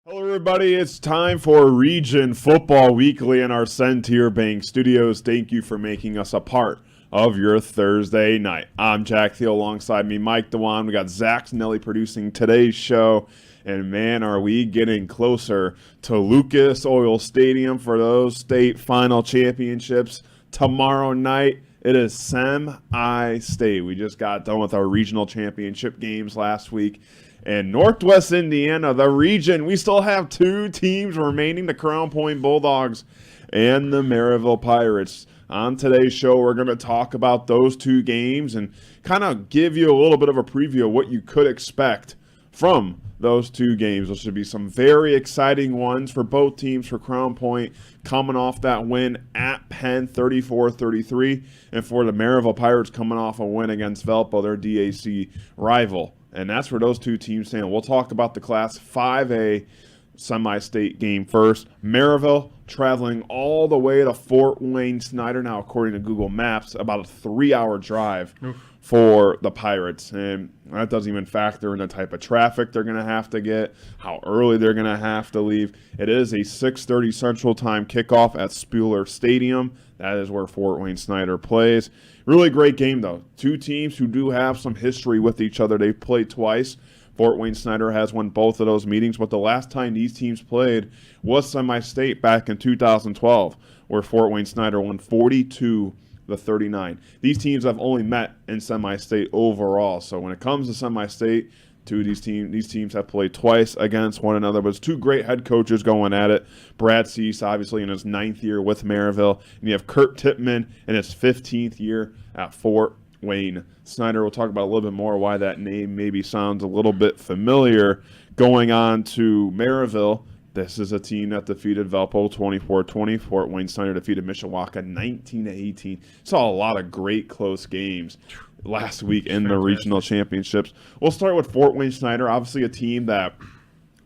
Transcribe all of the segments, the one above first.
Hello, everybody. It's time for Region Football Weekly in our Centier Bank Studios. Thank you for making us a part of your Thursday night. I'm Jack Thiel, alongside me, Mike Dewan. We got Zach Snelly producing today's show. And man, are we getting closer to Lucas Oil Stadium for those state final championships tomorrow night. It is semi-state. We just got done with our regional championship games last week. And Northwest Indiana, the region, we still have two teams remaining, the Crown Point Bulldogs and the Merrillville Pirates. On today's show, we're going to talk about those two games and kind of give you a little bit of a preview of what you could expect from those two games. There should be some very exciting ones for both teams. For Crown Point, coming off that win at Penn, 34-33, and for the Merrillville Pirates coming off a win against Valpo, their DAC rival. And that's where those two teams stand. We'll talk about the Class 5A semi-state game first. Merrillville traveling all the way to Fort Wayne Snider. Now, according to Google Maps, about a 3-hour drive for the Pirates. And that doesn't even factor in the type of traffic they're going to have to get, how early they're going to have to leave. It is a 6:30 Central Time kickoff at Spuler Stadium. That is where Fort Wayne Snider plays. Really great game, though. Two teams who do have some history with each other. They've played twice. Fort Wayne Snider has won both of those meetings, but the last time these teams played was semi-state back in 2012, where Fort Wayne Snider won 42-39. These teams have only met in semi-state overall, so when it comes to semi-state, these teams have played twice against one another, but it's two great head coaches going at it. Brad Cease, obviously, in his 9th year with Merrillville, and you have Kurt Tippmann in his 15th year at Fort Wayne Snider. We'll talk about a little bit more why that name maybe sounds a little bit familiar. Going on to Merrillville, this is a team that defeated Valpo 24-20. Fort Wayne Snider defeated Mishawaka 19-18. Saw a lot of great close games last week in the regional championships. We'll start with Fort Wayne Snider, obviously a team that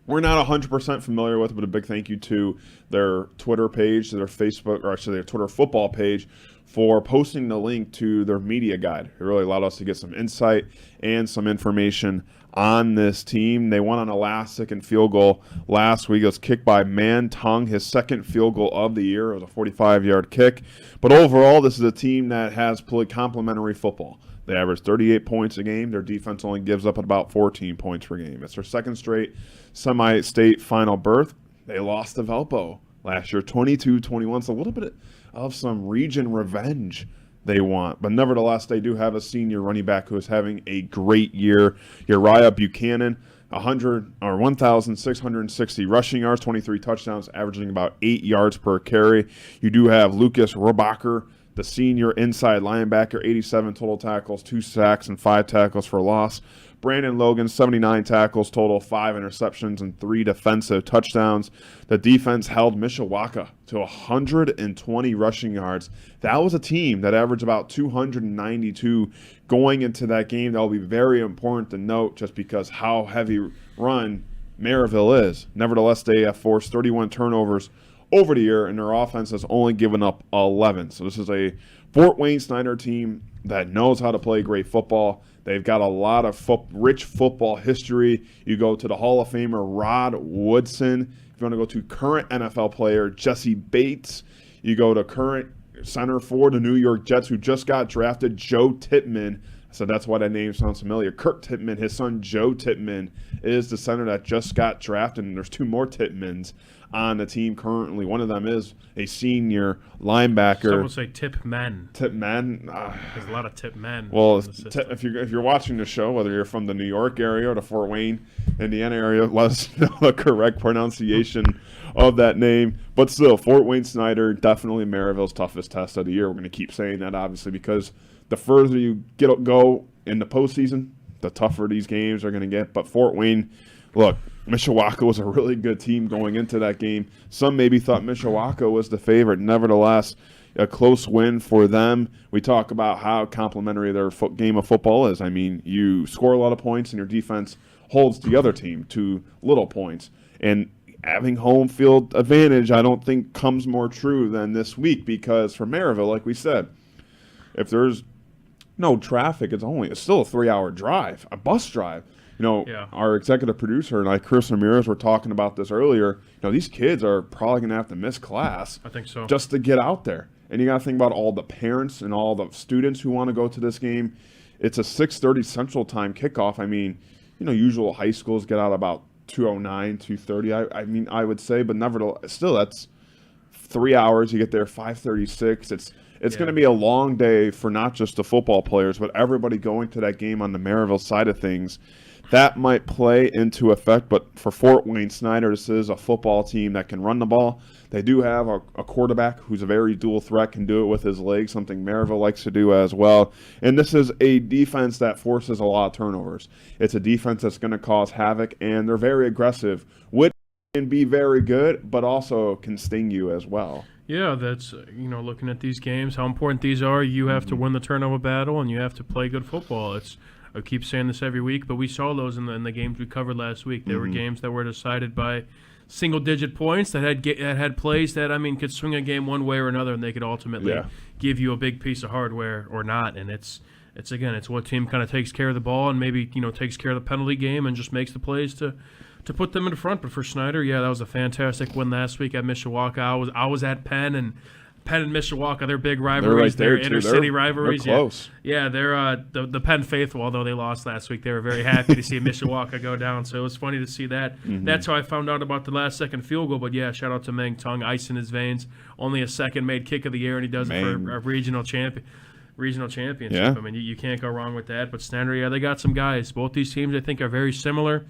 we're not 100% familiar with, but a big thank you to their Twitter page, their Facebook, or actually their Twitter football page, for posting the link to their media guide. It really allowed us to get some insight and some information on this team. They won on a last-second field goal last week. It was kicked by Man Tung, his second field goal of the year. It was a 45-yard kick. But overall, this is a team that has played complementary football. They average 38 points a game. Their defense only gives up about 14 points per game. It's their second straight semi-state final berth. They lost to Valpo last year, 22-21. So a little bit of some region revenge they want. But nevertheless, they do have a senior running back who is having a great year. Uriah Buchanan, 1,660 rushing yards, 23 touchdowns, averaging about 8 yards per carry. You do have Lucas Robacher, the senior inside linebacker, 87 total tackles, 2 sacks, and 5 tackles for loss. Brandon Logan, 79 tackles total, 5 interceptions, and 3 defensive touchdowns. The defense held Mishawaka to 120 rushing yards. That was a team that averaged about 292 going into that game. That will be very important to note just because how heavy run Merrillville is. Nevertheless, they have forced 31 turnovers over the year, and their offense has only given up 11. So this is a Fort Wayne Snider team that knows how to play great football. They've got a lot of rich football history. You go to the Hall of Famer Rod Woodson. If you want to go to current NFL player Jesse Bates, you go to current center for the New York Jets who just got drafted, Joe Tippmann. So that's why that name sounds familiar. Kurt Tippmann, his son Joe Tippmann, is the center that just got drafted, and there's 2 more Tippmanns on the team currently. One of them is a senior linebacker. Some would say tip men. Tip men. There's a lot of tip men. Well, if you're watching the show, whether you're from the New York area or the Fort Wayne, Indiana area, let us know the correct pronunciation of that name. But still, Fort Wayne Snider, definitely Merrillville's toughest test of the year. We're going to keep saying that, obviously, because the further you go in the postseason, the tougher these games are going to get. But Fort Wayne, look, Mishawaka was a really good team going into that game. Some maybe thought Mishawaka was the favorite. Nevertheless, a close win for them. We talk about how complimentary their game of football is. I mean, you score a lot of points and your defense holds the other team to little points. And having home field advantage, I don't think comes more true than this week because for Merrillville, like we said, if there's no traffic, it's still a 3-hour drive, a bus drive. Yeah. Our executive producer and I, Chris Ramirez, were talking about this earlier. These kids are probably going to have to miss class. I think so. Just to get out there. And you got to think about all the parents and all the students who want to go to this game. It's a 6:30 Central Time kickoff. I mean, usual high schools get out about 2:09, 2:30. I mean, I would say, but nevertheless, still, that's 3 hours. You get there 5:36. It's going to be a long day for not just the football players, but everybody going to that game on the Merrillville side of things. That might play into effect, but for Fort Wayne Snider, this is a football team that can run the ball. They do have a quarterback who's a very dual threat, can do it with his legs, something Merrillville likes to do as well. And this is a defense that forces a lot of turnovers. It's a defense that's going to cause havoc, and they're very aggressive, which can be very good, but also can sting you as well. Yeah, that's, looking at these games, how important these are. You have to win the turnover battle, and you have to play good football. I keep saying this every week, but we saw those in the games we covered last week. There were games that were decided by single-digit points that had plays that, could swing a game one way or another, and they could ultimately give you a big piece of hardware or not. And it's what team kind of takes care of the ball and maybe, takes care of the penalty game and just makes the plays to put them in front. But for Snider, that was a fantastic win last week at Mishawaka. I was at Penn and Mishawaka, they're big rivalries. They're They're inner-city rivalries. They're close. Yeah, they're the Penn faithful, although they lost last week. They were very happy to see Mishawaka go down, so it was funny to see that. That's how I found out about the last-second field goal, but shout out to Meng Tung, ice in his veins. Only a second-made kick of the year, and he does it for a regional championship. Yeah. You can't go wrong with that. But Snider, they got some guys. Both these teams, I think, are very similar.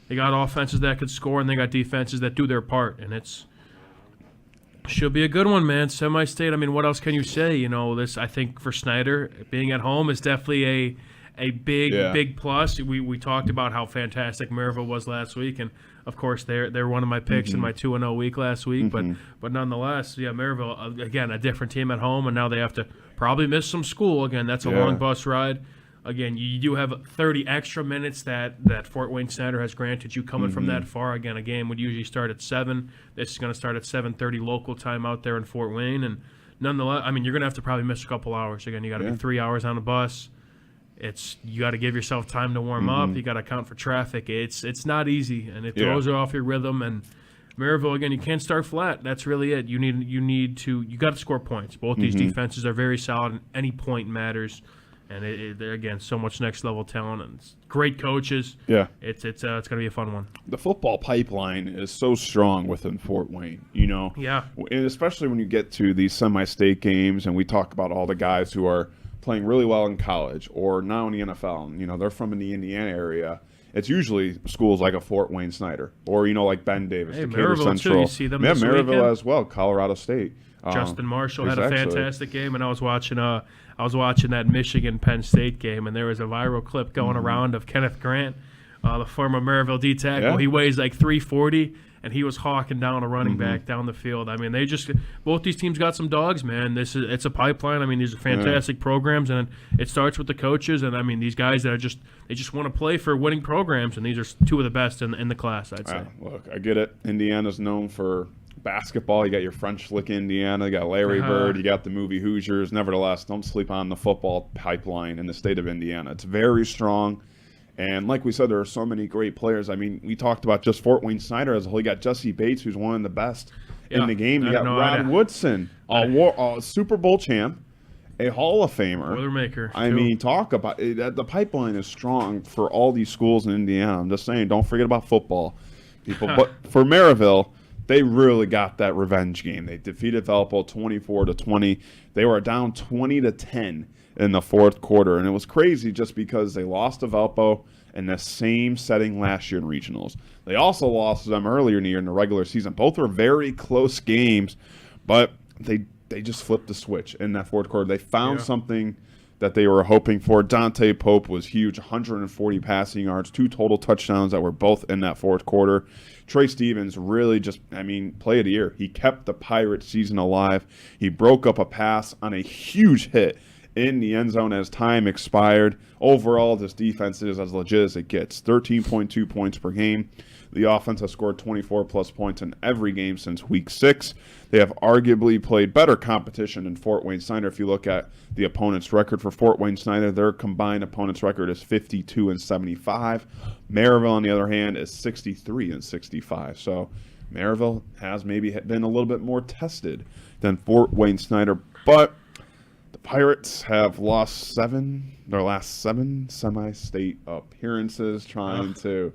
They got offenses that could score, and they got defenses that do their part, and should be a good one, man. Semi-state. What else can you say? This, I think, for Snider, being at home is definitely a big plus. We talked about how fantastic Merrillville was last week, and of course they're one of my picks in my 2-0 week last week. But nonetheless, Merrillville again, a different team at home, and now they have to probably miss some school again. That's a long bus ride. Again, you do have 30 extra minutes that Fort Wayne Snider has granted you coming from that far. Again, a game would usually start at 7. This is going to start at 7:30 local time out there in Fort Wayne. And nonetheless, you're going to have to probably miss a couple hours. Again, you got to be 3 hours on a bus. You got to give yourself time to warm up. You got to account for traffic. It's not easy, and it throws you off your rhythm. And Merrillville, again, you can't start flat. That's really it. You got to score points. Both these defenses are very solid, and any point matters. And they're, again, so much next-level talent and great coaches. Yeah. It's going to be a fun one. The football pipeline is so strong within Fort Wayne, Yeah. And especially when you get to these semi-state games and we talk about all the guys who are playing really well in college or now in the NFL. And, they're from in the Indiana area. It's usually schools like a Fort Wayne Snider or, like Ben Davis, Decatur Central. Too. You see them this Merrillville weekend? As well, Colorado State. Justin Marshall had a fantastic game, and I was watching that Michigan-Penn State game, and there was a viral clip going around of Kenneth Grant, the former Merrillville D-tackle. Yeah. He weighs like 340, and he was hawking down a running back down the field. Both these teams got some dogs, man. It's a pipeline. These are fantastic programs, and it starts with the coaches. And these guys that they just want to play for winning programs, and these are two of the best in the class, I'd say. Look, I get it. Indiana's known for basketball. You got your French Lick Indiana, you got Larry Bird, you got the movie Hoosiers. Nevertheless, don't sleep on the football pipeline in the state of Indiana. It's very strong. And like we said, there are so many great players. We talked about just Fort Wayne Snider as a whole. You got Jesse Bates, who's one of the best in the game. You got Rod Woodson, a Super Bowl champ, a Hall of Famer. Boilermaker. Talk about it. The pipeline is strong for all these schools in Indiana. I'm just saying, don't forget about football, people. But for Merrillville, they really got that revenge game. They defeated Valpo 24-20. They were down 20-10 in the fourth quarter, and it was crazy just because they lost to Valpo in the same setting last year in regionals. They also lost to them earlier in the year in the regular season. Both were very close games, but they just flipped the switch in that fourth quarter. They found something that they were hoping for. Dante Pope was huge, 140 passing yards, 2 total touchdowns that were both in that fourth quarter. Trey Stevens really play of the year. He kept the Pirate season alive. He broke up a pass on a huge hit in the end zone as time expired. Overall, this defense is as legit as it gets. 13.2 points per game. The offense has scored 24-plus points in every game since Week 6. They have arguably played better competition than Fort Wayne Snider. If you look at the opponent's record for Fort Wayne Snider, their combined opponent's record is 52-75. Merrillville, on the other hand, is 63-65. So Merrillville has maybe been a little bit more tested than Fort Wayne Snider, but the Pirates have lost their last seven semi-state appearances, trying to.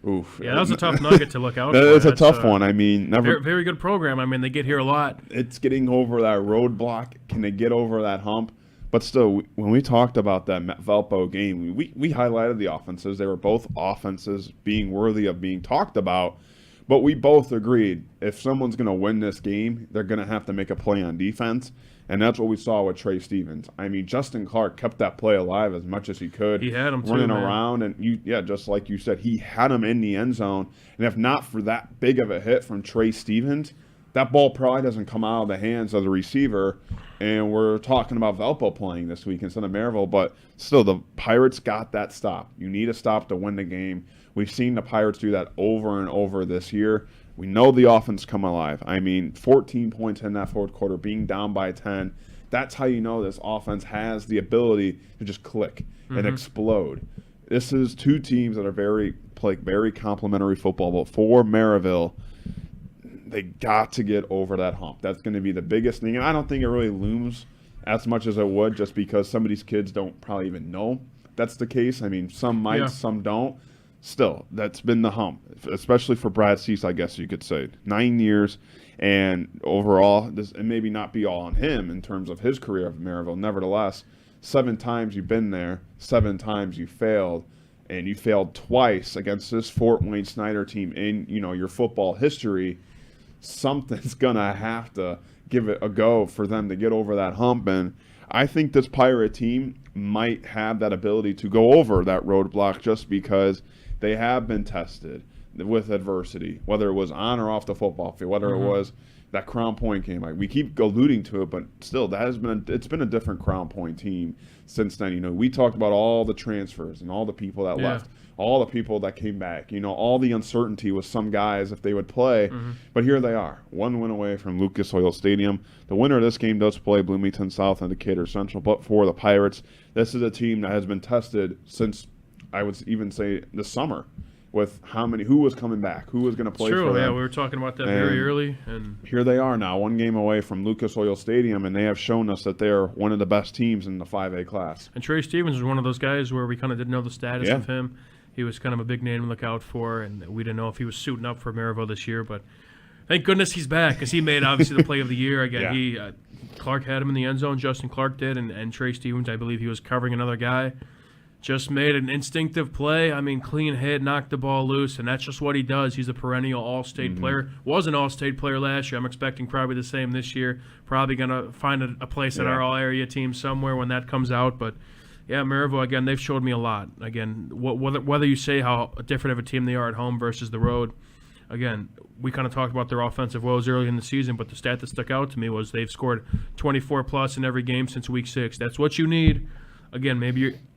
Oof. Yeah, that was a tough nugget to look out for. It's a tough one. I mean, very good program. I mean, they get here a lot. It's getting over that roadblock. Can they get over that hump? But still, when we talked about that Valpo game, we highlighted the offenses. They were both offenses being worthy of being talked about. But we both agreed if someone's going to win this game, they're going to have to make a play on defense. And that's what we saw with Trey Stevens. I mean, Justin Clark kept that play alive as much as he could. He had him running too, around, and just like you said, he had him in the end zone. And if not for that big of a hit from Trey Stevens, that ball probably doesn't come out of the hands of the receiver. And we're talking about Valpo playing this week instead of Merrillville, but still, the Pirates got that stop. You need a stop to win the game. We've seen the Pirates do that over and over this year. We know the offense come alive. I mean, 14 points in that fourth quarter, being down by 10. That's how you know this offense has the ability to just click and explode. This is two teams that are play very complementary football. But for Merrillville, they got to get over that hump. That's going to be the biggest thing. And I don't think it really looms as much as it would, just because some of these kids don't probably even know that's the case. I mean, some might, some don't. Still, that's been the hump, especially for Brad Cease, I guess you could say. 9 years, and overall, it maybe not be all on him in terms of his career at Merrillville. Nevertheless, 7 times you've been there, 7 times you failed, and you failed twice against this Fort Wayne Snider team in your football history. Something's gonna have to give it a go for them to get over that hump, and I think this Pirate team might have that ability to go over that roadblock just because they have been tested with adversity, whether it was on or off the football field, whether it was that Crown Point game. Like, we keep alluding to it, but still, it's been a different Crown Point team since then. We talked about all the transfers and all the people that left, all the people that came back. All the uncertainty with some guys if they would play. But here they are, 1 win away from Lucas Oil Stadium. The winner of this game does play Bloomington South and Decatur Central. But for the Pirates, this is a team that has been tested since, I would even say, the summer, with who was coming back, who was going to play for them. Yeah, we were talking about that very early. And here they are now, 1 game away from Lucas Oil Stadium, and they have shown us that they are one of the best teams in the 5A class. And Trey Stevens was one of those guys where we kind of didn't know the status of him. He was kind of a big name to look out for, and we didn't know if he was suiting up for Merrillville this year. But thank goodness he's back, because he made, obviously, the play of the year. Again, Clark had him in the end zone. Justin Clark did, and Trey Stevens, I believe he was covering another guy. Just made an instinctive play. I mean, clean hit, knocked the ball loose, and that's just what he does. He's a perennial all-state player. Was an all-state player last year. I'm expecting probably the same this year. Probably going to find a place in our all-area team somewhere when that comes out. But, yeah, Merrillville, again, they've showed me a lot. Again, whether you say how different of a team they are at home versus the road, again, we kind of talked about their offensive woes early in the season, but the stat that stuck out to me was they've scored 24-plus in every game since Week 6. That's what you need. Again,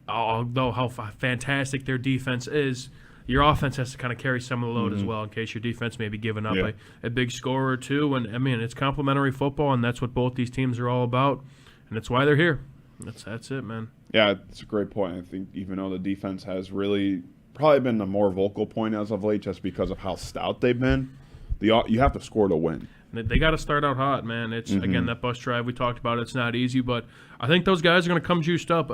although how fantastic their defense is, your offense has to kind of carry some of the load as well, in case your defense may be giving up a big score or two. And, I mean, it's complementary football, and that's what both these teams are all about, and that's why they're here. That's it, man. Yeah, it's a great point. I think even though the defense has really probably been the more vocal point as of late, just because of how stout they've been, you have to score to win. They got to start out hot, man. It's again, that bus drive we talked about. It's not easy, but I think those guys are going to come juiced up.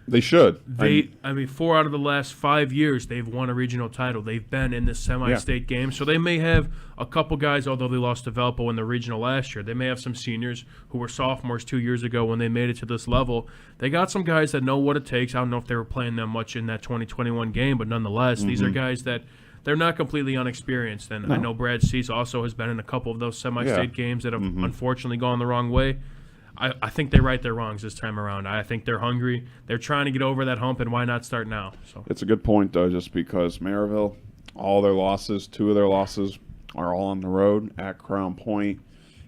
They should. I mean, 4 out of the last 5 years, they've won a regional title. They've been in the semi-state game. So they may have a couple guys, although they lost to Valpo in the regional last year. They may have some seniors who were sophomores 2 years ago when they made it to this level. They got some guys that know what it takes. I don't know if they were playing them much in that 2021 game, but nonetheless, these are guys that they're not completely unexperienced. And I know Brad Cease also has been in a couple of those semi-state games that have unfortunately gone the wrong way. I think they right their wrongs this time around. I think they're hungry. They're trying to get over that hump, and why not start now? So it's a good point, though, just because Merrillville, all their losses, 2 of their losses are all on the road at Crown Point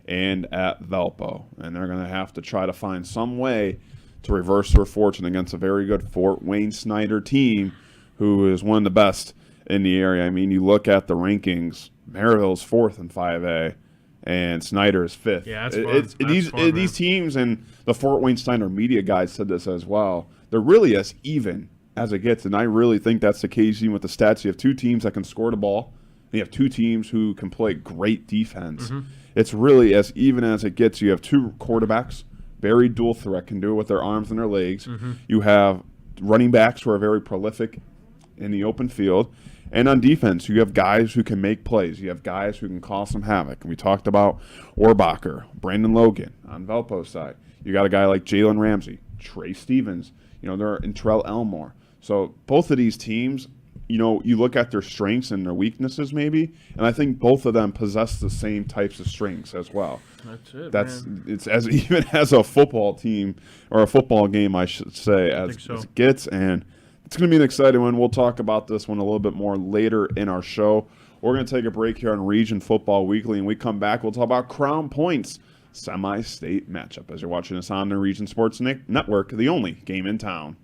and at Valpo. And they're going to have to try to find some way to reverse their fortune against a very good Fort Wayne Snider team who is one of the best in the area. I mean, you look at the rankings, Merrillville's 4th in 5A, and Snider is 5th. Yeah, that's fun. These teams, and the Fort Wayne Snider media guys said this as well, they're really as even as it gets, and I really think that's the case even with the stats. You have 2 teams that can score the ball, and you have 2 teams who can play great defense. Mm-hmm. It's really as even as it gets. You have 2 quarterbacks, very dual threat, can do it with their arms and their legs. Mm-hmm. You have running backs who are very prolific in the open field. And on defense, you have guys who can make plays. You have guys who can cause some havoc. And we talked about Orbacher, Brandon Logan on Valpo's side. You got a guy like Jalen Ramsey, Trey Stevens, they're in Terrell Elmore. So both of these teams, you look at their strengths and their weaknesses maybe, and I think both of them possess the same types of strengths as well. That's it, It's as even as a football team, or a football game, I should say, as it gets, and it's going to be an exciting one. We'll talk about this one a little bit more later in our show. We're going to take a break here on Region Football Weekly, and we come back, we'll talk about Crown Point's semi-state matchup as you're watching us on the Region Sports Network, the only game in town.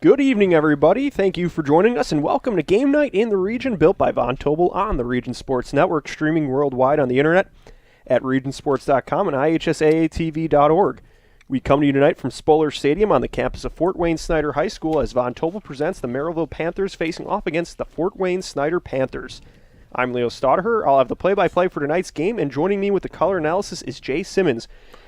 Good evening, everybody. Thank you for joining us, and welcome to Game Night in the Region, built by Von Tobel on the Region Sports Network, streaming worldwide on the internet at regionsports.com and ihsaatv.org. We come to you tonight from Spolar Stadium on the campus of Fort Wayne Snider High School as Von Tobel presents the Merrillville Panthers facing off against the Fort Wayne Snider Panthers. I'm Leo Stodder. I'll have the play-by-play for tonight's game, and joining me with the color analysis is Jay Simmons.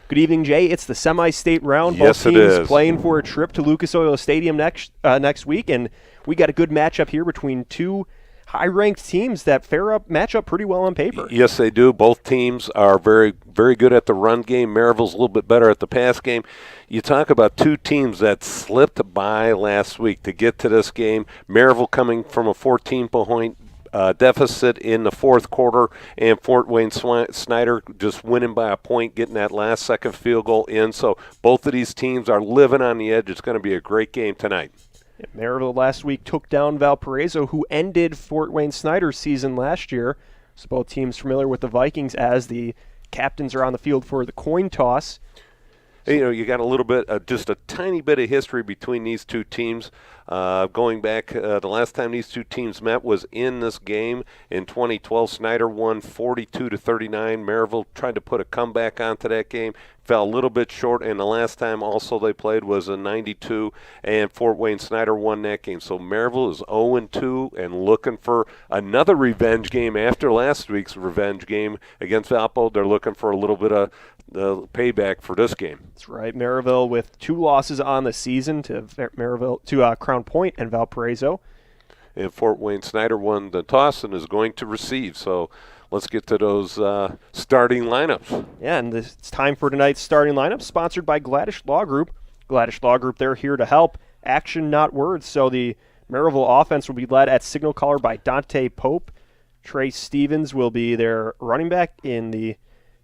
Good evening, Jay. It's the semi-state round. Yes, both it teams is. Playing for a trip to Lucas Oil Stadium next week, and we got a good matchup here between 2 high-ranked teams that match up pretty well on paper. Yes, they do. Both teams are very, very good at the run game. Merrillville's a little bit better at the pass game. You talk about 2 teams that slipped by last week to get to this game. Merrillville coming from a 14-point deficit in the fourth quarter, and Fort Wayne Snider just winning by a point, getting that last-second field goal in. So both of these teams are living on the edge. It's going to be a great game tonight. Merrillville last week took down Valparaiso, who ended Fort Wayne Snider's season last year. So both teams familiar with the Vikings as the captains are on the field for the coin toss. You got a little bit, just a tiny bit of history between these 2 teams. Going back, the last time these 2 teams met was in this game in 2012. Snider won 42-39. Merrillville tried to put a comeback onto that game, fell a little bit short, and the last time also they played was in 92, and Fort Wayne Snider won that game. So Merrillville is 0-2 and looking for another revenge game after last week's revenge game against Valpo. They're looking for a little bit of the payback for this game. That's right. Merrillville with 2 losses on the season to Crown Point and Valparaiso. And Fort Wayne Snider won the toss and is going to receive. So let's get to those starting lineups. Yeah, and it's time for tonight's starting lineup, sponsored by Gladish Law Group. Gladish Law Group, they're here to help. Action, not words. So the Merrillville offense will be led at signal caller by Dante Pope. Trey Stevens will be their running back. In the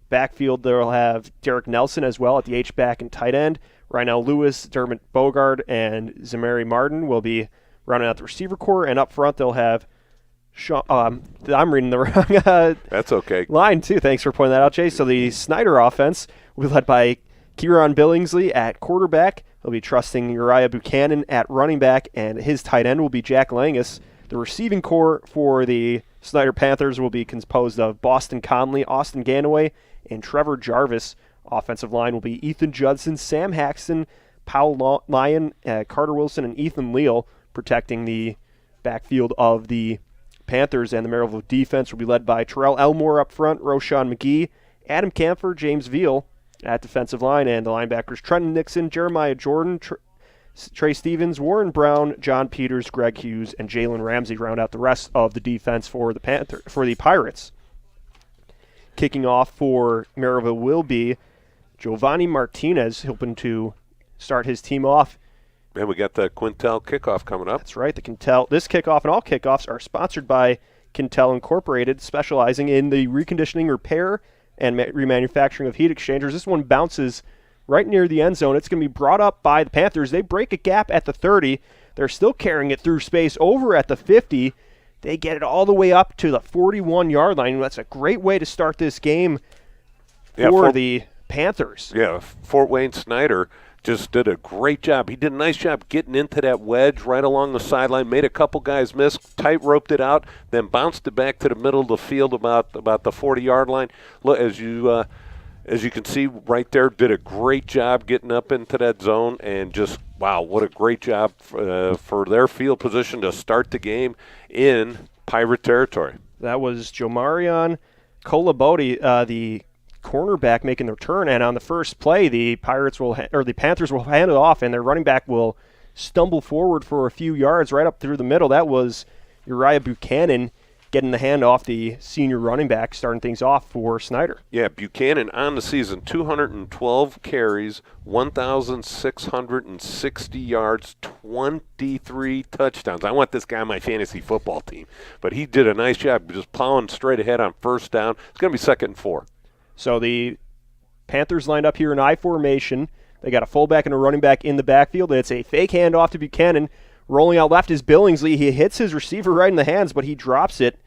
backfield, they'll have Derek Nelson as well at the H-back and tight end. Rynell Lewis, Dermot Bogard, and Zamari Martin will be running out the receiver core. And up front, they'll have Sean, I'm reading the wrong That's okay. line, too. Thanks for pointing that out, Jay. So the Snider offense will be led by Kieran Billingsley at quarterback. He'll be trusting Uriah Buchanan at running back, and his tight end will be Jack Langus. The receiving core for the Snider Panthers will be composed of Boston Conley, Austin Ganaway, and Trevor Jarvis. Offensive line will be Ethan Judson, Sam Haxton, Powell Lyon, Carter Wilson, and Ethan Leal, protecting the backfield of the Panthers. And the Merrillville defense will be led by Terrell Elmore up front, Roshan McGee, Adam Camphor, James Veal at defensive line, and the linebackers Trenton Nixon, Jeremiah Jordan, Trey Stevens, Warren Brown, John Peters, Greg Hughes, and Jalen Ramsey round out the rest of the defense for the Pirates. Kicking off for Merrillville will be Giovanni Martinez, hoping to start his team off And we got the Quintel kickoff coming up. That's right. The Quintel. This kickoff and all kickoffs are sponsored by Quintel Incorporated, specializing in the reconditioning, repair, and remanufacturing of heat exchangers. This one bounces right near the end zone. It's going to be brought up by the Panthers. They break a gap at the 30. They're still carrying it through space over at the 50. They get it all the way up to the 41-yard line. That's a great way to start this game for the Panthers. Yeah, Fort Wayne Snider just did a great job. He did a nice job getting into that wedge right along the sideline, made a couple guys miss, tight-roped it out, then bounced it back to the middle of the field about the 40-yard line. Look, as you can see right there, did a great job getting up into that zone, and just, wow, what a great job for their field position to start the game in Pirate territory. That was Jomarion Kolabodi, the cornerback, making the return, and on the first play, the Panthers will hand it off, and their running back will stumble forward for a few yards right up through the middle. That was Uriah Buchanan getting the hand off, the senior running back, starting things off for Snider. Yeah, Buchanan on the season, 212 carries, 1,660 yards, 23 touchdowns. I want this guy on my fantasy football team, but he did a nice job just plowing straight ahead on first down. It's going to be 2nd and 4. So the Panthers lined up here in I formation. They got a fullback and a running back in the backfield, and it's a fake handoff to Buchanan. Rolling out left is Billingsley. He hits his receiver right in the hands, but he drops it,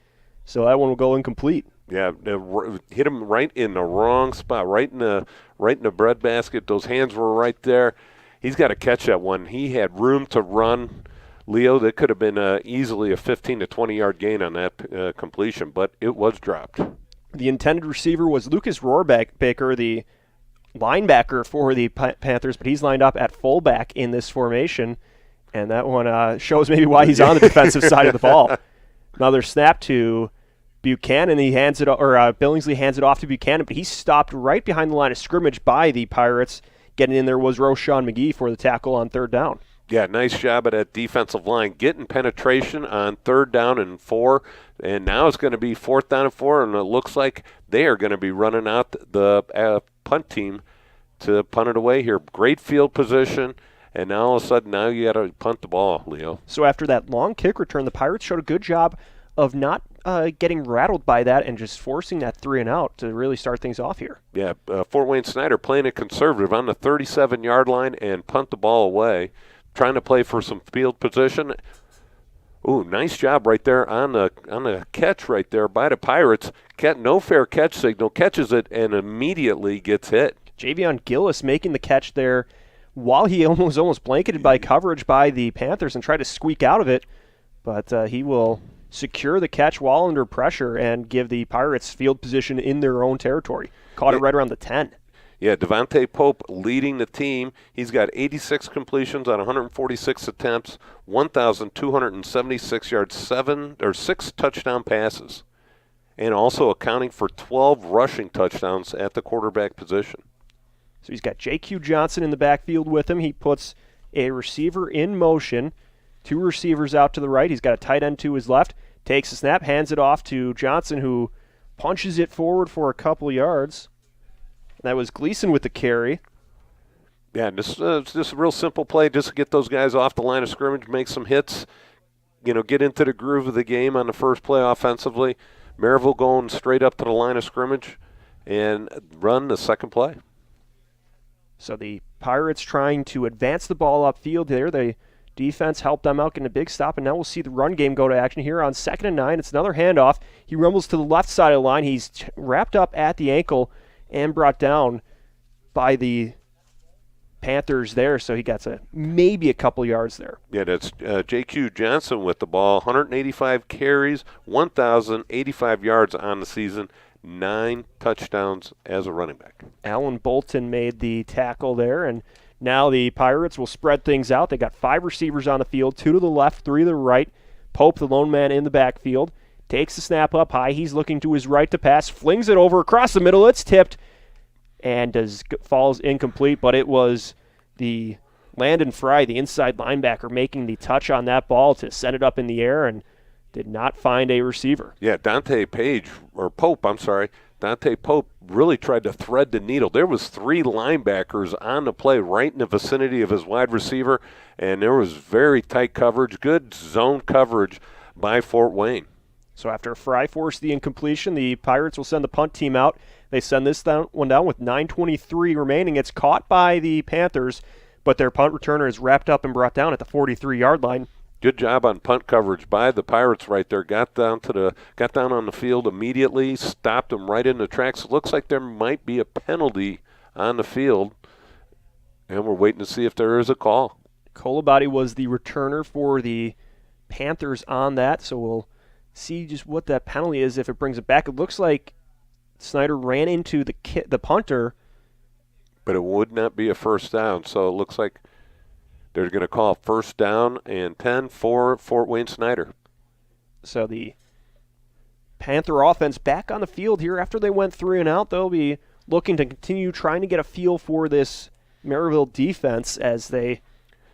so that one will go incomplete. Yeah, hit him right in the wrong spot, right in the breadbasket. Those hands were right there. He's got to catch that one. He had room to run. Leo, that could have been easily a 15 to 20-yard gain on that completion, but it was dropped. The intended receiver was Lucas Rohrbaker, the linebacker for the Panthers, but he's lined up at fullback in this formation, and that one shows maybe why he's on the defensive side of the ball. Another snap to Buchanan. Billingsley hands it off to Buchanan, but he's stopped right behind the line of scrimmage by the Pirates. Getting in there was Roshan McGee for the tackle on 3rd down. Yeah, nice job at that defensive line, getting penetration on 3rd down and 4, and now it's going to be 4th down and 4, and it looks like they are going to be running out the punt team to punt it away here. Great field position, and now all of a sudden, now you got to punt the ball, Leo. So after that long kick return, the Pirates showed a good job of not getting rattled by that and just forcing that 3 and out to really start things off here. Yeah, Fort Wayne Snider playing it conservative on the 37-yard line and punt the ball away, trying to play for some field position. Ooh, nice job right there on the catch right there by the Pirates. No fair catch signal, catches it and immediately gets hit. Javion Gillis making the catch there while he was almost blanketed by coverage by the Panthers and tried to squeak out of it, but he will secure the catch while under pressure and give the Pirates field position in their own territory. Caught it right around the 10. Yeah, Devontae Pope leading the team. He's got 86 completions on 146 attempts, 1,276 yards, 6 touchdown passes, and also accounting for 12 rushing touchdowns at the quarterback position. So he's got J.Q. Johnson in the backfield with him. He puts a receiver in motion, 2 receivers out to the right. He's got a tight end to his left, takes a snap, hands it off to Johnson, who punches it forward for a couple yards. That was Gleason with the carry. Yeah, this is just a real simple play, just to get those guys off the line of scrimmage, make some hits, get into the groove of the game on the first play offensively. Merrillville going straight up to the line of scrimmage and run the second play. So the Pirates trying to advance the ball upfield there. The defense helped them out, getting a big stop, and now we'll see the run game go to action here on 2nd and 9. It's another handoff. He rumbles to the left side of the line. He's wrapped up at the ankle and brought down by the Panthers there, so he got maybe a couple yards there. Yeah, that's J.Q. Johnson with the ball, 185 carries, 1,085 yards on the season, 9 touchdowns as a running back. Alan Bolton made the tackle there, and now the Pirates will spread things out. They got 5 receivers on the field, 2 to the left, 3 to the right. Pope, the lone man in the backfield, takes the snap up high. He's looking to his right to pass, flings it over across the middle. It's tipped and falls incomplete, but it was the Landon Fry, the inside linebacker, making the touch on that ball to send it up in the air and did not find a receiver. Yeah, Dante Dante Pope really tried to thread the needle. There was 3 linebackers on the play right in the vicinity of his wide receiver, and there was very tight coverage, good zone coverage by Fort Wayne. So after Fry forced the incompletion, the Pirates will send the punt team out. They send this one down with 9:23 remaining. It's caught by the Panthers, but their punt returner is wrapped up and brought down at the 43-yard line. Good job on punt coverage by the Pirates right there. Got down on the field immediately, stopped them right in the tracks. It looks like there might be a penalty on the field, and we're waiting to see if there is a call. Kolabati was the returner for the Panthers on that, so we'll see just what that penalty is if it brings it back. It looks like Snider ran into the punter. But it would not be a first down, so it looks like they're going to call first down and 10 for Fort Wayne Snider. So the Panther offense back on the field here after they went 3 and out. They'll be looking to continue trying to get a feel for this Merrillville defense as they.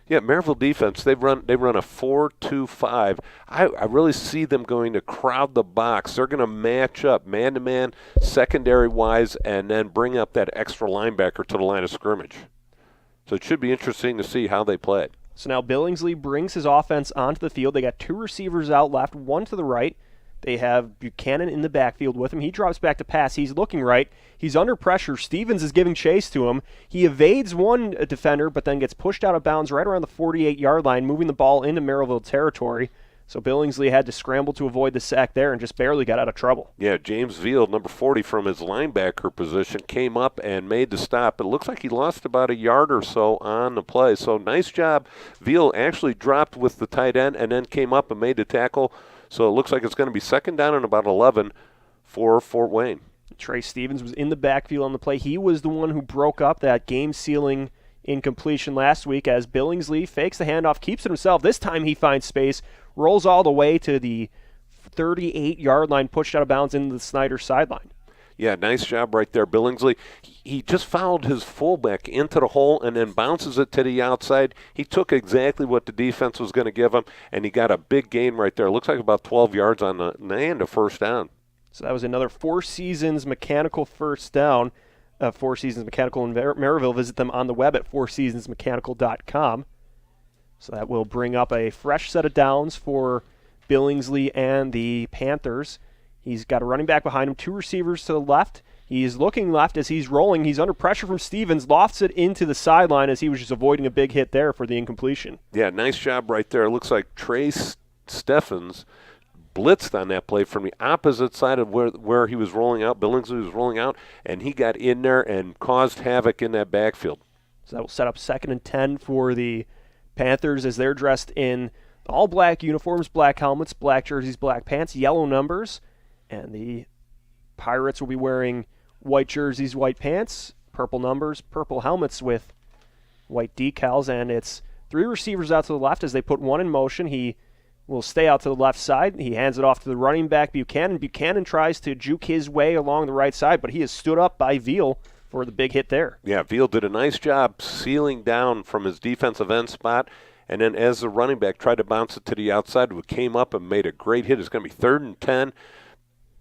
Yeah, Merrillville defense, they run a 4-2-5. I really see them going to crowd the box. They're going to match up man-to-man, secondary-wise, and then bring up that extra linebacker to the line of scrimmage. So it should be interesting to see how they play it. So now Billingsley brings his offense onto the field. They got 2 receivers out left, 1 to the right. They have Buchanan in the backfield with him. He drops back to pass. He's looking right. He's under pressure. Stevens is giving chase to him. He evades one defender, but then gets pushed out of bounds right around the 48-yard line, moving the ball into Merrillville territory. So Billingsley had to scramble to avoid the sack there and just barely got out of trouble. Yeah, James Veal, number 40 from his linebacker position, came up and made the stop. It looks like he lost about a yard or so on the play. So nice job. Veal actually dropped with the tight end and then came up and made the tackle. So it looks like it's going to be second down and about 11 for Fort Wayne. Trey Stevens was in the backfield on the play. He was the one who broke up that game-sealing incompletion last week as Billingsley fakes the handoff, keeps it himself. This time he finds space, rolls all the way to the 38-yard line, pushed out of bounds into the Snider sideline. Yeah, nice job right there, Billingsley. He just fouled his fullback into the hole and then bounces it to the outside. He took exactly what the defense was going to give him, and he got a big gain right there. Looks like about 12 yards on the and a first down. So that was another Four Seasons Mechanical first down. Four Seasons Mechanical in Merrillville. Visit them on the web at fourseasonsmechanical.com. So that will bring up a fresh set of downs for Billingsley and the Panthers. He's got a running back behind him, 2 receivers to the left. He's looking left as he's rolling. He's under pressure from Stevens, lofts it into the sideline as he was just avoiding a big hit there for the incompletion. Yeah, nice job right there. It looks like Trey Steffens blitzed on that play from the opposite side of where he was rolling out. Billingsley was rolling out, and he got in there and caused havoc in that backfield. So that will set up 2nd and 10 for the Panthers as they're dressed in all black uniforms, black helmets, black jerseys, black pants, yellow numbers. And the Pirates will be wearing white jerseys, white pants, purple numbers, purple helmets with white decals. And it's 3 receivers out to the left as they put 1 in motion. He will stay out to the left side. He hands it off to the running back, Buchanan. Buchanan tries to juke his way along the right side, but he is stood up by Veal for the big hit there. Yeah, Veal did a nice job sealing down from his defensive end spot. And then as the running back tried to bounce it to the outside, we came up and made a great hit. It's going to be 3rd and 10.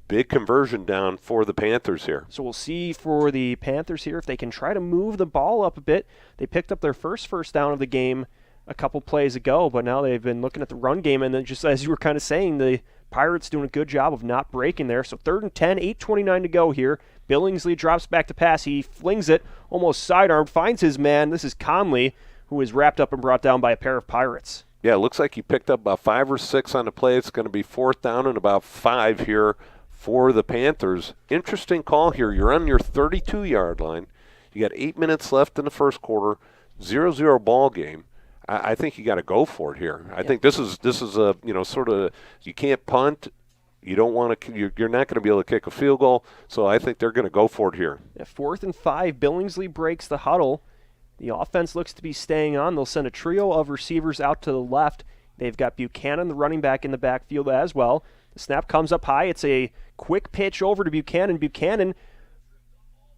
Big conversion down for the Panthers here. So we'll see for the Panthers here if they can try to move the ball up a bit. They picked up their first down of the game a couple plays ago, but now they've been looking at the run game, and then just as you were kind of saying, the Pirates doing a good job of not breaking there. So 3rd and 10, 8:29 to go here. Billingsley drops back to pass. He flings it, almost sidearm, finds his man. This is Conley, who is wrapped up and brought down by a pair of Pirates. Yeah, it looks like he picked up about 5 or 6 on the play. It's going to be 4th down and about 5 here for the Panthers. Interesting call here. You're on your 32-yard line. You got 8 minutes left in the first quarter. 0-0 ball game. I think you got to go for it here. I think this is a sort of, you can't punt. You don't want to. You're not going to be able to kick a field goal. So I think they're going to go for it here. At 4th and 5, Billingsley breaks the huddle. The offense looks to be staying on. They'll send a trio of receivers out to the left. They've got Buchanan, the running back, in the backfield as well. The snap comes up high. It's a quick pitch over to Buchanan. Buchanan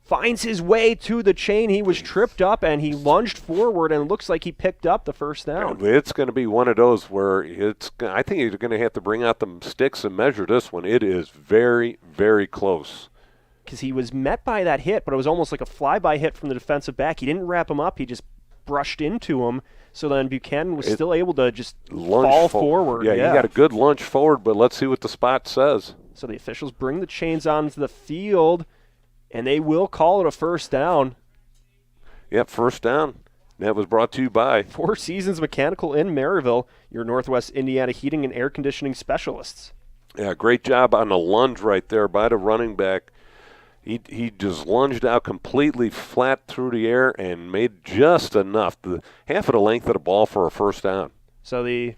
finds his way to the chain. He was tripped up, and he lunged forward, and it looks like he picked up the first down. It's going to be one of those where I think you're going to have to bring out the sticks and measure this one. It is very, very close. because he was met by that hit, but it was almost like a flyby hit from the defensive back. He didn't wrap him up. He just brushed into him. So then Buchanan was still able to just fall forward. Yeah, he got a good lunge forward, but let's see what the spot says. So the officials bring the chains onto the field, and they will call it a first down. Yep, first down. That was brought to you by Four Seasons Mechanical in Merrillville, your Northwest Indiana heating and air conditioning specialists. Yeah, great job on the lunge right there by the running back. He just lunged out completely flat through the air and made just enough, half of the length of the ball for a first down. So the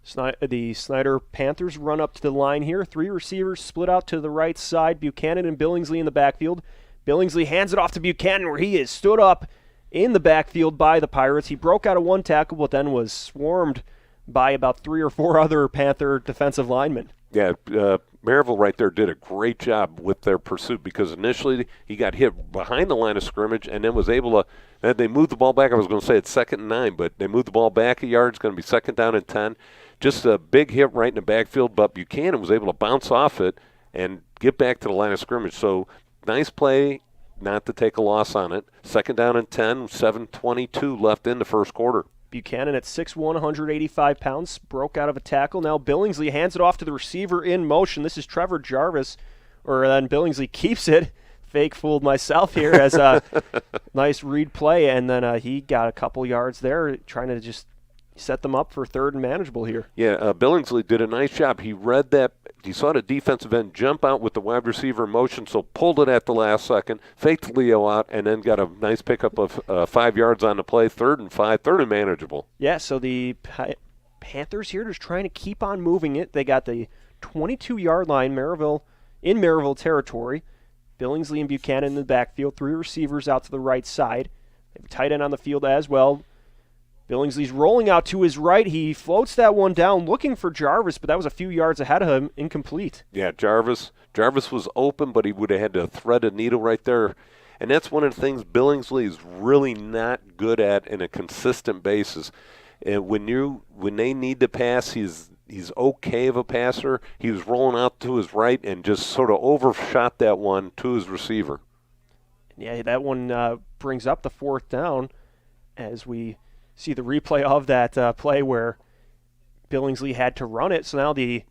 Snider Panthers run up to the line here. Three receivers split out to the right side. Buchanan and Billingsley in the backfield. Billingsley hands it off to Buchanan, where he is stood up in the backfield by the Pirates. He broke out of one tackle, but then was swarmed by about 3 or 4 other Panther defensive linemen. Yeah, Merrillville right there did a great job with their pursuit because initially he got hit behind the line of scrimmage and then was able to, they moved the ball back. I was going to say it's 2nd and 9, but they moved the ball back a yard. It's going to be 2nd down and 10. Just a big hit right in the backfield, but Buchanan was able to bounce off it and get back to the line of scrimmage. So nice play, not to take a loss on it. 2nd down and 10, 7:22 left in the first quarter. Buchanan at 6'1", 185 pounds, broke out of a tackle. Now Billingsley hands it off to the receiver in motion. This is Trevor Jarvis, or then Billingsley keeps it. Fake fooled myself here as a nice read play, and then he got a couple yards there trying to just set them up for 3rd and manageable here. Yeah, Billingsley did a nice job. He read that. He saw the defensive end jump out with the wide receiver in motion, so pulled it at the last second, faked Leo out, and then got a nice pickup of 5 yards on the play, 3rd and 5, 3rd and manageable. Yeah, so the Panthers here just trying to keep on moving it. They got the 22-yard line, in Merrillville territory. Billingsley and Buchanan in the backfield, 3 receivers out to the right side. They have a tight end on the field as well. Billingsley's rolling out to his right. He floats that one down looking for Jarvis, but that was a few yards ahead of him, incomplete. Yeah, Jarvis was open, but he would have had to thread a needle right there. And that's one of the things Billingsley is really not good at in a consistent basis. And when they need to pass, he's okay of a passer. He was rolling out to his right and just sort of overshot that one to his receiver. Yeah, that one brings up the 4th down as we see the replay of that play where Billingsley had to run it. So now the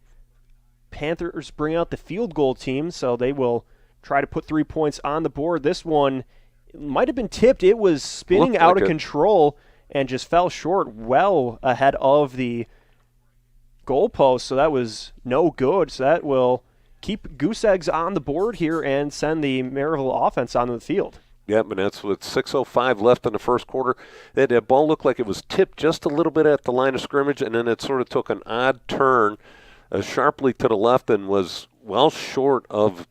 Panthers bring out the field goal team, so they will try to put 3 points on the board. This one might have been tipped. It was spinning out of control and just fell short well ahead of the goalpost, so that was no good. So that will keep goose eggs on the board here and send the Merrillville offense onto the field. Yep, and that's with 6:05 left in the first quarter. That ball looked like it was tipped just a little bit at the line of scrimmage, and then it sort of took an odd turn sharply to the left and was well short of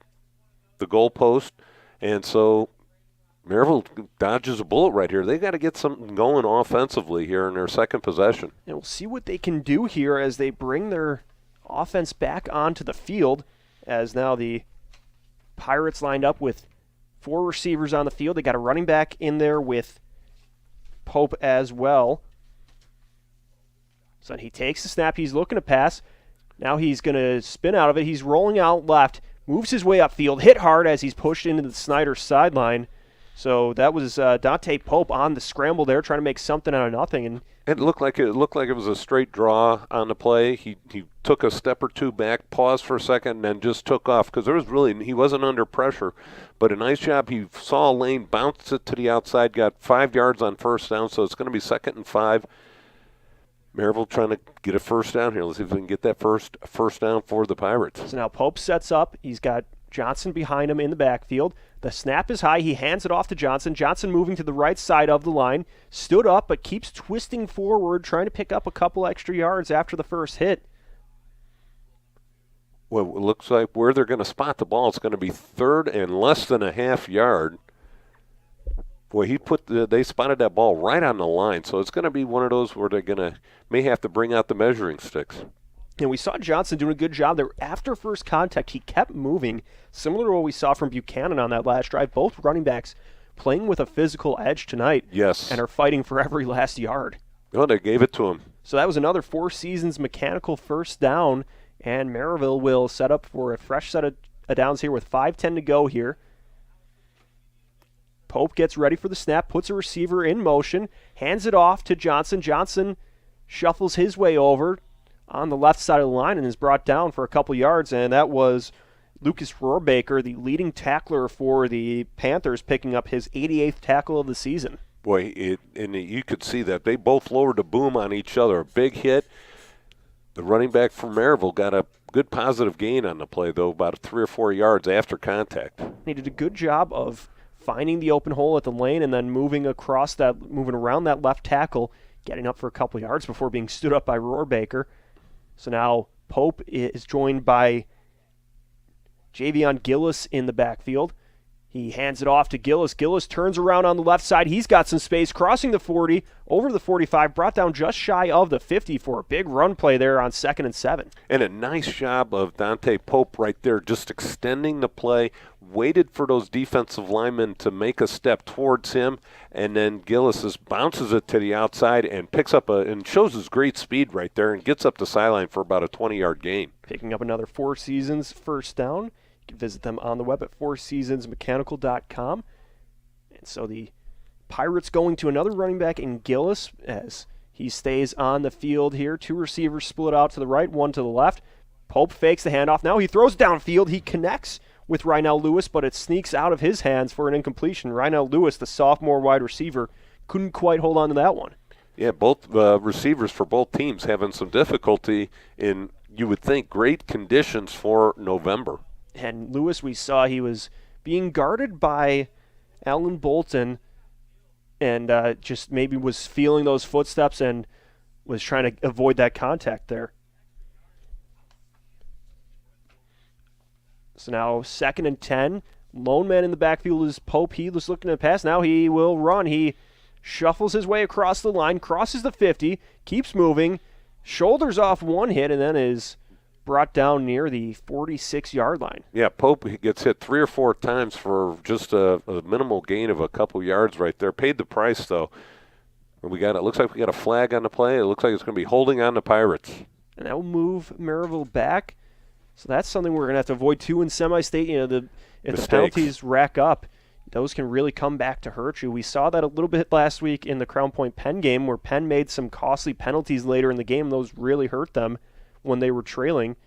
the goalpost. And so Merrillville dodges a bullet right here. They got to get something going offensively here in their second possession. And we'll see what they can do here as they bring their offense back onto the field, as now the Pirates lined up with 4 receivers on the field. They got a running back in there with Pope as well. So he takes the snap. He's looking to pass. Now he's going to spin out of it. He's rolling out left, moves his way upfield, hit hard as he's pushed into the Snider sideline. So that was Dante Pope on the scramble there, trying to make something out of nothing. And it looked like it was a straight draw on the play. He took a step or two back, paused for a second, and then just took off because he wasn't under pressure. But a nice job. He saw a lane, bounced it to the outside, got 5 yards on first down. So it's going to be 2nd and 5. Merrillville trying to get a first down here. Let's see if we can get that first down for the Pirates. So now Pope sets up. He's got Johnson behind him in the backfield. The snap is high. He hands it off to Johnson. Johnson moving to the right side of the line. Stood up but keeps twisting forward, trying to pick up a couple extra yards after the first hit. Well, it looks like where they're going to spot the ball, it's going to be 3rd and less than a half yard. Boy, they spotted that ball right on the line, so it's going to be one of those where they may have to bring out the measuring sticks. And we saw Johnson doing a good job there. After first contact, he kept moving, similar to what we saw from Buchanan on that last drive. Both running backs playing with a physical edge tonight. Yes. And are fighting for every last yard. Oh, they gave it to him. So that was another Four Seasons mechanical first down, and Merrillville will set up for a fresh set of downs here with 5:10 to go here. Pope gets ready for the snap, puts a receiver in motion, hands it off to Johnson. Johnson shuffles his way over on the left side of the line and is brought down for a couple yards, and that was Lucas Rohrbacher, the leading tackler for the Panthers, picking up his 88th tackle of the season. Boy, you could see that. They both lowered the boom on each other. A big hit. The running back from Merrillville got a good positive gain on the play, though, about 3 or 4 yards after contact. He did a good job of finding the open hole at the lane and then moving around that left tackle, getting up for a couple yards before being stood up by Rohrbacher. So now Pope is joined by Javion Gillis in the backfield. He hands it off to Gillis. Gillis turns around on the left side. He's got some space, crossing the 40, over the 45, brought down just shy of the 50 for a big run play there on 2nd and 7. And a nice job of Dante Pope right there, just extending the play, waited for those defensive linemen to make a step towards him, and then Gillis just bounces it to the outside and picks up and shows his great speed right there and gets up the sideline for about a 20-yard gain. Picking up another Four Seasons first down. You can visit them on the web at fourseasonsmechanical.com. And so the Pirates going to another running back in Gillis as he stays on the field here. 2 receivers split out to the right, 1 to the left. Pope fakes the handoff. Now he throws downfield. He connects with Rynell Lewis, but it sneaks out of his hands for an incompletion. Rynell Lewis, the sophomore wide receiver, couldn't quite hold on to that one. Yeah, both receivers for both teams having some difficulty in, you would think, great conditions for November. And Lewis, we saw he was being guarded by Alan Bolton and just maybe was feeling those footsteps and was trying to avoid that contact there. So now 2nd and 10. Lone man in the backfield is Pope. He was looking to pass. Now he will run. He shuffles his way across the line, crosses the 50, keeps moving, shoulders off one hit, and then is brought down near the 46-yard line. Yeah, Pope gets hit 3 or 4 times for just a minimal gain of a couple yards right there. Paid the price, though. It looks like we got a flag on the play. It looks like it's going to be holding on the Pirates. And that will move Merrillville back. So that's something we're going to have to avoid, too, in semi-state. If the penalties rack up, those can really come back to hurt you. We saw that a little bit last week in the Crown Point Penn game where Penn made some costly penalties later in the game. Those really hurt them when they were trailing.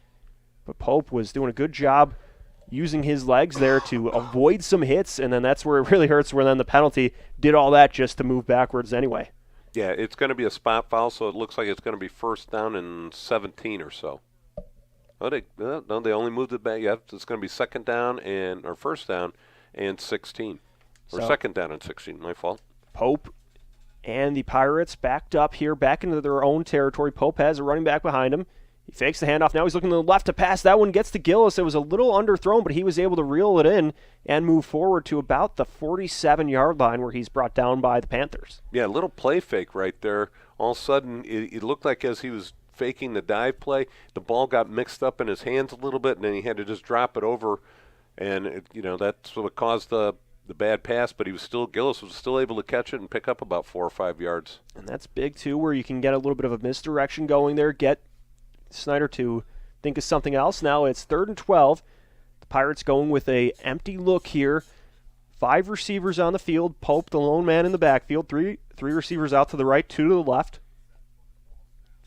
But Pope was doing a good job using his legs there to avoid some hits, and then that's where it really hurts, where then the penalty did all that just to move backwards anyway. Yeah, it's going to be a spot foul, so it looks like it's going to be 1st down and 17 or so. Oh, they only moved it back. Yeah, it's going to be 2nd down or 1st down and 16. Or 2nd down and 16, my fault. Pope and the Pirates backed up here, back into their own territory. Pope has a running back behind him. He fakes the handoff. Now he's looking to the left to pass. That one gets to Gillis. It was a little underthrown, but he was able to reel it in and move forward to about the 47-yard line where he's brought down by the Panthers. Yeah, a little play fake right there. All of a sudden, it looked like as he was faking the dive play, the ball got mixed up in his hands a little bit, and then he had to just drop it over. And, that's what caused the bad pass, but Gillis was still able to catch it and pick up about 4 or 5 yards. And that's big, too, where you can get a little bit of a misdirection going there, get Snider to think of something else. Now it's 3rd and 12. The Pirates going with a empty look here. 5 receivers on the field. Pope, the lone man in the backfield. Three receivers out to the right, 2 to the left.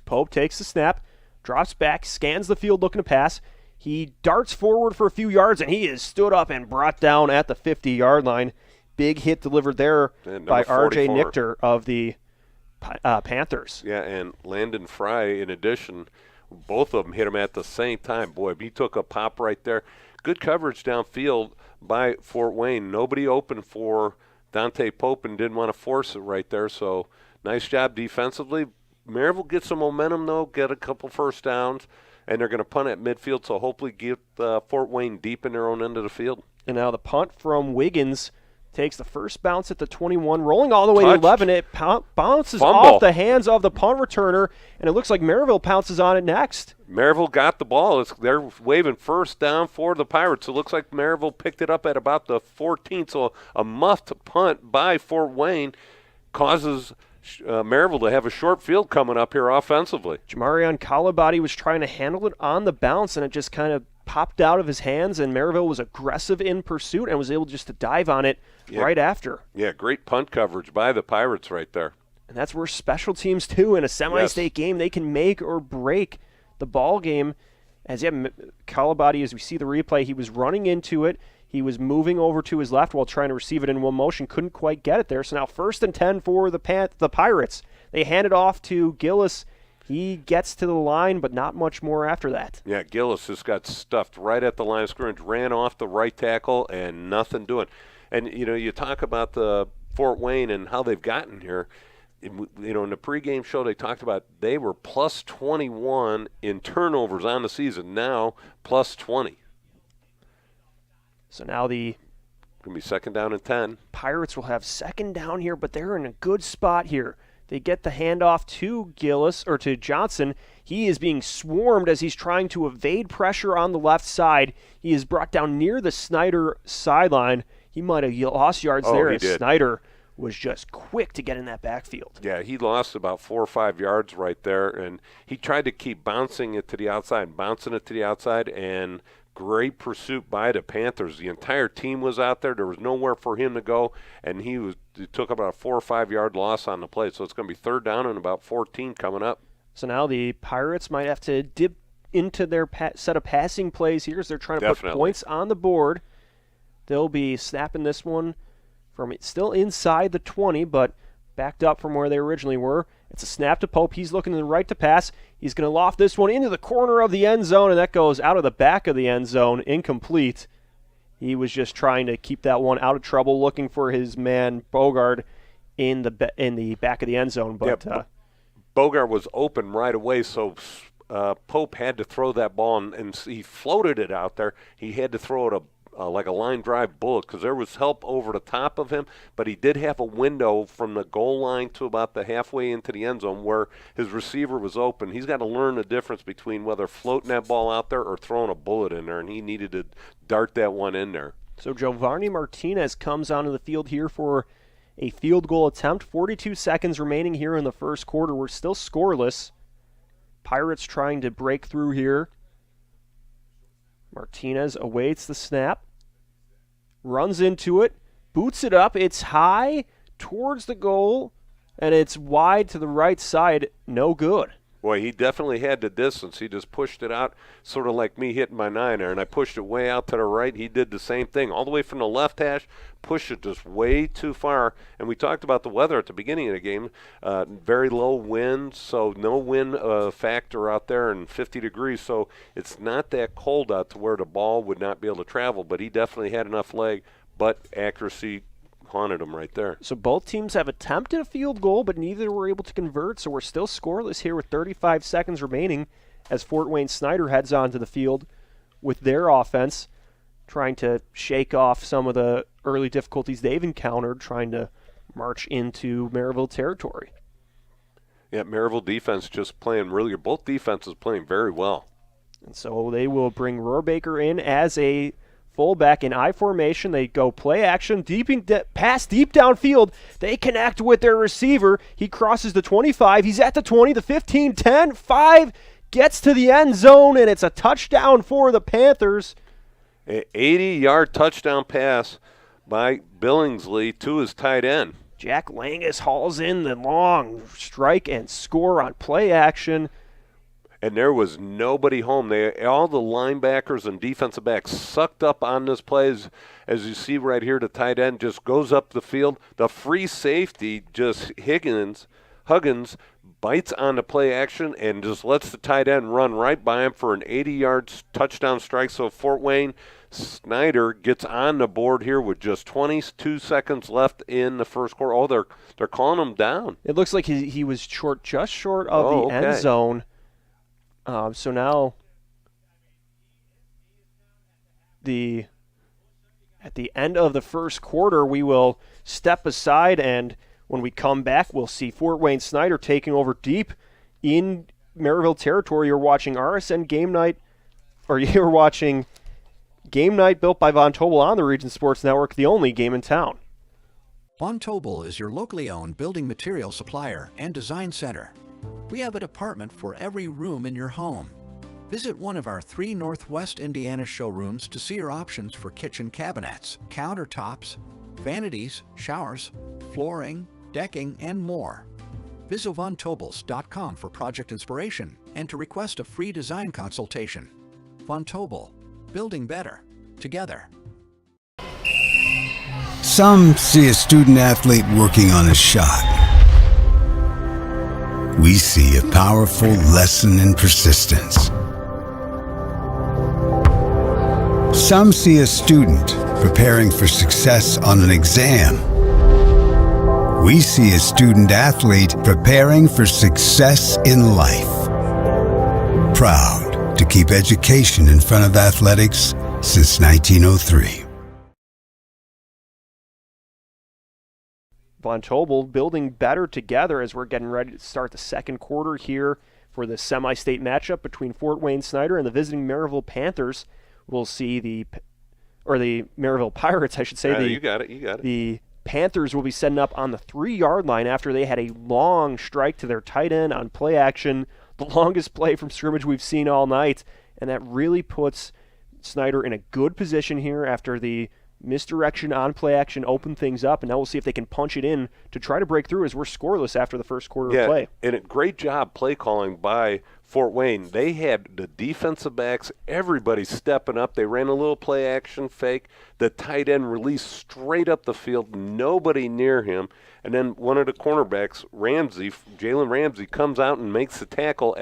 Pope takes the snap, drops back, scans the field looking to pass. He darts forward for a few yards, and he is stood up and brought down at the 50-yard line. Big hit delivered there by R.J. Nichter of the Panthers. Yeah, and Landon Fry, in addition, both of them hit him at the same time. Boy, he took a pop right there. Good coverage downfield by Fort Wayne. Nobody open for Dante Pope and didn't want to force it right there, so nice job defensively. Merrillville gets some momentum, though, get a couple 1st downs, and they're going to punt at midfield, so hopefully get Fort Wayne deep in their own end of the field. And now the punt from Wiggins takes the first bounce at the 21, rolling all the way to 11. It bounces off the hands of the punt returner, and it looks like Merrillville pounces on it next. Merrillville got the ball. They're waving 1st down for the Pirates. It looks like Merrillville picked it up at about the 14th, so a muffed punt by Fort Wayne causes Merrillville to have a short field coming up here offensively. Jamarion Kalabadi was trying to handle it on the bounce, and it just kind of popped out of his hands, and Merrillville was aggressive in pursuit and was able just to dive on it right after. Yeah, great punt coverage by the Pirates right there. And that's where special teams, too, in a semi-state game, they can make or break the ball game. As Kalabati, as we see the replay, he was running into it. He was moving over to his left while trying to receive it in one motion. Couldn't quite get it there. So now 1st and 10 for the Pirates. They hand it off to Gillis. He gets to the line, but not much more after that. Yeah, Gillis just got stuffed right at the line of scrimmage, ran off the right tackle, and nothing doing. And, you talk about the Fort Wayne and how they've gotten here. In the pregame show, they talked about they were plus 21 in turnovers on the season. Now, plus 20. So now going to be 2nd down and 10. Pirates will have 2nd down here, but they're in a good spot here. They get the handoff to to Johnson. He is being swarmed as he's trying to evade pressure on the left side. He is brought down near the Snider sideline. He might have lost yards there as Snider was just quick to get in that backfield. Yeah, he lost about 4 or 5 yards right there, and he tried to keep bouncing it to the outside, and great pursuit by the Panthers. The entire team was out there. There was nowhere for him to go, and he took about a 4 or 5 yard loss on the play. So it's going to be 3rd down and about 14 coming up. So now the Pirates might have to dip into their set of passing plays here as they're trying to put points on the board. They'll be snapping this one from still inside the 20, but backed up from where they originally were. It's a snap to Pope. He's looking to the right to pass. He's going to loft this one into the corner of the end zone, and that goes out of the back of the end zone, incomplete. He was just trying to keep that one out of trouble, looking for his man Bogard in the back of the end zone. But Bogard was open right away, so Pope had to throw that ball, and he floated it out there. He had to throw it like a line drive bullet because there was help over the top of him, but he did have a window from the goal line to about the halfway into the end zone where his receiver was open. He's got to learn the difference between whether floating that ball out there or throwing a bullet in there, and he needed to dart that one in there. So Giovanni Martinez comes onto the field here for a field goal attempt. 42 seconds remaining here in the first quarter. We're still scoreless. Pirates trying to break through here. Martinez awaits the snap, runs into it, boots it up. It's high towards the goal, and it's wide to the right side. No good. Boy, he definitely had the distance. He just pushed it out, sort of like me hitting my 9-iron. I pushed it way out to the right. He did the same thing. All the way from the left hash, pushed it just way too far. And we talked about the weather at the beginning of the game. Very low wind, so no wind factor out there, and 50 degrees. So it's not that cold out to where the ball would not be able to travel. But he definitely had enough leg, but accuracy haunted him right there. So both teams have attempted a field goal, but neither were able to convert, so we're still scoreless here with 35 seconds remaining as Fort Wayne Snider heads onto the field with their offense, trying to shake off some of the early difficulties they've encountered, trying to march into Merrillville territory. Yeah, Merrillville defense just playing really, both defenses playing very well. And so they will bring Rohrbaker in as a fullback in I formation. They go play action, pass deep downfield. They connect with their receiver. He crosses the 25. He's at the 20, the 15, 10, 5, gets to the end zone, and it's a touchdown for the Panthers. An 80-yard touchdown pass by Billingsley to his tight end. Jack Langus hauls in the long strike and score on play action. And there was nobody home. All the linebackers and defensive backs sucked up on this play. As you see right here, the tight end just goes up the field. The free safety, just Huggins, bites on the play action and just lets the tight end run right by him for an 80-yard touchdown strike. So Fort Wayne Snider gets on the board here with just 22 seconds left in the first quarter. Oh, they're calling him down. It looks like he was just short of the end zone. So now at the end of the first quarter, we will step aside, and when we come back, we'll see Fort Wayne Snider taking over deep in Merrillville territory. You're watching RSN Game Night, or you're watching Game Night built by Von Tobel on the Region Sports Network, the only game in town. Von Tobel is your locally owned building material supplier and design center. We have a department for every room in your home. Visit one of our 3 Northwest Indiana showrooms to see our options for kitchen cabinets, countertops, vanities, showers, flooring, decking, and more. Visit VonTobels.com for project inspiration and to request a free design consultation. Von Tobel, building better, together. Some see a student athlete working on a shot. We see a powerful lesson in persistence. Some see a student preparing for success on an exam. We see a student athlete preparing for success in life. Proud to keep education in front of athletics since 1903. Von Tobel building better together as we're getting ready to start the second quarter here for the semi-state matchup between Fort Wayne Snider and the visiting Merrillville Panthers. We'll see the Merrillville Pirates, I should say. You got it. The Panthers will be setting up on the 3-yard line after they had a long strike to their tight end on play action, the longest play from scrimmage we've seen all night, and that really puts Snider in a good position here after the misdirection on play action opened things up, and now we'll see if they can punch it in to try to break through as we're scoreless after the first quarter of play. And a great job play calling by Fort Wayne. They had the defensive backs, everybody stepping up. They ran a little play action fake. The tight end released straight up the field, nobody near him. And then one of the cornerbacks, Jalen Ramsey, comes out and makes the tackle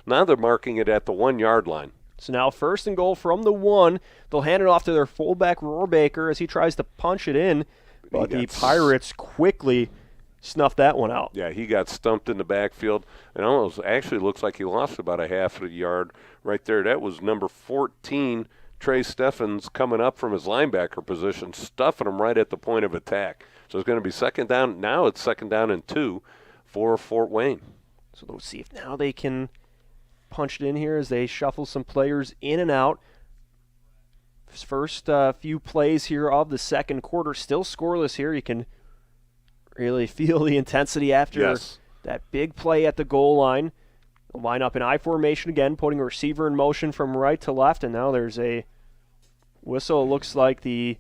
now they're marking it at the 1-yard line. So now 1st and goal from the 1. They'll hand it off to their fullback, Rohrbaker, as he tries to punch it in. But the Pirates quickly snuff that one out. Yeah, he got stumped in the backfield. And almost actually looks like he lost about a half a yard right there. That was number 14, Trey Steffens, coming up from his linebacker position, stuffing him right at the point of attack. So it's going to be second down. Now it's second down and 2 for Fort Wayne. So let's see if now they can punch it in here as they shuffle some players in and out. First few plays here of the second quarter, still scoreless here. You can really feel the intensity after that big play at the goal line. They'll line up in I formation again, putting a receiver in motion from right to left, and now there's a whistle. It looks like the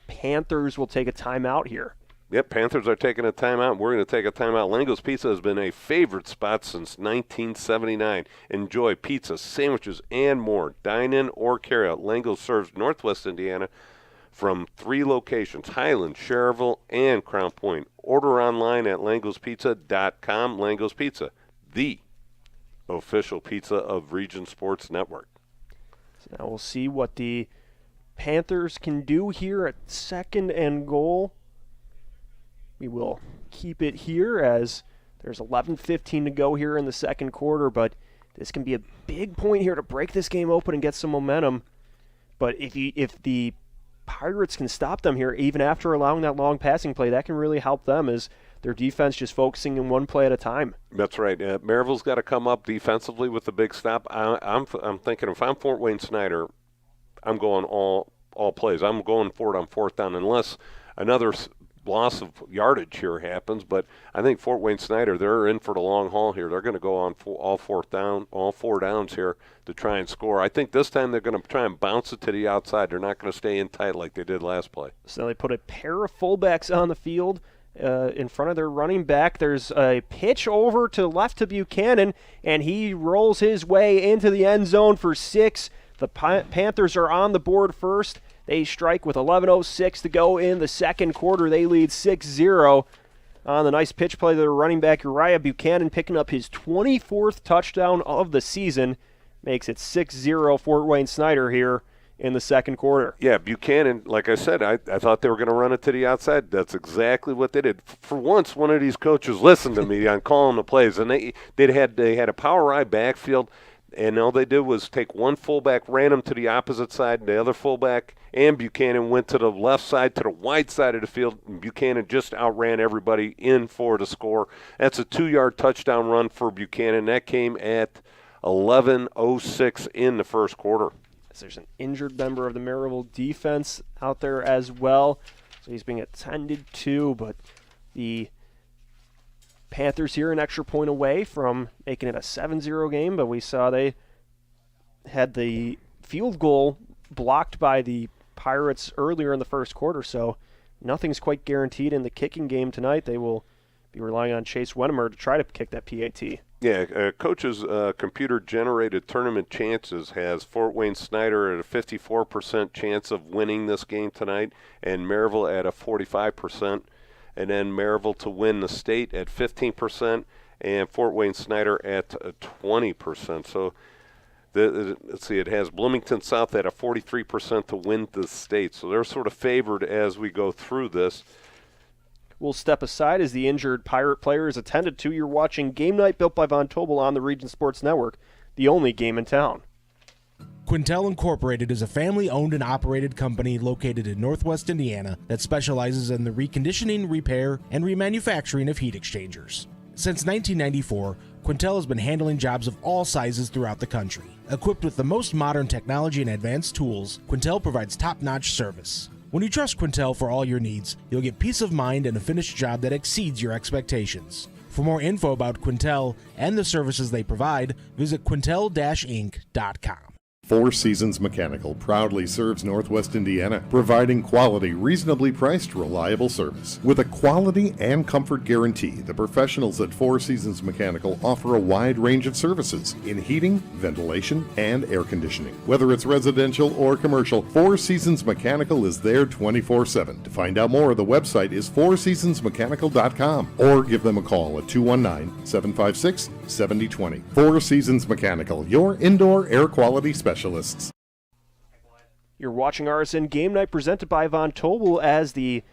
Panthers will take a timeout here. Yep, Panthers are taking a timeout. We're going to take a timeout. Lango's Pizza has been a favorite spot since 1979. Enjoy pizza, sandwiches, and more. Dine in or carry out. Lango serves Northwest Indiana from 3 locations, Highland, Cherville, and Crown Point. Order online at langospizza.com. Lango's Pizza, the official pizza of Region Sports Network. So now we'll see what the Panthers can do here at 2nd and goal. We will keep it here as there's 11:15 to go here in the second quarter, but this can be a big point here to break this game open and get some momentum. But if the Pirates can stop them here, even after allowing that long passing play, that can really help them as their defense just focusing in one play at a time. That's right. Merrillville's got to come up defensively with the big stop. I'm thinking if I'm Fort Wayne Snider, I'm going all plays. I'm going for it on 4th down unless another loss of yardage here happens, but I think Fort Wayne Snider, they're in for the long haul here. They're going to go on all 4 downs here to try and score. I think this time they're going to try and bounce it to the outside. They're not going to stay in tight like they did last play. So they put a pair of fullbacks on the field in front of their running back. There's a pitch over to left to Buchanan, and he rolls his way into the end zone for 6. The Panthers are on the board first. They strike with 11:06 to go in the second quarter. They lead 6-0 on the nice pitch play to their running back, Uriah Buchanan, picking up his 24th touchdown of the season. Makes it 6-0 Fort Wayne Snider here in the second quarter. Yeah, Buchanan, like I said, I thought they were going to run it to the outside. That's exactly what they did. For once, one of these coaches listened to me on calling the plays, and they had a power I backfield, and all they did was take one fullback, ran him to the opposite side, and the other fullback and Buchanan went to the left side, to the wide side of the field, and Buchanan just outran everybody in for the score. That's a 2-yard touchdown run for Buchanan. That came at 11:06 in the first quarter. There's an injured member of the Merrillville defense out there as well, so he's being attended to, but the Panthers here an extra point away from making it a 7-0 game, but we saw they had the field goal blocked by the Pirates earlier in the first quarter, so nothing's quite guaranteed in the kicking game tonight. They will be relying on Chase Wennemer to try to kick that PAT. Yeah, Coach's computer-generated tournament chances has Fort Wayne Snider at a 54% chance of winning this game tonight, and Merrillville at a 45%, and then Merrillville to win the state at 15%, and Fort Wayne Snider at 20%. So let's see, it has Bloomington South at a 43% to win the state. So they're sort of favored as we go through this. We'll step aside as the injured Pirate player is attended to. You're watching Game Night built by Von Tobel on the Region Sports Network, the only game in town. Quintel Incorporated is a family-owned and operated company located in Northwest Indiana that specializes in the reconditioning, repair, and remanufacturing of heat exchangers. Since 1994, Quintel has been handling jobs of all sizes throughout the country. Equipped with the most modern technology and advanced tools, Quintel provides top-notch service. When you trust Quintel for all your needs, you'll get peace of mind and a finished job that exceeds your expectations. For more info about Quintel and the services they provide, visit quintel-inc.com. Four Seasons Mechanical proudly serves Northwest Indiana, providing quality, reasonably priced, reliable service. With a quality and comfort guarantee, the professionals at Four Seasons Mechanical offer a wide range of services in heating, ventilation, and air conditioning. Whether it's residential or commercial, Four Seasons Mechanical is there 24/7. To find out more, the website is fourseasonsmechanical.com or give them a call at 219-756-7020. Four Seasons Mechanical, your indoor air quality specialist. You're watching RSN Game Night presented by Von Tobel as the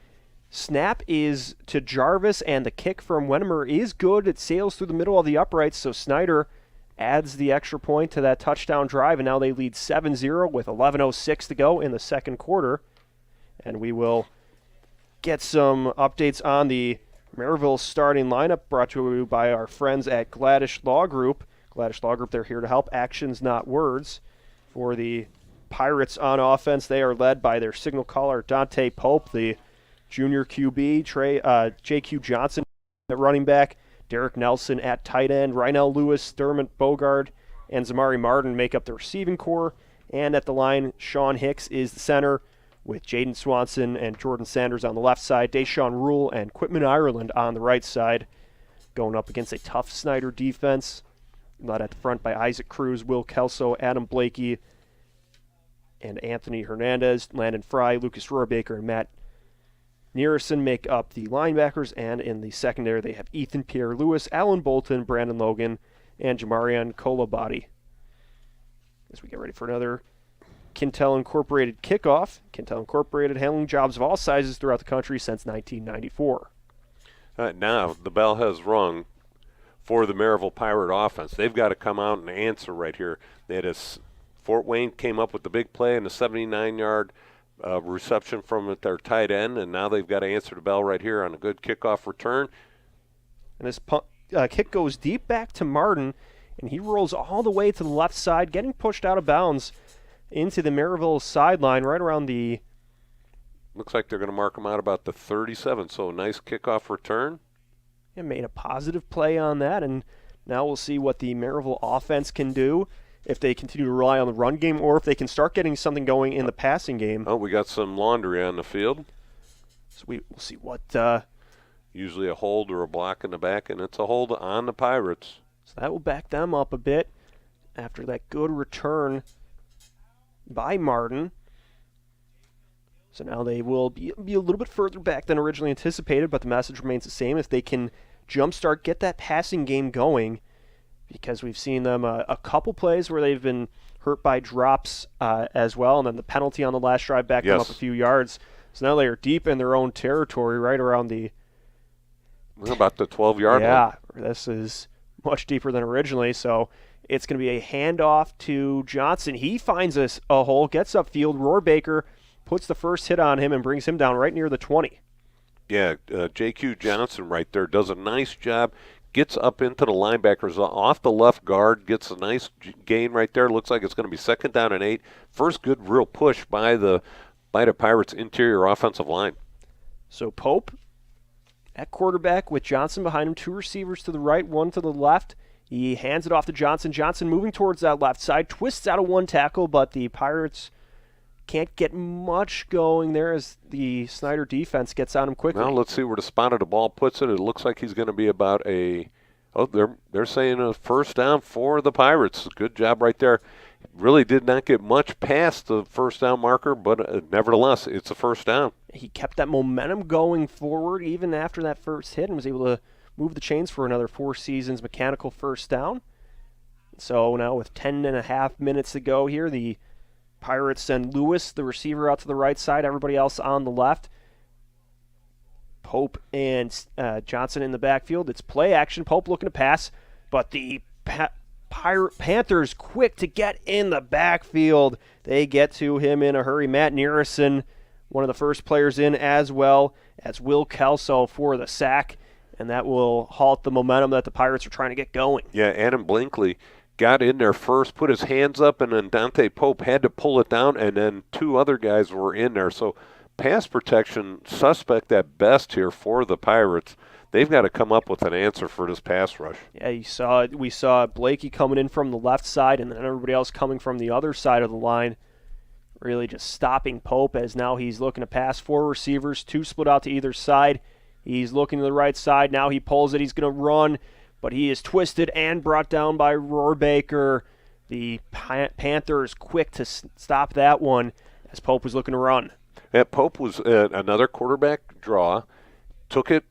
snap is to Jarvis and the kick from Wennemer is good. It sails through the middle of the uprights, so Snider adds the extra point to that touchdown drive, and now they lead 7-0 with 11:06 to go in the second quarter. And we will get some updates on the Merrillville starting lineup brought to you by our friends at Gladish Law Group. Gladish Law Group, they're here to help. Actions, not words. For the Pirates on offense, they are led by their signal caller, Dante Pope, the junior QB, J.Q. Johnson at running back, Derek Nelson at tight end, Rynell Lewis, Dermot Bogard, and Zamari Martin make up the receiving core. And at the line, Sean Hicks is the center, with Jaden Swanson and Jordan Sanders on the left side, Deshaun Rule and Quitman Ireland on the right side, going up against a tough Snider defense. Led at the front by Isaac Cruz, Will Kelso, Adam Blakey, and Anthony Hernandez. Landon Fry, Lucas Rohrbaker, and Matt Nearison make up the linebackers, and in the secondary they have Ethan Pierre-Lewis, Alan Bolton, Brandon Logan, and Jamarian Kolobody. As we get ready for another Quintel Incorporated kickoff. Quintel Incorporated handling jobs of all sizes throughout the country since 1994. Now the bell has rung for the Merrillville Pirate offense. They've got to come out and answer right here. Fort Wayne came up with the big play and a 79-yard reception from their tight end, and now they've got to answer the bell right here on a good kickoff return. And this kick goes deep back to Martin, and he rolls all the way to the left side, getting pushed out of bounds into the Merrillville sideline right around the... Looks like they're going to mark him out about the 37, so nice kickoff return. And made a positive play on that, and now we'll see what the Merrillville offense can do, if they continue to rely on the run game or if they can start getting something going in the passing game. Oh, we got some laundry on the field. So we'll see what... Usually a hold or a block in the back, and it's a hold on the Pirates. So that will back them up a bit after that good return by Martin. So now they will be a little bit further back than originally anticipated, but the message remains the same. If they can jumpstart, get that passing game going, because we've seen them a couple plays where they've been hurt by drops as well, and then the penalty on the last drive backed them up a few yards. So now they are deep in their own territory, right around the... About the 12-yard line. Yeah, this is much deeper than originally, so it's going to be a handoff to Johnson. He finds a hole, gets upfield. Rohrbaker puts the first hit on him and brings him down right near the 20. Yeah, J.Q. Johnson right there does a nice job. Gets up into the linebackers off the left guard, gets a nice gain right there. Looks like it's going to be 2nd down and 8. First good real push by the Pirates' interior offensive line. So Pope at quarterback with Johnson behind him, 2 receivers to the right, 1 to the left. He hands it off to Johnson. Johnson moving towards that left side, twists out of one tackle, but the Pirates can't get much going there as the Snider defense gets on him quickly. Well, let's see where the spot of the ball puts it. It looks like he's going to be about they're saying a first down for the Pirates. Good job right there. Really did not get much past the first down marker, but nevertheless, it's a first down. He kept that momentum going forward even after that first hit and was able to move the chains for another Four Seasons mechanical first down. So now with 10.5 minutes to go here, the Pirates send Lewis, the receiver, out to the right side, everybody else on the left. Pope and Johnson in the backfield. It's play action. Pope looking to pass, but the Panthers quick to get in the backfield. They get to him in a hurry. Matt Nearison, one of the first players in, as well as Will Kelso for the sack, and that will halt the momentum that the Pirates are trying to get going. Yeah, Adam Blinkley got in there first, put his hands up, and then Dante Pope had to pull it down, and then two other guys were in there. So pass protection suspect at best here for the Pirates. They've got to come up with an answer for this pass rush. Yeah, we saw Blakey coming in from the left side and then everybody else coming from the other side of the line, really just stopping Pope as now he's looking to pass. Four receivers, two split out to either side. He's looking to the right side. Now he pulls it. He's going to run, but he is twisted and brought down by Rohrbacher. The Panthers quick to stop that one as Pope was looking to run. Yeah, Pope was another quarterback draw, took it,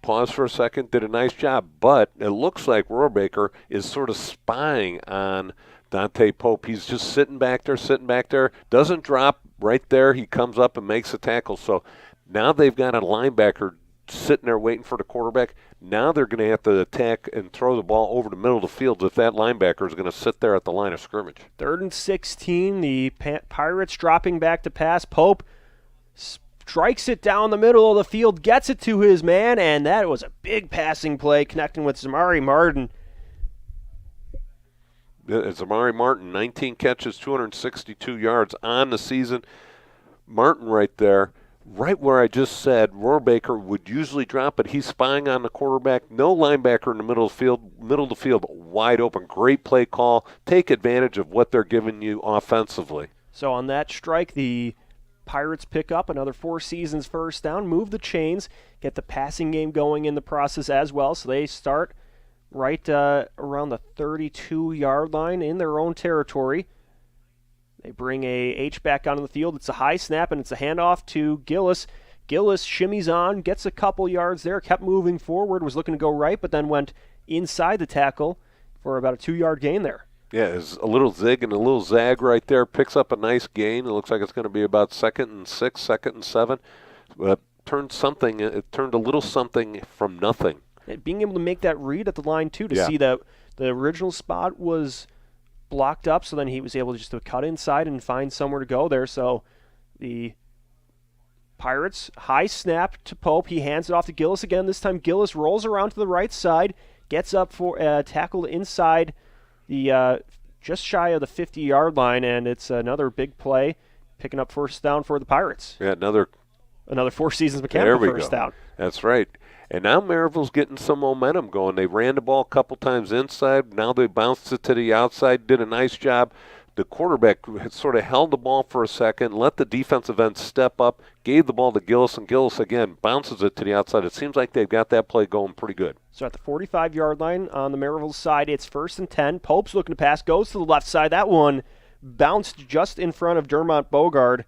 paused for a second, did a nice job, but it looks like Rohrbacher is sort of spying on Dante Pope. He's just sitting back there, doesn't drop right there. He comes up and makes a tackle. So now they've got a linebacker sitting there waiting for the quarterback. Now they're going to have to attack and throw the ball over the middle of the field if that linebacker is going to sit there at the line of scrimmage. 3rd and 16, the Pirates dropping back to pass. Pope strikes it down the middle of the field, gets it to his man, and that was a big passing play connecting with Zamari Martin. Zamari Martin, 19 catches, 262 yards on the season. Martin right there, right where I just said Rohrbacher would usually drop it. He's spying on the quarterback. No linebacker in the middle of the field, wide open. Great play call. Take advantage of what they're giving you offensively. So on that strike, the Pirates pick up another Four Seasons first down, move the chains, get the passing game going in the process as well. So they start right around the 32-yard line in their own territory. They bring a H-back onto the field. It's a high snap, and it's a handoff to Gillis. Gillis shimmies on, gets a couple yards there, kept moving forward, was looking to go right, but then went inside the tackle for about a 2-yard gain there. Yeah, it's a little zig and a little zag right there. Picks up a nice gain. It looks like it's going to be about 2nd and 6, 2nd and 7. It turned a little something from nothing. And being able to make that read at the line, too, to see that the original spot was blocked up, so then he was able just to cut inside and find somewhere to go there. So the Pirates, high snap to Pope. He hands it off to Gillis again. This time Gillis rolls around to the right side, gets up for a tackle inside the just shy of the 50-yard line, and it's another big play, picking up first down for the Pirates. Yeah, another Four Seasons mechanical first down. That's right. And now Merrillville's getting some momentum going. They ran the ball a couple times inside. Now they bounced it to the outside, did a nice job. The quarterback sort of held the ball for a second, let the defensive end step up, gave the ball to Gillis, and Gillis, again, bounces it to the outside. It seems like they've got that play going pretty good. So at the 45-yard line on the Merrillville side, it's 1st and 10. Pope's looking to pass, goes to the left side. That one bounced just in front of Dermont Bogard.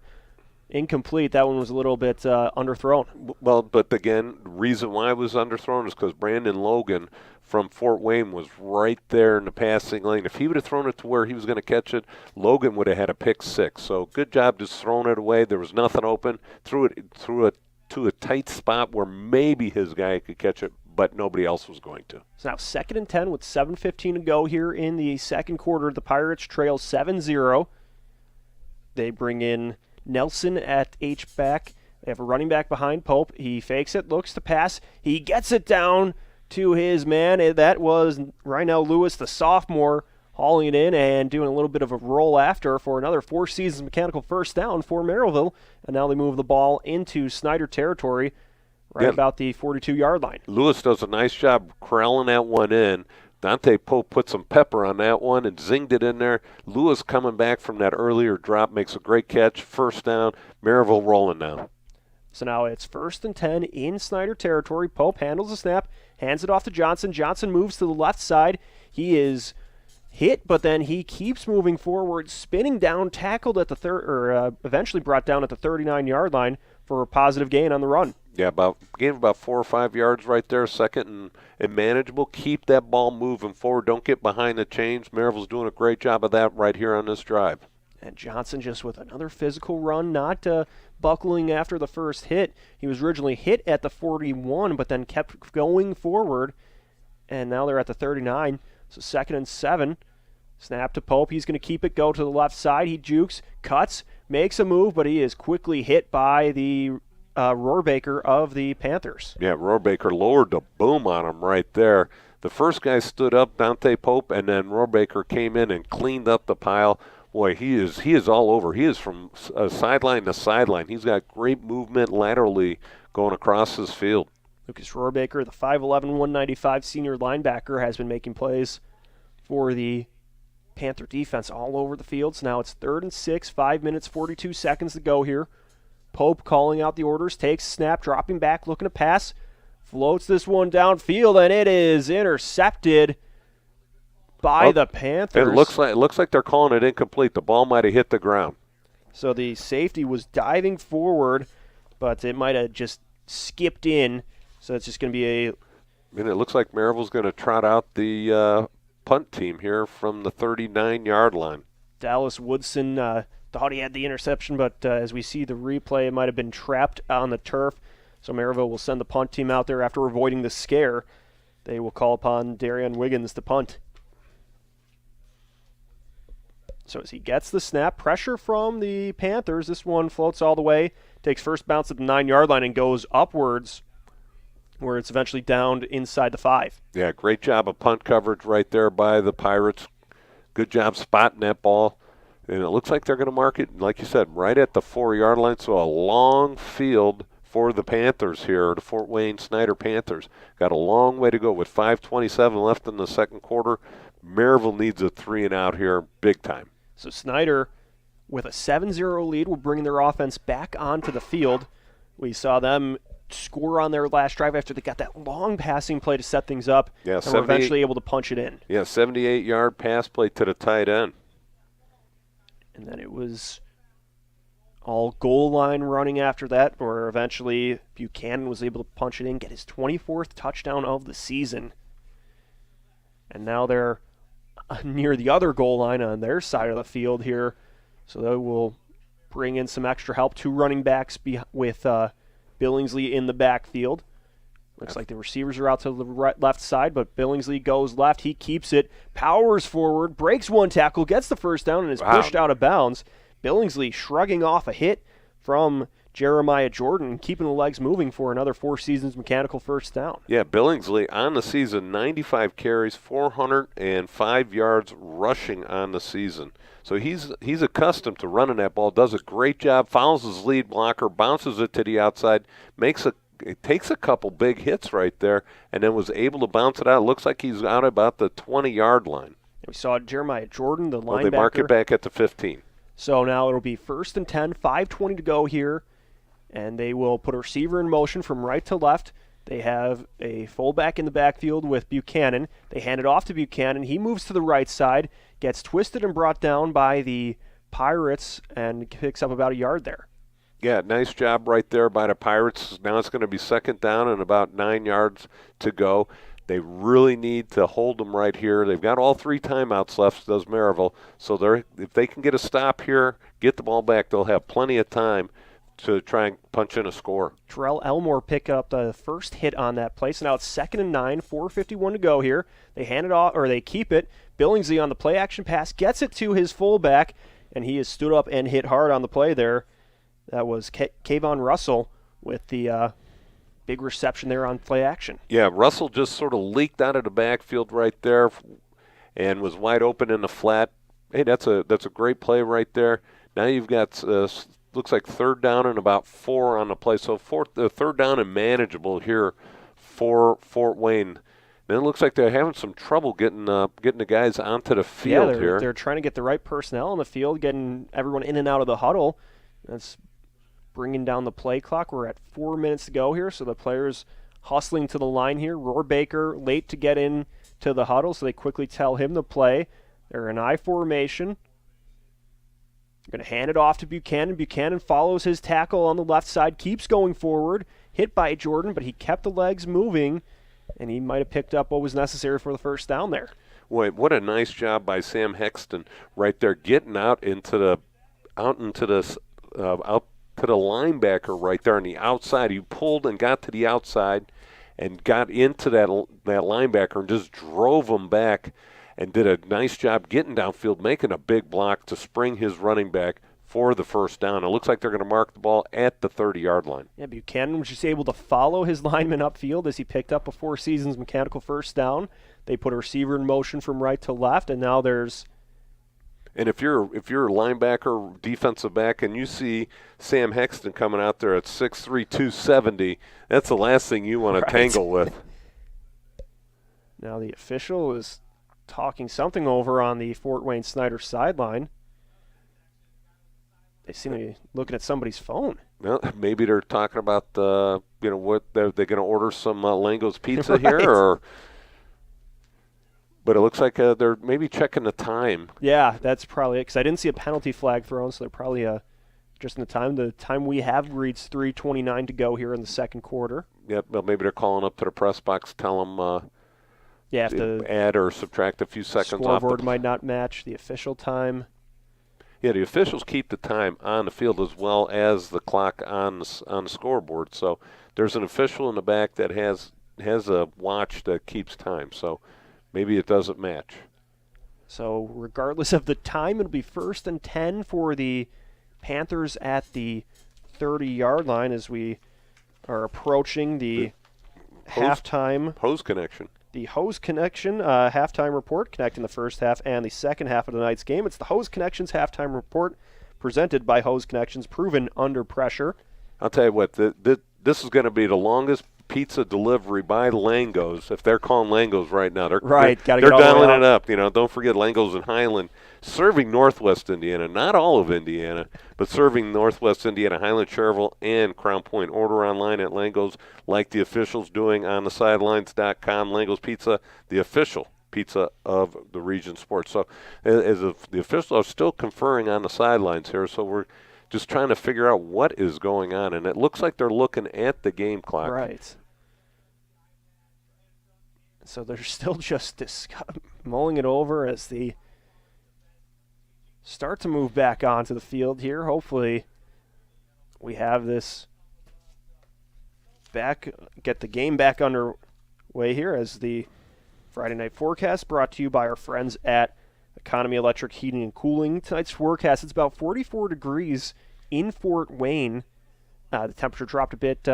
Incomplete. That one was a little bit underthrown. Well, but again, the reason why it was underthrown is because Brandon Logan from Fort Wayne was right there in the passing lane. If he would have thrown it to where he was going to catch it, Logan would have had a pick 6. So good job just throwing it away. There was nothing open. Threw it to a tight spot where maybe his guy could catch it, but nobody else was going to. So now 2nd and 10 with 7:15 to go here in the second quarter. The Pirates trail 7-0. They bring in Nelson at H-back. They have a running back behind Pope. He fakes it, looks to pass. He gets it down to his man. That was Rynell Lewis, the sophomore, hauling it in and doing a little bit of a roll after for another Four Seasons mechanical first down for Merrillville. And now they move the ball into Snider territory about the 42-yard line. Lewis does a nice job corralling that one in. Dante Pope put some pepper on that one and zinged it in there. Lewis coming back from that earlier drop makes a great catch. First down. Merrillville rolling now. So now it's 1st and 10 in Snider territory. Pope handles the snap, hands it off to Johnson. Johnson moves to the left side. He is hit, but then he keeps moving forward, spinning down, tackled at the eventually brought down at the 39-yard line for a positive gain on the run. Yeah, gain of about 4 or 5 yards right there, second and manageable. Keep that ball moving forward. Don't get behind the chains. Merrillville's doing a great job of that right here on this drive. And Johnson just with another physical run, not buckling after the first hit. He was originally hit at the 41, but then kept going forward, and now they're at the 39. So 2nd and 7. Snap to Pope. He's going to keep it, go to the left side. He jukes, cuts, makes a move, but he is quickly hit by the Rohrbacher of the Panthers. Yeah, Rohrbacher lowered the boom on him right there. The first guy stood up, Dante Pope, and then Rohrbacher came in and cleaned up the pile. Boy, he is all over. He is from sideline to sideline. He's got great movement laterally going across this field. Lucas Rohrbacher, the 5'11", 195 senior linebacker, has been making plays for the Panther defense all over the field. So now it's 3rd and 6, 5 minutes, 42 seconds to go here. Pope calling out the orders, takes snap, dropping back, looking to pass, floats this one downfield, and it is intercepted by the Panthers. It looks like they're calling it incomplete. The ball might have hit the ground. So the safety was diving forward, but it might have just skipped in. So it's just going to be And it looks like Merrillville's going to trot out the punt team here from the 39-yard line. Dallas Woodson thought he had the interception, but as we see the replay, it might have been trapped on the turf. So Merrillville will send the punt team out there after avoiding the scare. They will call upon Darian Wiggins to punt. So as he gets the snap, pressure from the Panthers. This one floats all the way, takes first bounce at the 9-yard line and goes upwards, where it's eventually downed inside the 5. Yeah, great job of punt coverage right there by the Pirates. Good job spotting that ball. And it looks like they're going to mark it, like you said, right at the 4-yard line. So a long field for the Panthers here, the Fort Wayne Snider Panthers. Got a long way to go with 5:27 left in the second quarter. Merrillville needs a 3-and-out here big time. So Snider, with a 7-0 lead, will bring their offense back onto the field. We saw them score on their last drive after they got that long passing play to set things up, yeah, and were eventually able to punch it in. Yeah, 78-yard pass play to the tight end. And then it was all goal line running after that, where eventually Buchanan was able to punch it in, get his 24th touchdown of the season. And now they're near the other goal line on their side of the field here, so they will bring in some extra help. 2 running backs with Billingsley in the backfield. Looks like the receivers are out to the left side, but Billingsley goes left. He keeps it, powers forward, breaks one tackle, gets the first down, and is pushed out of bounds. Billingsley shrugging off a hit from Jeremiah Jordan, keeping the legs moving for another Four Seasons mechanical first down. Yeah, Billingsley on the season, 95 carries, 405 yards rushing on the season. So he's accustomed to running that ball, does a great job, follows his lead blocker, bounces it to the outside, it takes a couple big hits right there, and then was able to bounce it out. It looks like he's out about the 20-yard line. We saw Jeremiah Jordan, the linebacker. They mark it back at the 15. So now it'll be 1st and 10, 5:20 to go here, and they will put a receiver in motion from right to left. They have a fullback in the backfield with Buchanan. They hand it off to Buchanan. He moves to the right side, gets twisted and brought down by the Pirates, and picks up about a yard there. Yeah, nice job right there by the Pirates. Now it's going to be 2nd down and about 9 yards to go. They really need to hold them right here. They've got all 3 timeouts left, does Merrillville. So if they can get a stop here, get the ball back, they'll have plenty of time to try and punch in a score. Terrell Elmore pick up the first hit on that play. So now it's 2nd and 9, 4:51 to go here. They hand it off, or they keep it. Billingsley on the play action pass gets it to his fullback, and he has stood up and hit hard on the play there. That was Kayvon Russell with the big reception there on play action. Yeah, Russell just sort of leaked out of the backfield right there and was wide open in the flat. Hey, that's a great play right there. Now you've got looks like 3rd down and about 4 on the play. So 3rd down and manageable here for Fort Wayne. Man, it looks like they're having some trouble getting the guys onto the field here. They're trying to get the right personnel on the field, getting everyone in and out of the huddle. That's bringing down the play clock. We're at 4 minutes to go here, so the players hustling to the line here. Rohrbaker late to get in to the huddle, so they quickly tell him to play. They're in I formation. They're going to hand it off to Buchanan. Buchanan follows his tackle on the left side, keeps going forward, hit by Jordan, but he kept the legs moving, and he might have picked up what was necessary for the first down there. Boy, what a nice job by Sam Hexton right there, getting out to the linebacker right there on the outside. He pulled and got to the outside and got into that linebacker and just drove him back and did a nice job getting downfield, making a big block to spring his running back for the first down. It looks like they're going to mark the ball at the 30-yard line. Yeah, Buchanan was just able to follow his lineman upfield as he picked up a Four Seasons mechanical first down. They put a receiver in motion from right to left, and now there's... And if you're a linebacker, defensive back, and you see Sam Hexton coming out there at 6'3", 270, that's the last thing you want to tangle with. Now the official is talking something over on the Fort Wayne Snider sideline. They seem to be looking at somebody's phone. Well, maybe they're talking about what they're going to order some Lango's pizza here, or. But it looks like they're maybe checking the time. Yeah, that's probably it, because I didn't see a penalty flag thrown, so they're probably just in the time. The time we have reads 3:29 to go here in the second quarter. Yep, well, maybe they're calling up to the press box, tell them have to add or subtract a few seconds off. Scoreboard might not match the official time. Yeah, the officials keep the time on the field as well as the clock on the scoreboard. So there's an official in the back that has a watch that keeps time. So maybe it doesn't match. So regardless of the time, it'll be 1st and 10 for the Panthers at the 30-yard line as we are approaching the halftime. Hose connection. The Hose Connection halftime report connecting the first half and the second half of tonight's game. It's the Hose Connections halftime report presented by Hose Connections, proven under pressure. I'll tell you what, this is going to be the longest pizza delivery by Lango's. If they're calling Lango's right now, they're dialing it up. Don't forget Lango's in Highland, serving Northwest Indiana, not all of Indiana, but serving Northwest Indiana, Highland, Cherville, and Crown Point. Order online at Lango's, like the officials doing on the sidelines.com. Lango's Pizza, the official pizza of the region sports. So the officials are still conferring on the sidelines here, so we're just trying to figure out what is going on, and it looks like they're looking at the game clock. Right. So they're still just mulling it over as they start to move back onto the field here. Hopefully we have this back, get the game back underway here as the Friday night forecast brought to you by our friends at Economy Electric Heating and Cooling. Tonight's forecast, it's about 44 degrees in Fort Wayne. The temperature dropped a bit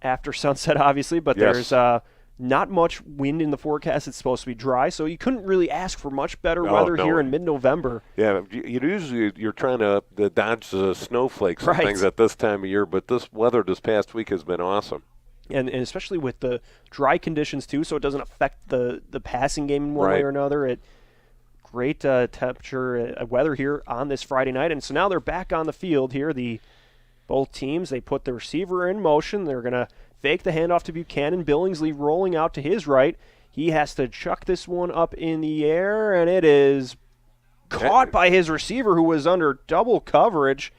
after sunset, obviously, but yes. There's not much wind in the forecast. It's supposed to be dry, so you couldn't really ask for much better weather here in mid-November. Yeah, you're trying to dodge the snowflakes and things at this time of year, but this weather this past week has been awesome. And especially with the dry conditions, too, so it doesn't affect the passing game in one way or another. Great temperature, weather here on this Friday night. And so now they're back on the field here. Both teams, they put the receiver in motion. They're going to fake the handoff to Buchanan. Billingsley rolling out to his right. He has to chuck this one up in the air, and it is caught by his receiver who was under double coverage.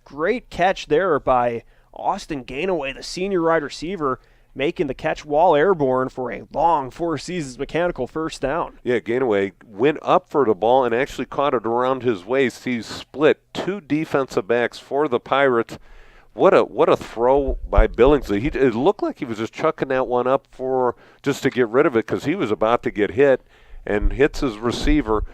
Great catch there by Austin Gainaway, the senior wide receiver, making the catch while airborne for a long Four Seasons mechanical first down. Yeah, Gainaway went up for the ball and actually caught it around his waist. He split two defensive backs for the Pirates. What a throw by Billingsley. It looked like he was just chucking that one up just to get rid of it because he was about to get hit and hits his receiver.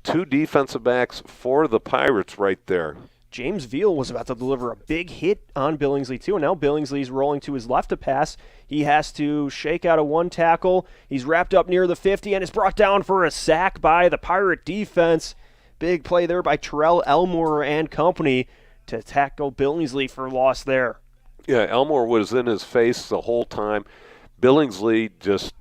Two defensive backs for the Pirates right there. James Veal was about to deliver a big hit on Billingsley, too, and now Billingsley's rolling to his left to pass. He has to shake out a one tackle. He's wrapped up near the 50 and is brought down for a sack by the Pirate defense. Big play there by Terrell Elmore and company to tackle Billingsley for loss there. Yeah, Elmore was in his face the whole time. Billingsley just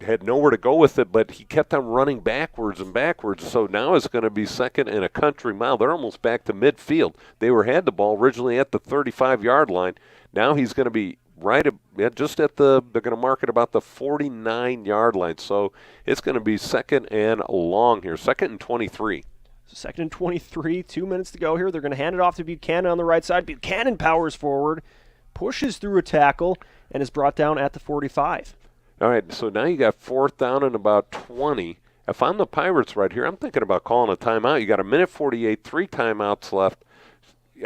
had nowhere to go with it, but he kept on running backwards and backwards. So now it's going to be second and a country mile. They're almost back to midfield. They had the ball originally at the 35-yard line. Now he's going to be they're going to mark it about the 49-yard line. So it's going to be second and long here, second and 23. So second and 23, 2 minutes to go here. They're going to hand it off to Buchanan on the right side. Buchanan powers forward, pushes through a tackle, and is brought down at the 45. All right, so now you got fourth down and about 20. If I'm the Pirates right here, I'm thinking about calling a timeout. You got a minute 48, 3 timeouts left.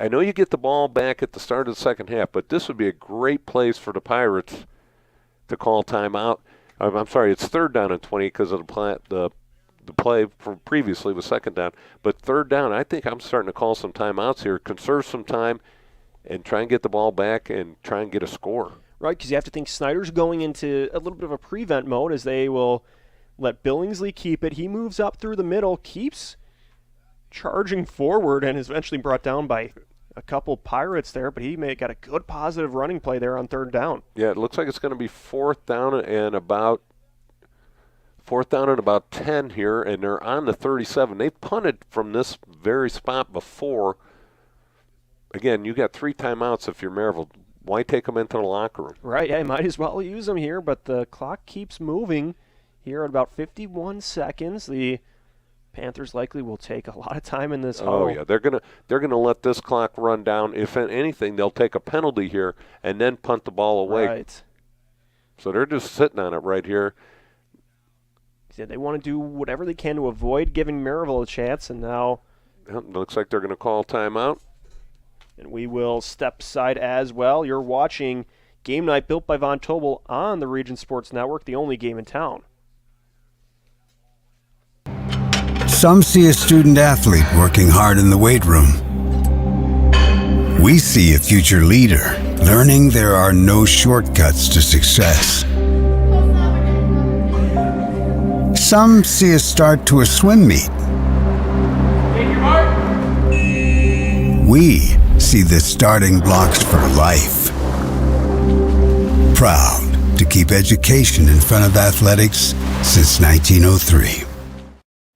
I know you get the ball back at the start of the second half, but this would be a great place for the Pirates to call timeout. I'm sorry, it's third down and 20 because of the play from previously was second down. But third down, I think I'm starting to call some timeouts here, conserve some time, and try and get the ball back and try and get a score. Right, because you have to think Snider's going into a little bit of a prevent mode as they will let Billingsley keep it. He moves up through the middle, keeps charging forward, and is eventually brought down by a couple Pirates there, but he got a good positive running play there on third down. Yeah, it looks like it's going to be fourth down and about 10 here, and they're on the 37. They punted from this very spot before. Again, you got 3 timeouts if you're Merrillville. Why take them into the locker room? Right, yeah, you might as well use them here, but the clock keeps moving here at about 51 seconds. The Panthers likely will take a lot of time in this huddle. Oh yeah, they're gonna let this clock run down. If anything, they'll take a penalty here and then punt the ball away. Right. So they're just sitting on it right here. Yeah, they want to do whatever they can to avoid giving Merrillville a chance, and now Looks like they're going to call timeout. And we will step aside as well. You're watching Game Night built by Von Tobel on the Region Sports Network, the only game in town. Some see a student athlete working hard in the weight room. We see a future leader learning there are no shortcuts to success. Some see a start to a swim meet. We see the starting blocks for life. Proud to keep education in front of athletics since 1903.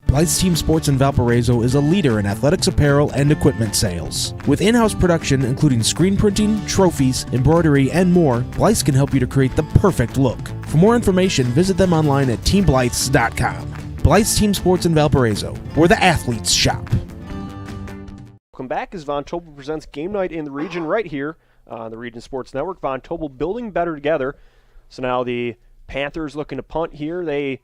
Blythe's Team Sports in Valparaiso is a leader in athletics apparel and equipment sales. With in-house production including screen printing, trophies, embroidery, and more, Blythe's can help you to create the perfect look. For more information, visit them online at teamblythes.com. Blythe's Team Sports in Valparaiso, where the athletes shop. Welcome back as Von Tobel presents Game Night in the region right here on the Region Sports Network. Von Tobel building better together. So now the Panthers looking to punt here. They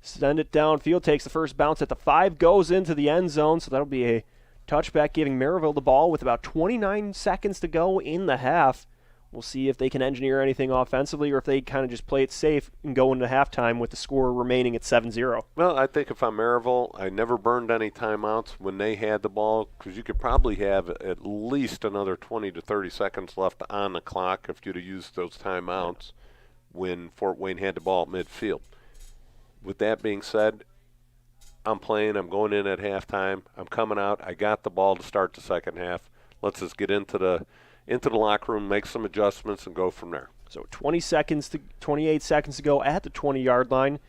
send it downfield, takes the first bounce at the 5, goes into the end zone. So that'll be a touchback, giving Merrillville the ball with about 29 seconds to go in the half. We'll see if they can engineer anything offensively or if they kind of just play it safe and go into halftime with the score remaining at 7-0. Well, I think if I'm Merrillville, I never burned any timeouts when they had the ball, because you could probably have at least another 20 to 30 seconds left on the clock if you'd have used those timeouts when Fort Wayne had the ball at midfield. With that being said, I'm playing. I'm going in at halftime. I'm coming out. I got the ball to start the second half. Let's just get into the locker room, make some adjustments, and go from there. So 28 seconds to go at the 20-yard line.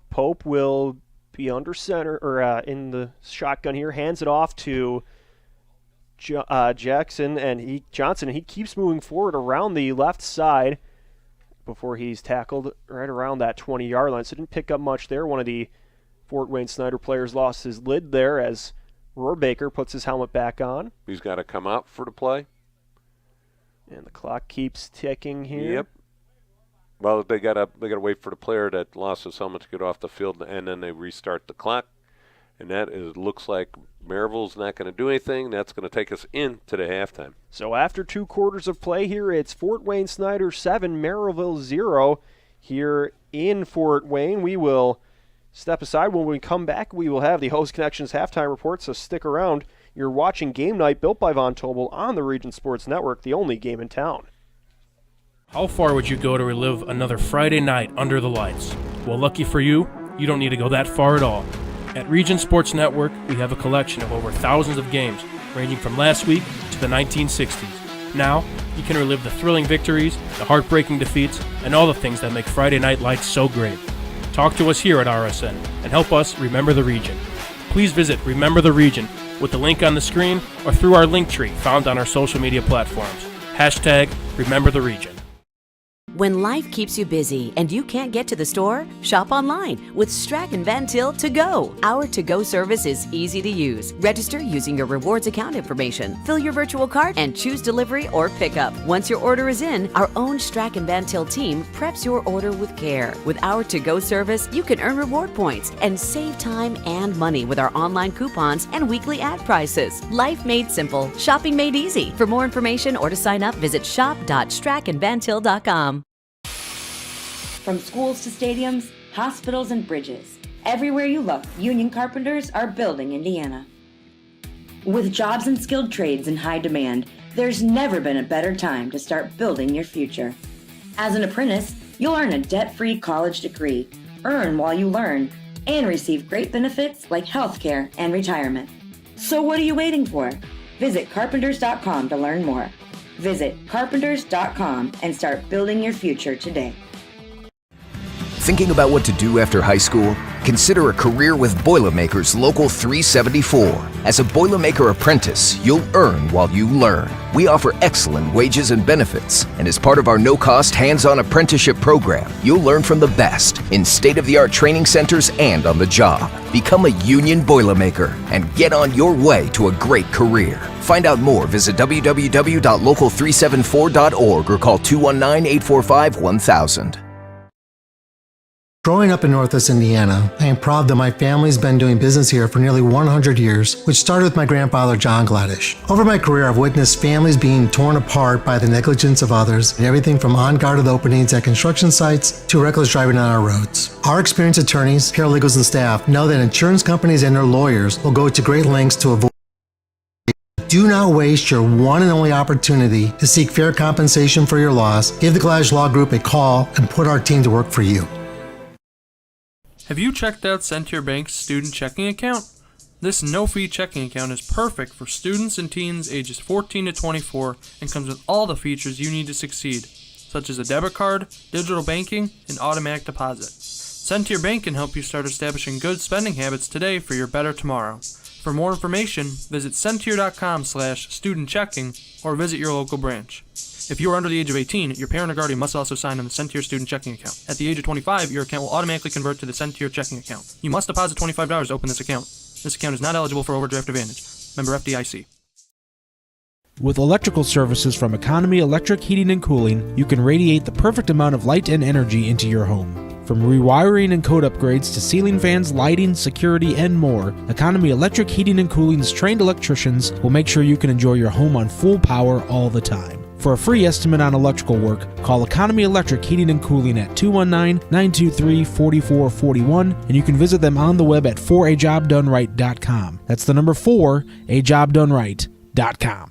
Pope will be under center or in the shotgun here. Hands it off to Johnson, and he keeps moving forward around the left side before he's tackled right around that 20-yard line. So didn't pick up much there. One of the Fort Wayne Snider players lost his lid there as Rohrbaker puts his helmet back on. He's got to come out for the play. And the clock keeps ticking here. Yep. Well, they gotta wait for the player that lost his helmet to get off the field, and then they restart the clock. And looks like Merrillville's not going to do anything. That's going to take us into the halftime. So after 2 quarters of play here, it's Fort Wayne Snider 7, Merrillville 0 here in Fort Wayne. We will step aside. When we come back, we will have the Host Connections halftime report, so stick around. You're watching Game Night built by Von Tobel on the Region Sports Network, the only game in town. How far would you go to relive another Friday night under the lights? Well, lucky for you, you don't need to go that far at all. At Region Sports Network, we have a collection of over thousands of games, ranging from last week to the 1960s. Now, you can relive the thrilling victories, the heartbreaking defeats, and all the things that make Friday Night Lights so great. Talk to us here at RSN and help us remember the region. Please visit Remember the Region with the link on the screen or through our link tree found on our social media platforms. #Remember the Region. When life keeps you busy and you can't get to the store, shop online with Strack & Van Til To Go. Our to-go service is easy to use. Register using your rewards account information, fill your virtual cart, and choose delivery or pickup. Once your order is in, our own Strack & Van Til team preps your order with care. With our to-go service, you can earn reward points and save time and money with our online coupons and weekly ad prices. Life made simple, shopping made easy. For more information or to sign up, visit shop.strackandvantil.com. From schools to stadiums, hospitals, and bridges, everywhere you look, union carpenters are building Indiana. With jobs and skilled trades in high demand, there's never been a better time to start building your future. As an apprentice, you'll earn a debt-free college degree, earn while you learn, and receive great benefits like healthcare and retirement. So what are you waiting for? Visit carpenters.com to learn more. Visit carpenters.com and start building your future today. Thinking about what to do after high school? Consider a career with Boilermakers Local 374. As a Boilermaker apprentice, you'll earn while you learn. We offer excellent wages and benefits, and as part of our no-cost hands-on apprenticeship program, you'll learn from the best in state-of-the-art training centers and on the job. Become a union Boilermaker and get on your way to a great career. Find out more, visit www.local374.org or call 219-845-1000. Growing up in Northwest Indiana, I am proud that my family's been doing business here for nearly 100 years, which started with my grandfather, John Gladish. Over my career, I've witnessed families being torn apart by the negligence of others, and everything from unguarded openings at construction sites to reckless driving on our roads. Our experienced attorneys, paralegals, and staff know that insurance companies and their lawyers will go to great lengths to avoid. Do not waste your one and only opportunity to seek fair compensation for your loss. Give the Gladish Law Group a call and put our team to work for you. Have you checked out Centier Bank's student checking account? This no-fee checking account is perfect for students and teens ages 14 to 24 and comes with all the features you need to succeed, such as a debit card, digital banking, and automatic deposit. Centier Bank can help you start establishing good spending habits today for your better tomorrow. For more information, visit Centier.com/student-checking or visit your local branch. If you are under the age of 18, your parent or guardian must also sign on the Centier student checking account. At the age of 25, your account will automatically convert to the Centier checking account. You must deposit $25 to open this account. This account is not eligible for overdraft advantage. Member FDIC. With electrical services from Economy Electric Heating and Cooling, you can radiate the perfect amount of light and energy into your home. From rewiring and code upgrades to ceiling fans, lighting, security, and more, Economy Electric Heating and Cooling's trained electricians will make sure you can enjoy your home on full power all the time. For a free estimate on electrical work, call Economy Electric Heating and Cooling at 219-923-4441, and you can visit them on the web at forajobdoneright.com. That's the number 4ajobdoneright.com.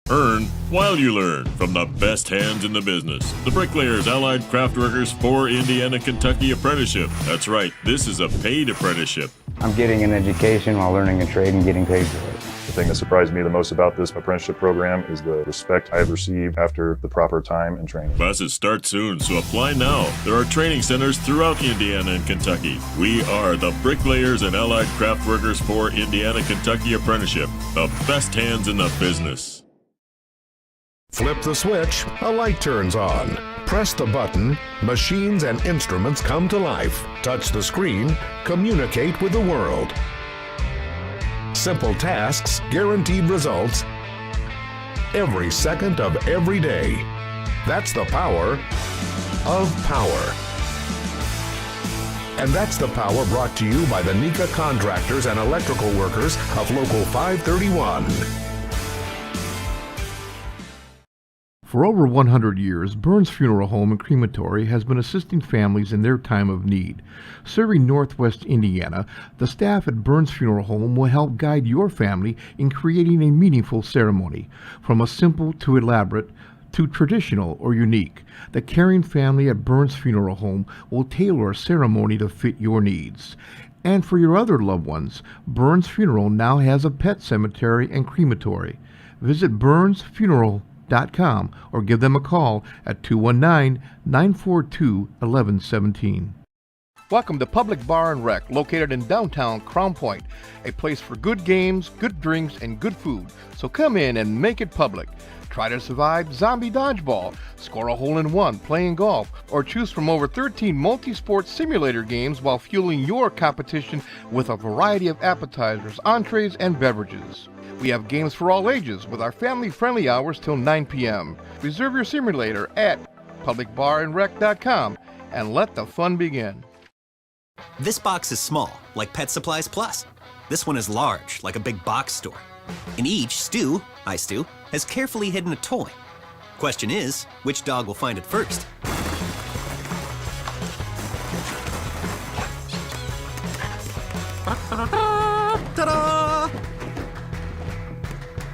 Earn while you learn from the best hands in the business. The Bricklayers Allied Craftworkers for Indiana, Kentucky Apprenticeship. That's right, this is a paid apprenticeship. I'm getting an education while learning a trade and getting paid for it. The thing that surprised me the most about this apprenticeship program is the respect I have received after the proper time and training. Classes start soon, so apply now. There are training centers throughout Indiana and Kentucky. We are the Bricklayers and Allied Craftworkers for Indiana, Kentucky Apprenticeship. The best hands in the business. Flip the switch, a light turns on. Press the button, machines and instruments come to life. Touch the screen, communicate with the world. Simple tasks, guaranteed results, every second of every day. That's the power of power. And that's the power brought to you by the NECA contractors and electrical workers of Local 531. For over 100 years, Burns Funeral Home and Crematory has been assisting families in their time of need. Serving Northwest Indiana, the staff at Burns Funeral Home will help guide your family in creating a meaningful ceremony. From a simple to elaborate, to traditional or unique, the caring family at Burns Funeral Home will tailor a ceremony to fit your needs. And for your other loved ones, Burns Funeral now has a pet cemetery and crematory. Visit burnsfuneral.com or give them a call at 219-942-1117. Welcome to Public Bar and Rec, located in downtown Crown Point, a place for good games, good drinks, and good food. So come in and make it public. Try to survive zombie dodgeball, score a hole-in-one playing golf, or choose from over 13 multi-sport simulator games while fueling your competition with a variety of appetizers, entrees, and beverages. We have games for all ages with our family-friendly hours till 9 p.m. Reserve your simulator at publicbarandrec.com and let the fun begin. This box is small, like Pet Supplies Plus. This one is large, like a big box store. In each, Stu, has carefully hidden a toy. Question is, which dog will find it first? Ta-da!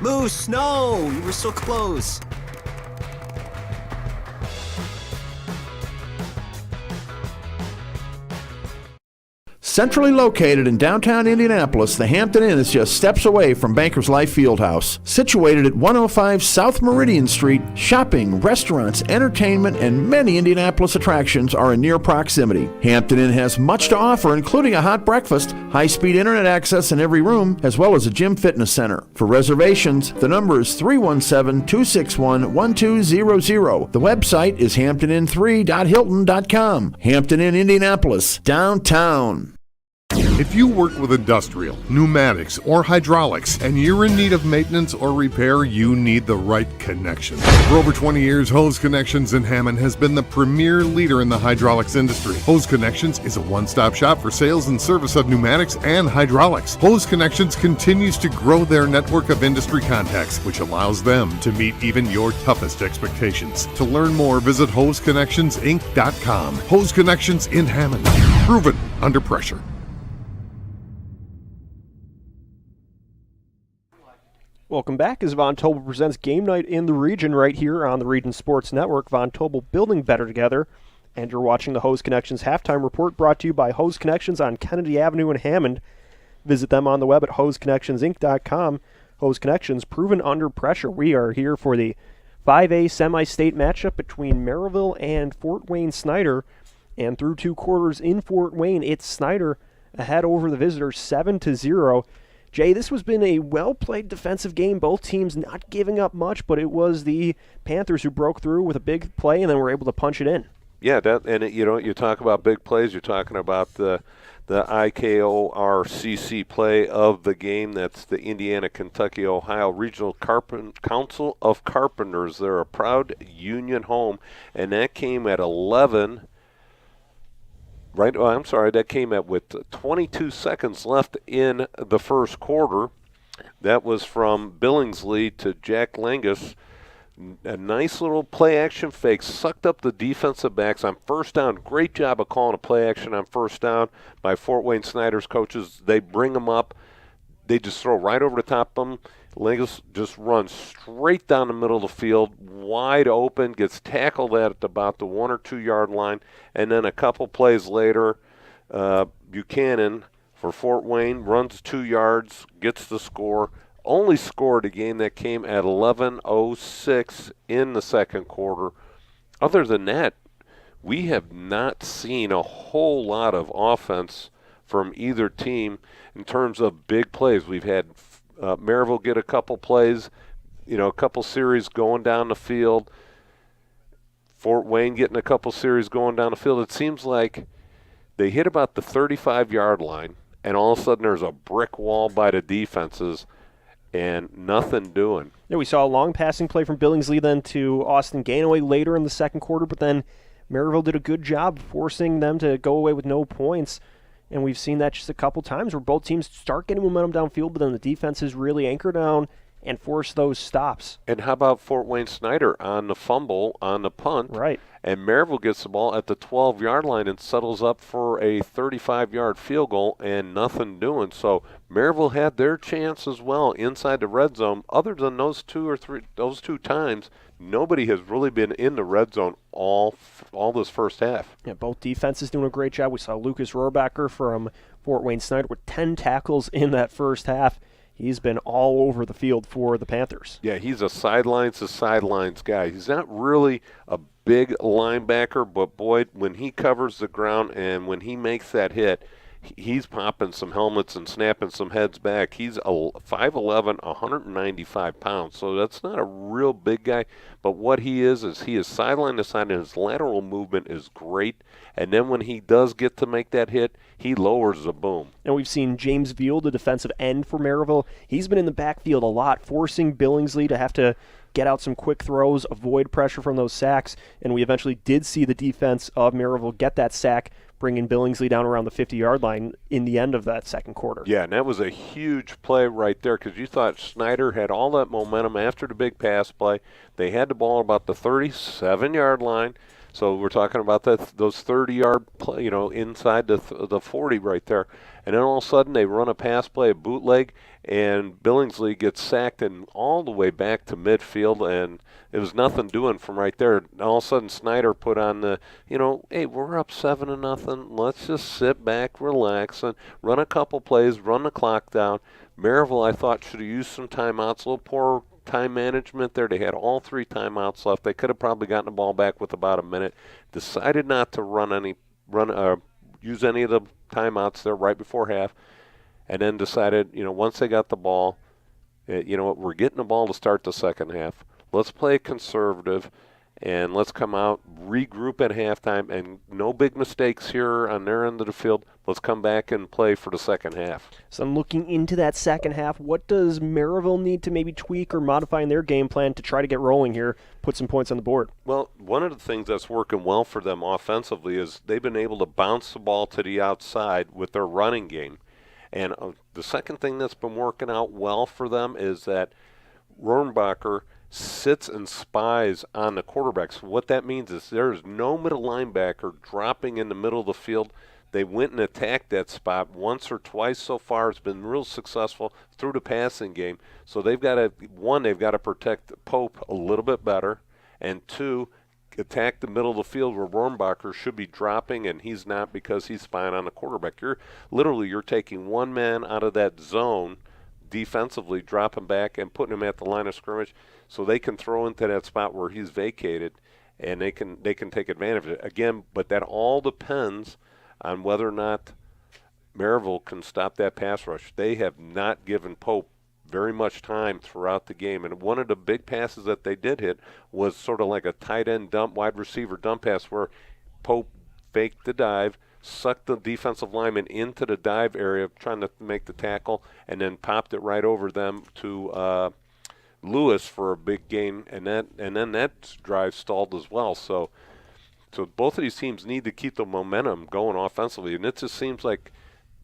Moose, no! You were so close. Centrally located in downtown Indianapolis, the Hampton Inn is just steps away from Bankers Life Fieldhouse. Situated at 105 South Meridian Street, shopping, restaurants, entertainment, and many Indianapolis attractions are in near proximity. Hampton Inn has much to offer, including a hot breakfast, high-speed internet access in every room, as well as a gym fitness center. For reservations, the number is 317-261-1200. The website is hamptonin3.hilton.com. Hampton Inn, Indianapolis, downtown. If you work with industrial, pneumatics, or hydraulics, and you're in need of maintenance or repair, you need the right connection. For over 20 years, Hose Connections in Hammond has been the premier leader in the hydraulics industry. Hose Connections is a one-stop shop for sales and service of pneumatics and hydraulics. Hose Connections continues to grow their network of industry contacts, which allows them to meet even your toughest expectations. To learn more, visit HoseConnectionsInc.com. Hose Connections in Hammond. Proven under pressure. Welcome back as Von Tobel presents Game Night in the Region right here on the Region Sports Network. Von Tobel building better together. And you're watching the Hose Connections Halftime Report brought to you by Hose Connections on Kennedy Avenue in Hammond. Visit them on the web at HoseConnectionsInc.com. Hose Connections, proven under pressure. We are here for the 5A semi-state matchup between Merrillville and Fort Wayne Snider. And through two quarters in Fort Wayne, it's Snider ahead over the visitors 7-0. Jay, this has been a well-played defensive game. Both teams not giving up much, but it was the Panthers who broke through with a big play and then were able to punch it in. Yeah, you talk about big plays. You're talking about the IKORCC play of the game. That's the Indiana, Kentucky, Ohio Regional Council of Carpenters. They're a proud union home, and that came at 11. Right, oh, I'm sorry, that came at with 22 seconds left in the first quarter. That was from Billingsley to Jack Langus. A nice little play-action fake, sucked up the defensive backs on first down. Great job of calling a play-action on first down by Fort Wayne Snider's coaches. They bring them up. They just throw right over the top of them. Langus just runs straight down the middle of the field, wide open, gets tackled at about the 1 or 2 yard line, and then a couple plays later, Buchanan for Fort Wayne runs 2 yards, gets the score. Only scored a game that came at 11:06 in the second quarter. Other than that, we have not seen a whole lot of offense from either team in terms of big plays. We've had Merrillville get a couple plays, a couple series going down the field. Fort Wayne getting a couple series going down the field. It seems like they hit about the 35-yard line, and all of a sudden there's a brick wall by the defenses and nothing doing. Yeah, we saw a long passing play from Billingsley then to Austin Gainaway later in the second quarter, but then Merrillville did a good job forcing them to go away with no points. And we've seen that just a couple times where both teams start getting momentum downfield, but then the defenses really anchor down and force those stops. And how about Fort Wayne Snider on the fumble, on the punt? Right. And Merrillville gets the ball at the 12-yard line and settles up for a 35-yard field goal and nothing doing. So Merrillville had their chance as well inside the red zone. Other than those two times, nobody has really been in the red zone all this first half. Yeah, both defenses doing a great job. We saw Lucas Rohrbacher from Fort Wayne Snider with 10 tackles in that first half. He's been all over the field for the Panthers. Yeah, he's a sidelines-to-sidelines guy. He's not really a big linebacker, but boy, when he covers the ground and when he makes that hit, he's popping some helmets and snapping some heads back. He's 5'11", 195 pounds, so that's not a real big guy. But what he is he is sideline to side, and his lateral movement is great. And then when he does get to make that hit, he lowers the boom. And we've seen James Veal, the defensive end for Merrillville. He's been in the backfield a lot, forcing Billingsley to have to get out some quick throws, avoid pressure from those sacks. And we eventually did see the defense of Merrillville get that sack, bringing Billingsley down around the 50-yard line in the end of that second quarter. Yeah, and that was a huge play right there because you thought Snider had all that momentum after the big pass play. They had the ball about the 37-yard line. So we're talking about those 30-yard play, inside the 40 right there. And then all of a sudden they run a pass play, a bootleg, and Billingsley gets sacked and all the way back to midfield, and it was nothing doing from right there. And all of a sudden Snider put on the, hey, we're up 7-0. Let's just sit back, relax, and run a couple plays, run the clock down. Merrillville, I thought, should have used some timeouts. A little poor time management there. They had all 3 timeouts left. They could have probably gotten the ball back with about a minute. Decided not to use any of the timeouts there right before half, and then decided, once they got the ball, we're getting the ball to start the second half. Let's play conservative, and let's come out, regroup at halftime, and no big mistakes here on their end of the field. Let's come back and play for the second half. So I'm looking into that second half. What does Merrillville need to maybe tweak or modify in their game plan to try to get rolling here, put some points on the board? Well, one of the things that's working well for them offensively is they've been able to bounce the ball to the outside with their running game. And the second thing that's been working out well for them is that Rohrbacher sits and spies on the quarterback. So what that means is there is no middle linebacker dropping in the middle of the field. They went and attacked that spot once or twice so far. It's been real successful through the passing game. So they've got to protect Pope a little bit better, and 2, attack the middle of the field where Rohrbacher should be dropping, and he's not because he's spying on the quarterback. You're taking one man out of that zone defensively, dropping back and putting him at the line of scrimmage so they can throw into that spot where he's vacated, and they can take advantage of it. Again, but that all depends on whether or not Merrillville can stop that pass rush. They have not given Pope very much time throughout the game, and one of the big passes that they did hit was sort of like a tight end dump, wide receiver dump pass where Pope faked the dive, sucked the defensive lineman into the dive area trying to make the tackle, and then popped it right over them to Lewis for a big gain, and then that drive stalled as well. So both of these teams need to keep the momentum going offensively, and it just seems like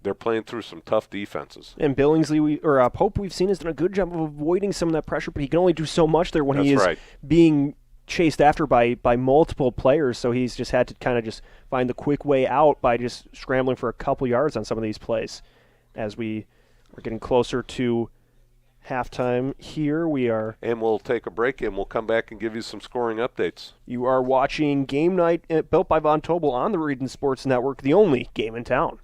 they're playing through some tough defenses. And Billingsley, Pope, we've seen has done a good job of avoiding some of that pressure, but he can only do so much there when he is being chased after by multiple players. So he's just had to kind of just find the quick way out by just scrambling for a couple yards on some of these plays. As we are getting closer to halftime here, and we'll take a break, and we'll come back and give you some scoring updates. You are watching Game Night built by Von Tobel on the Region Sports Network, the only game in town.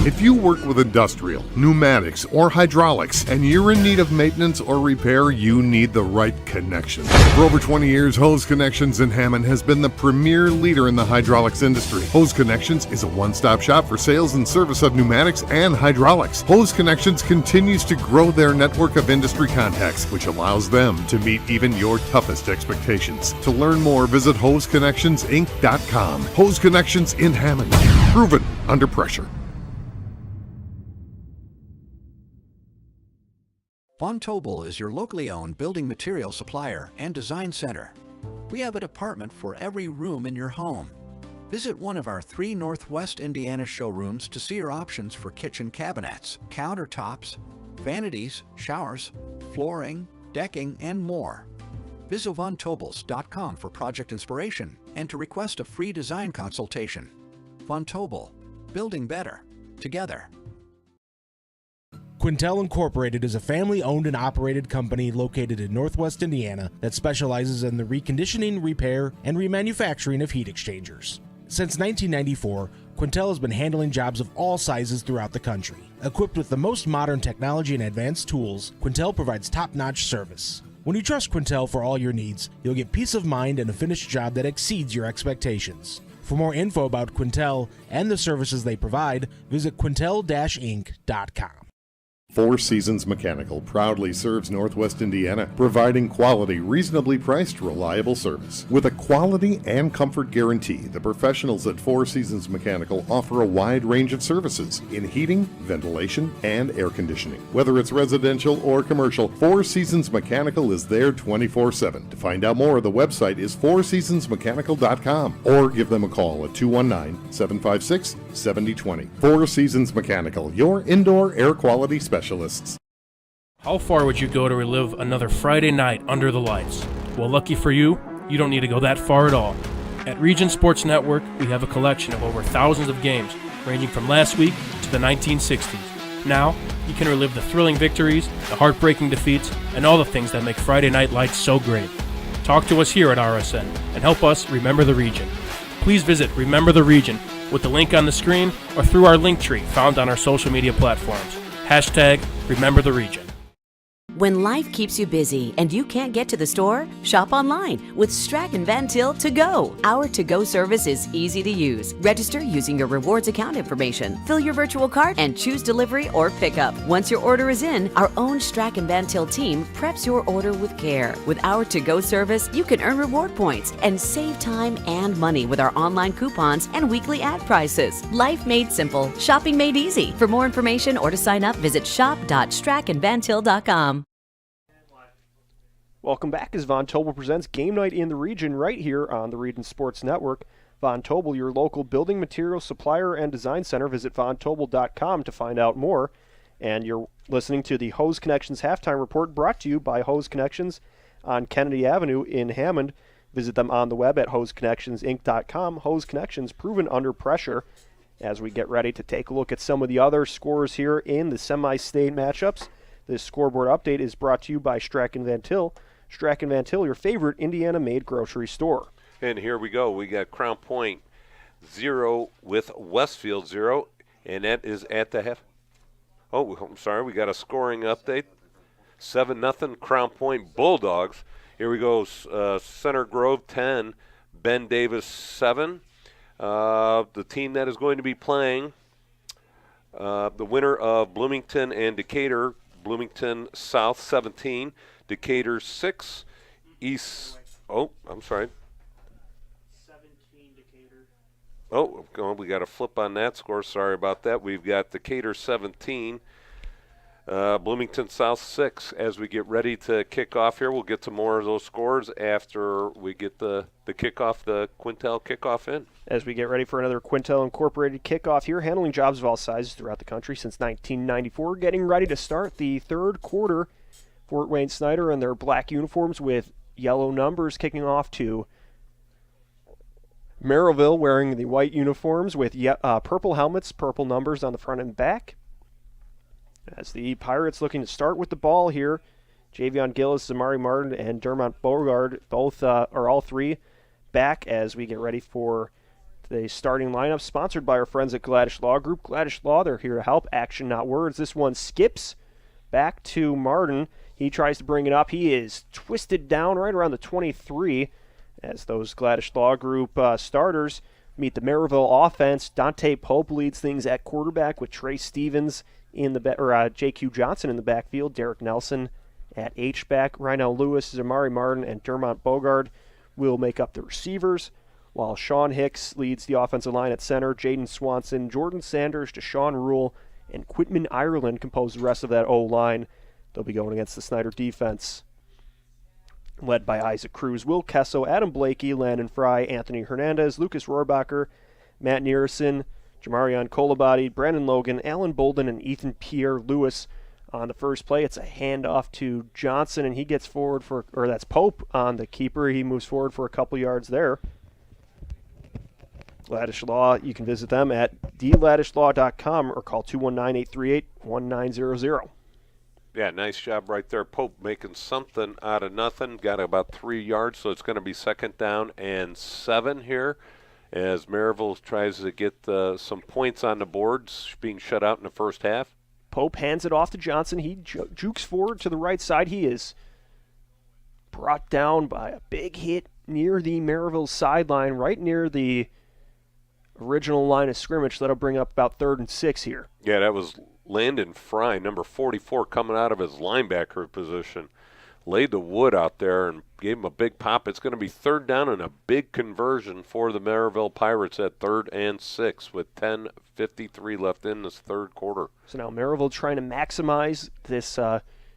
If you work with industrial, pneumatics, or hydraulics, and you're in need of maintenance or repair, you need the right connection. For over 20 years, Hose Connections in Hammond has been the premier leader in the hydraulics industry. Hose Connections is a one-stop shop for sales and service of pneumatics and hydraulics. Hose Connections continues to grow their network of industry contacts, which allows them to meet even your toughest expectations. To learn more, visit HoseConnectionsInc.com. Hose Connections in Hammond. Proven under pressure. Von Tobel is your locally owned building material supplier and design center. We have a department for every room in your home. Visit one of our 3 Northwest Indiana showrooms to see your options for kitchen cabinets, countertops, vanities, showers, flooring, decking, and more. Visit VonTobels.com for project inspiration and to request a free design consultation. Von Tobel, building better, together. Quintel Incorporated is a family-owned and operated company located in Northwest Indiana that specializes in the reconditioning, repair, and remanufacturing of heat exchangers. Since 1994, Quintel has been handling jobs of all sizes throughout the country. Equipped with the most modern technology and advanced tools, Quintel provides top-notch service. When you trust Quintel for all your needs, you'll get peace of mind and a finished job that exceeds your expectations. For more info about Quintel and the services they provide, visit quintel-inc.com. Four Seasons Mechanical proudly serves Northwest Indiana, providing quality, reasonably priced, reliable service. With a quality and comfort guarantee, the professionals at Four Seasons Mechanical offer a wide range of services in heating, ventilation, and air conditioning. Whether it's residential or commercial, Four Seasons Mechanical is there 24/7. To find out more, the website is fourseasonsmechanical.com or give them a call at 219-756-7020. Four Seasons Mechanical, your indoor air quality specialist. How far would you go to relive another Friday night under the lights? Well, lucky for you, you don't need to go that far at all. At Region Sports Network, we have a collection of over thousands of games, ranging from last week to the 1960s. Now, you can relive the thrilling victories, the heartbreaking defeats, and all the things that make Friday Night Lights so great. Talk to us here at RSN and help us remember the region. Please visit Remember the Region with the link on the screen or through our link tree found on our social media platforms. Hashtag Remember the Region. When life keeps you busy and you can't get to the store, shop online with Strack & Van Til To Go. Our to-go service is easy to use. Register using your rewards account information, fill your virtual cart, and choose delivery or pickup. Once your order is in, our own Strack & Van Til team preps your order with care. With our to-go service, you can earn reward points and save time and money with our online coupons and weekly ad prices. Life made simple, shopping made easy. For more information or to sign up, visit shop.strackandvantil.com. Welcome back as Von Tobel presents Game Night in the Region right here on the Region Sports Network. Von Tobel, your local building material supplier and design center. Visit vontobel.com to find out more. And you're listening to the Hose Connections Halftime Report brought to you by Hose Connections on Kennedy Avenue in Hammond. Visit them on the web at hoseconnectionsinc.com. Hose Connections, proven under pressure. As we get ready to take a look at some of the other scores here in the semi-state matchups, this scoreboard update is brought to you by Strack & Van Til. Strack & Van Til, your favorite Indiana-made grocery store. And here we go. We got Crown Point 0 with Westfield 0, and that is at the half. Oh, I'm sorry. We got a scoring update. 7-0 Crown Point Bulldogs. Here we go. Center Grove 10, Ben Davis 7. The team that is going to be playing the winner of Bloomington and Decatur, Bloomington South 17, Decatur 6, East. Oh, I'm sorry. 17 Decatur. Oh, we got a flip on that score. Sorry about that. We've got Decatur 17, Bloomington South 6. As we get ready to kick off here, we'll get to more of those scores after we get the kickoff, the Quintel kickoff in. As we get ready for another Quintel Incorporated kickoff here, handling jobs of all sizes throughout the country since 1994, getting ready to start the third quarter. Fort Wayne Snider in their black uniforms with yellow numbers kicking off to Merrillville wearing the white uniforms with purple helmets, purple numbers on the front and back. As the Pirates looking to start with the ball here, Javion Gillis, Zamari Martin, and Dermont Beauregard both are all three back as we get ready for The starting lineup sponsored by our friends at Gladish Law Group. Gladish Law, they're here to help. Action, not words. This one skips back to Martin. He tries to bring it up. He is twisted down right around the 23 as those Gladish Law Group starters meet the Merrillville offense. Dante Pope leads things at quarterback with Trey Stevens in the JQ Johnson in the backfield. Derek Nelson at H-back. Rhinell Lewis, Zamari Martin, and Dermont Bogard will make up the receivers, while Sean Hicks leads the offensive line at center. Jaden Swanson, Jordan Sanders, Deshaun Rule, and Quitman Ireland compose the rest of that O-line. They'll be going against the Snider defense, led by Isaac Cruz, Will Kesso, Adam Blakey, Landon Fry, Anthony Hernandez, Lucas Rohrbacher, Matt Nearson, Jamarion Kolabati, Brandon Logan, Alan Bolden, and Ethan Pierre-Lewis. On the first play, it's a handoff to Johnson, and he gets forward that's Pope on the keeper. He moves forward for a couple yards there. Gladish Law, you can visit them at dladishlaw.com or call 219-838-1900. Yeah, nice job right there. Pope making something out of nothing. Got about 3 yards, so it's going to be 2nd down and 7 here as Merrillville tries to get some points on the boards, being shut out in the first half. Pope hands it off to Johnson. He jukes forward to the right side. He is brought down by a big hit near the Merrillville sideline, right near the original line of scrimmage. That'll bring up about 3rd and 6 here. Yeah, that was Landon Fry, number 44, coming out of his linebacker position. Laid the wood out there and gave him a big pop. It's going to be 3rd down and a big conversion for the Merrillville Pirates at 3rd and 6 with 10:53 left in this 3rd quarter. So now Merrillville trying to maximize this,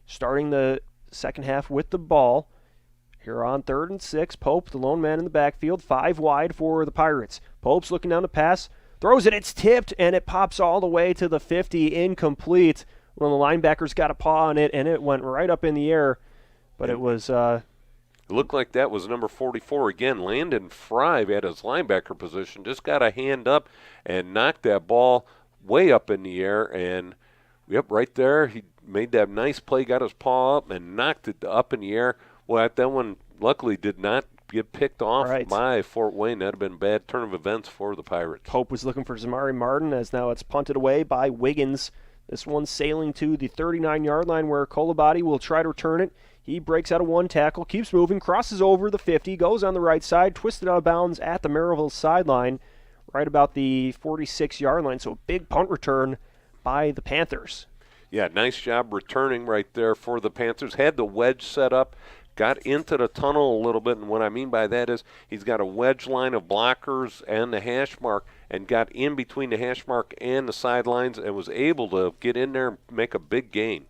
starting the second half with the ball. Here on 3rd and 6, Pope, the lone man in the backfield, 5 wide for the Pirates. Pope's looking down the pass, throws it, it's tipped, and it pops all the way to the 50, incomplete. One of the linebackers got a paw on it, and it went right up in the air. But it was... It looked like that was number 44 again. Landon Fry at his linebacker position just got a hand up and knocked that ball way up in the air. And, yep, right there, he made that nice play, got his paw up and knocked it up in the air. Well, that one luckily did not get picked off by Fort Wayne. That would have been a bad turn of events for the Pirates. Pope was looking for Zamari Martin, as now it's punted away by Wiggins. This one sailing to the 39-yard line where Kolabati will try to return it. He breaks out of one tackle, keeps moving, crosses over the 50, goes on the right side, twisted out of bounds at the Merrillville sideline, right about the 46-yard line. So a big punt return by the Panthers. Yeah, nice job returning right there for the Panthers. Had the wedge set up, got into the tunnel a little bit, and what I mean by that is he's got a wedge line of blockers and the hash mark and got in between the hash mark and the sidelines and was able to get in there and make a big gain.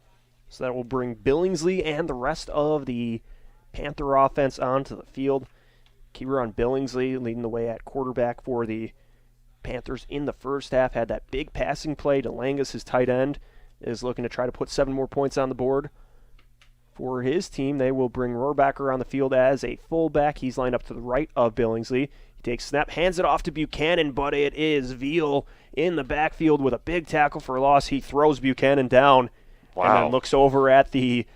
So that will bring Billingsley and the rest of the Panther offense onto the field. Kieran Billingsley leading the way at quarterback for the Panthers in the first half. Had that big passing play to Langus, his tight end, is looking to try to put 7 more points on the board. For his team, they will bring Rohrbacher on the field as a fullback. He's lined up to the right of Billingsley. He takes a snap, hands it off to Buchanan, but it is Veal in the backfield with a big tackle for loss. He throws Buchanan down. Wow. And then looks over at the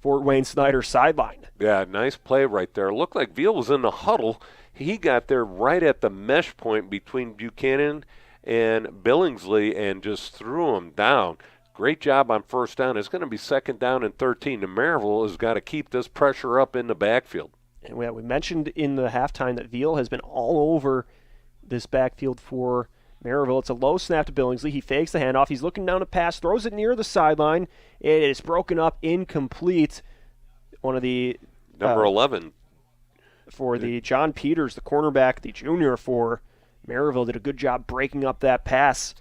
Fort Wayne Snider sideline. Yeah, nice play right there. It looked like Veal was in the huddle. He got there right at the mesh point between Buchanan and Billingsley and just threw him down. Great job on 1st down. It's going to be 2nd down and 13. And Merrillville has got to keep this pressure up in the backfield. And we mentioned in the halftime that Veal has been all over this backfield for Merrillville. It's a low snap to Billingsley. He fakes the handoff. He's looking down a pass, throws it near the sideline. It is broken up, incomplete. One of the... Number 11. For the John Peters, the cornerback, the junior for Merrillville, did a good job breaking up that pass.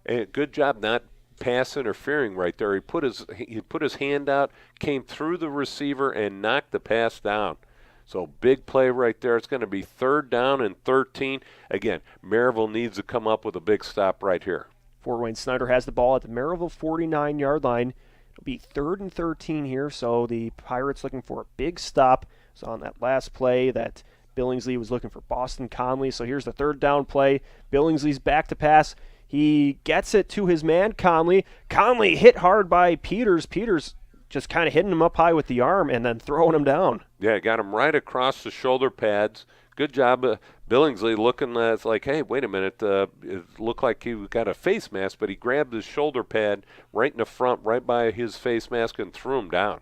And good job not pass interfering right there. He put his hand out, came through the receiver, and knocked the pass down. So big play right there. It's going to be 3rd down and 13. Again, Merrillville needs to come up with a big stop right here. Fort Wayne Snider has the ball at the Merrillville 49-yard line. It'll be 3rd and 13 here, so the Pirates looking for a big stop. So on that last play that Billingsley was looking for Boston Conley. So here's the 3rd down play. Billingsley's back to pass. He gets it to his man, Conley. Conley hit hard by Peters. Peters just kind of hitting him up high with the arm and then throwing him down. Yeah, got him right across the shoulder pads. good job. Billingsley looking it's like, hey, wait a minute. It looked like he got a face mask, but he grabbed his shoulder pad right in the front, right by his face mask, and threw him down.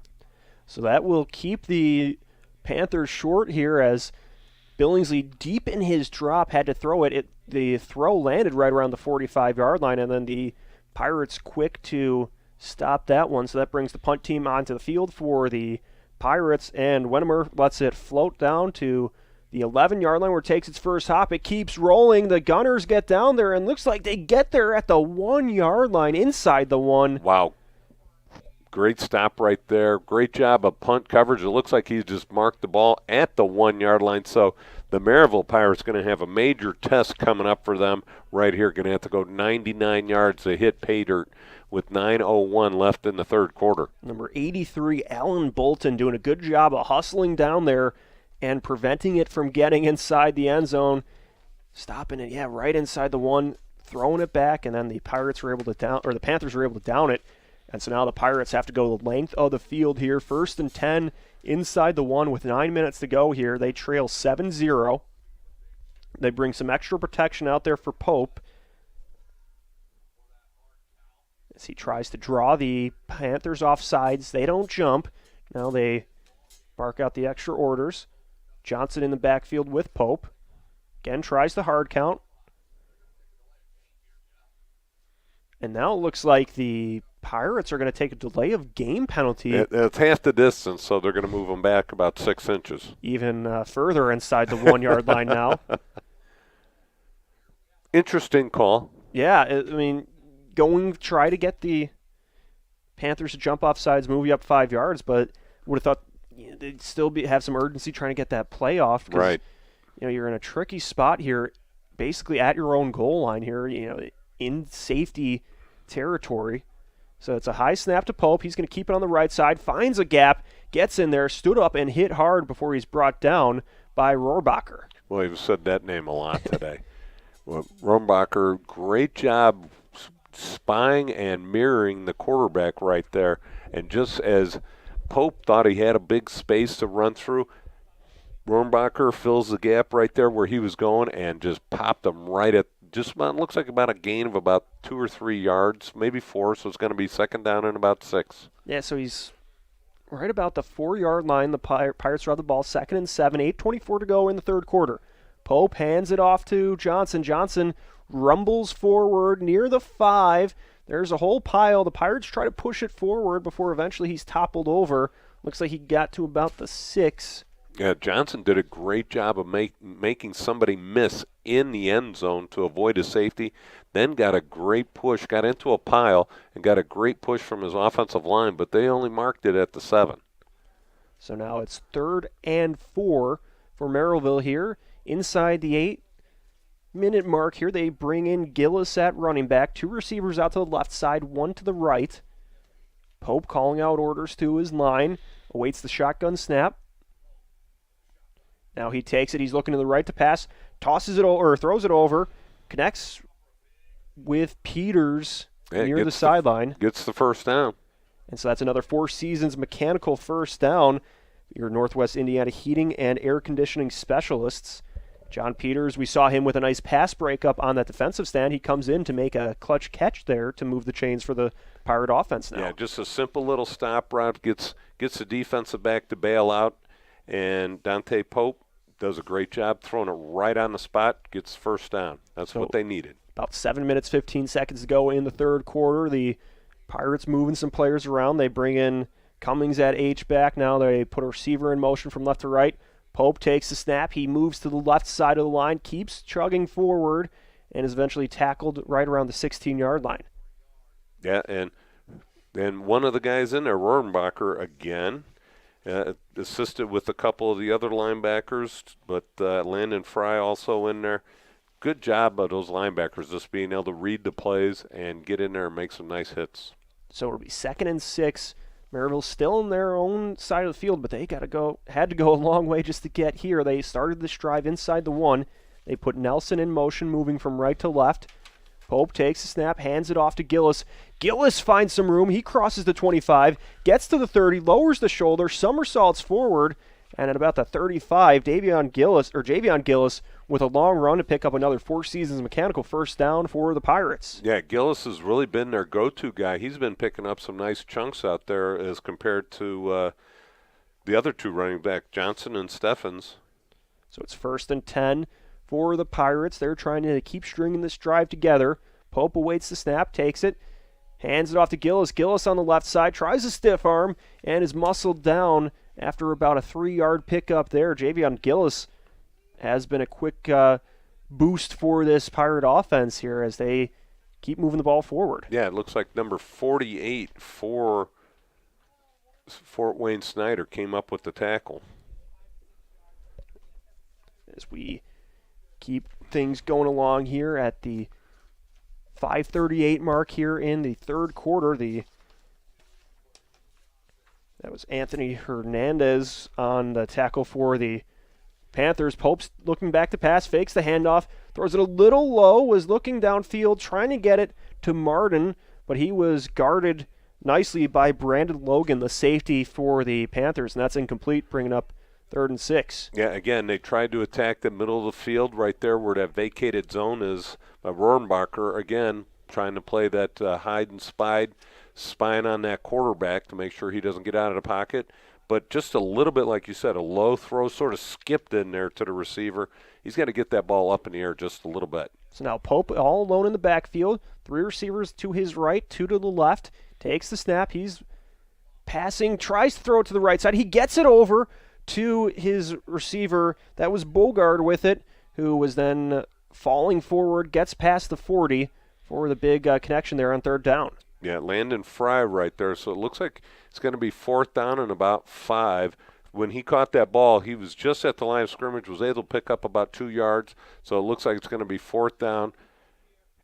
So that will keep the Panthers short here as Billingsley, deep in his drop, had to throw it. The throw landed right around the 45-yard line, and then the Pirates quick to stop that one. So that brings the punt team onto the field for the Pirates, and Wennemer lets it float down to the 11-yard line where it takes its first hop. It keeps rolling. The Gunners get down there, and looks like they get there at the 1-yard line, inside the 1. Wow. Great stop right there. Great job of punt coverage. It looks like he just marked the ball at the 1-yard line. So the Merrillville Pirates going to have a major test coming up for them right here. Going to have to go 99 yards to hit pay dirt with 9:01 left in the third quarter. Number 83, Alan Bolton, doing a good job of hustling down there and preventing it from getting inside the end zone. Stopping it, right inside the 1, throwing it back, and then the Pirates were able to the Panthers were able to down it. And so now the Pirates have to go the length of the field here. 1st and 10 inside the 1 with 9 minutes to go here. They trail 7-0. They bring some extra protection out there for Pope as he tries to draw the Panthers off sides. They don't jump. Now they bark out the extra orders. Johnson in the backfield with Pope. Again, tries the hard count. And now it looks like the Pirates are going to take a delay of game penalty. It's half the distance, so they're going to move them back about 6 inches. Even further inside the 1-yard line now. Interesting call. Yeah, I mean, try to get the Panthers to jump off sides, move you up 5 yards, but would have thought they'd still have some urgency trying to get that play off. Right. You're in a tricky spot here, basically at your own goal line here, in safety territory. So it's a high snap to Pope. He's going to keep it on the right side, finds a gap, gets in there, stood up, and hit hard before he's brought down by Rohrbacher. Well, you've said that name a lot today. Well, Rohrbacher, great job spying and mirroring the quarterback right there. And just as Pope thought he had a big space to run through, Rohrbacher fills the gap right there where he was going and just popped him right at looks like about a gain of about 2 or 3 yards, maybe 4, so it's going to be second down and about 6. Yeah, so he's right about the 4-yard line. The Pirates have the ball, 2nd and 7, 8:24 to go in the third quarter. Pope hands it off to Johnson. Johnson rumbles forward near the 5. There's a whole pile. The Pirates try to push it forward before eventually he's toppled over. Looks like he got to about the 6. Yeah, Johnson did a great job of making somebody miss in the end zone to avoid a safety, then got a great push, got into a pile, and got a great push from his offensive line, but they only marked it at the 7. So now it's 3rd and 4 for Merrillville here. Inside the 8-minute mark here, they bring in Gillis at running back. 2 receivers out to the left side, 1 to the right. Pope calling out orders to his line, awaits the shotgun snap. Now he takes it. He's looking to the right to pass. Tosses it over, or throws it over. Connects with Peters near the sideline. Gets the first down. And so that's another Four Seasons mechanical first down. Your Northwest Indiana heating and air conditioning specialists. John Peters, we saw him with a nice pass breakup on that defensive stand. He comes in to make a clutch catch there to move the chains for the Pirate offense now. Yeah, just a simple little stop route. Gets the defensive back to bail out. And Dante Pope does a great job throwing it right on the spot, gets first down. That's what they needed. About 7 minutes, 15 seconds to go in the third quarter. The Pirates moving some players around. They bring in Cummings at H-back. Now they put a receiver in motion from left to right. Pope takes the snap. He moves to the left side of the line, keeps chugging forward, and is eventually tackled right around the 16-yard line. Yeah, and one of the guys in there, Rohrbacher, again, assisted with a couple of the other linebackers, but Landon Fry also in there. Good job by those linebackers just being able to read the plays and get in there and make some nice hits. So it'll be 2nd and 6. Merrillville still in their own side of the field, but they had to go a long way just to get here. They started this drive inside the 1. They put Nelson in motion, moving from right to left. Pope takes the snap, hands it off to Gillis. Gillis finds some room. He crosses the 25, gets to the 30, lowers the shoulder, somersaults forward, And at about the 35, Javion Gillis with a long run to pick up another Four Seasons Mechanical first down for the Pirates. Yeah, Gillis has really been their go-to guy. He's been picking up some nice chunks out there as compared to the other two running back, Johnson and Steffens. So it's 1st and 10 for the Pirates. They're trying to keep stringing this drive together. Pope awaits the snap, takes it, hands it off to Gillis. Gillis on the left side tries a stiff arm and is muscled down after about a 3-yard pickup there. Javion Gillis has been a quick boost for this Pirate offense here as they keep moving the ball forward. Yeah, it looks like number 48 for Fort Wayne Snider came up with the tackle. As we keep things going along here at the 5:38 mark here in the third quarter, that was Anthony Hernandez on the tackle for the Panthers. Pope's looking back to pass, fakes the handoff, throws it a little low, was looking downfield, trying to get it to Martin, but he was guarded nicely by Brandon Logan, the safety for the Panthers, and that's incomplete, bringing up 3rd and 6. Yeah, again, they tried to attack the middle of the field right there where that vacated zone is. Rohrenbacher, again, trying to play that hide and spying on that quarterback to make sure he doesn't get out of the pocket. But just a little bit, like you said, a low throw sort of skipped in there to the receiver. He's got to get that ball up in the air just a little bit. So now Pope all alone in the backfield. 3 receivers to his right, 2 to the left. Takes the snap. He's passing, tries to throw it to the right side. He gets it over to his receiver. That was Bogard with it, who was then falling forward, gets past the 40 for the big connection there on 3rd down. Yeah, Landon Fry right there. So it looks like it's going to be 4th down and about 5. When he caught that ball, he was just at the line of scrimmage, was able to pick up about 2 yards. So it looks like it's going to be 4th down,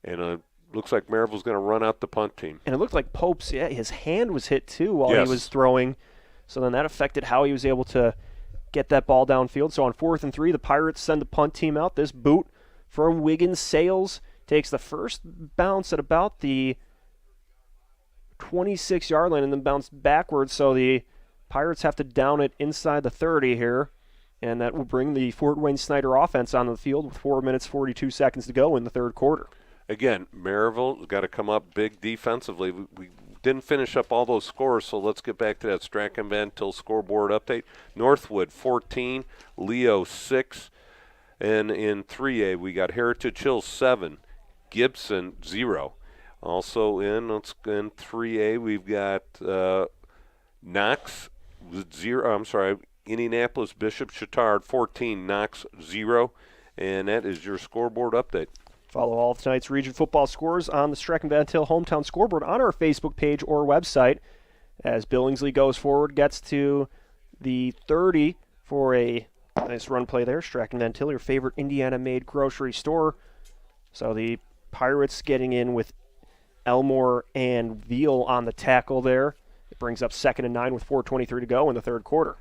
and it looks like Merrillville's going to run out the punt team. And it looked like Pope's, his hand was hit too while he was throwing. So then that affected how he was able to get that ball downfield. So on 4th and 3, the Pirates send the punt team out. This boot from Wiggins Sales takes the first bounce at about the 26-yard line and then bounce backwards. So the Pirates have to down it inside the 30 here. And that will bring the Fort Wayne Snider offense on the field with 4 minutes, 42 seconds to go in the third quarter. Again, Merrillville's got to come up big defensively. We didn't finish up all those scores, so let's get back to that Strachan Van Til scoreboard update. Northwood 14, Leo 6, and in 3A we got Heritage Hills 7, Gibson 0. Also in 3A we've got Knox 0. I'm sorry, Indianapolis Bishop Chittard 14, Knox 0, and that is your scoreboard update. Follow all of tonight's region football scores on the Strachan Van Til hometown scoreboard on our Facebook page or website. As Billingsley goes forward, gets to the 30 for a nice run play there. Strachan Van Til, your favorite Indiana-made grocery store. So the Pirates getting in with Elmore and Veal on the tackle there. It brings up 2nd and 9 with 4:23 to go in the third quarter.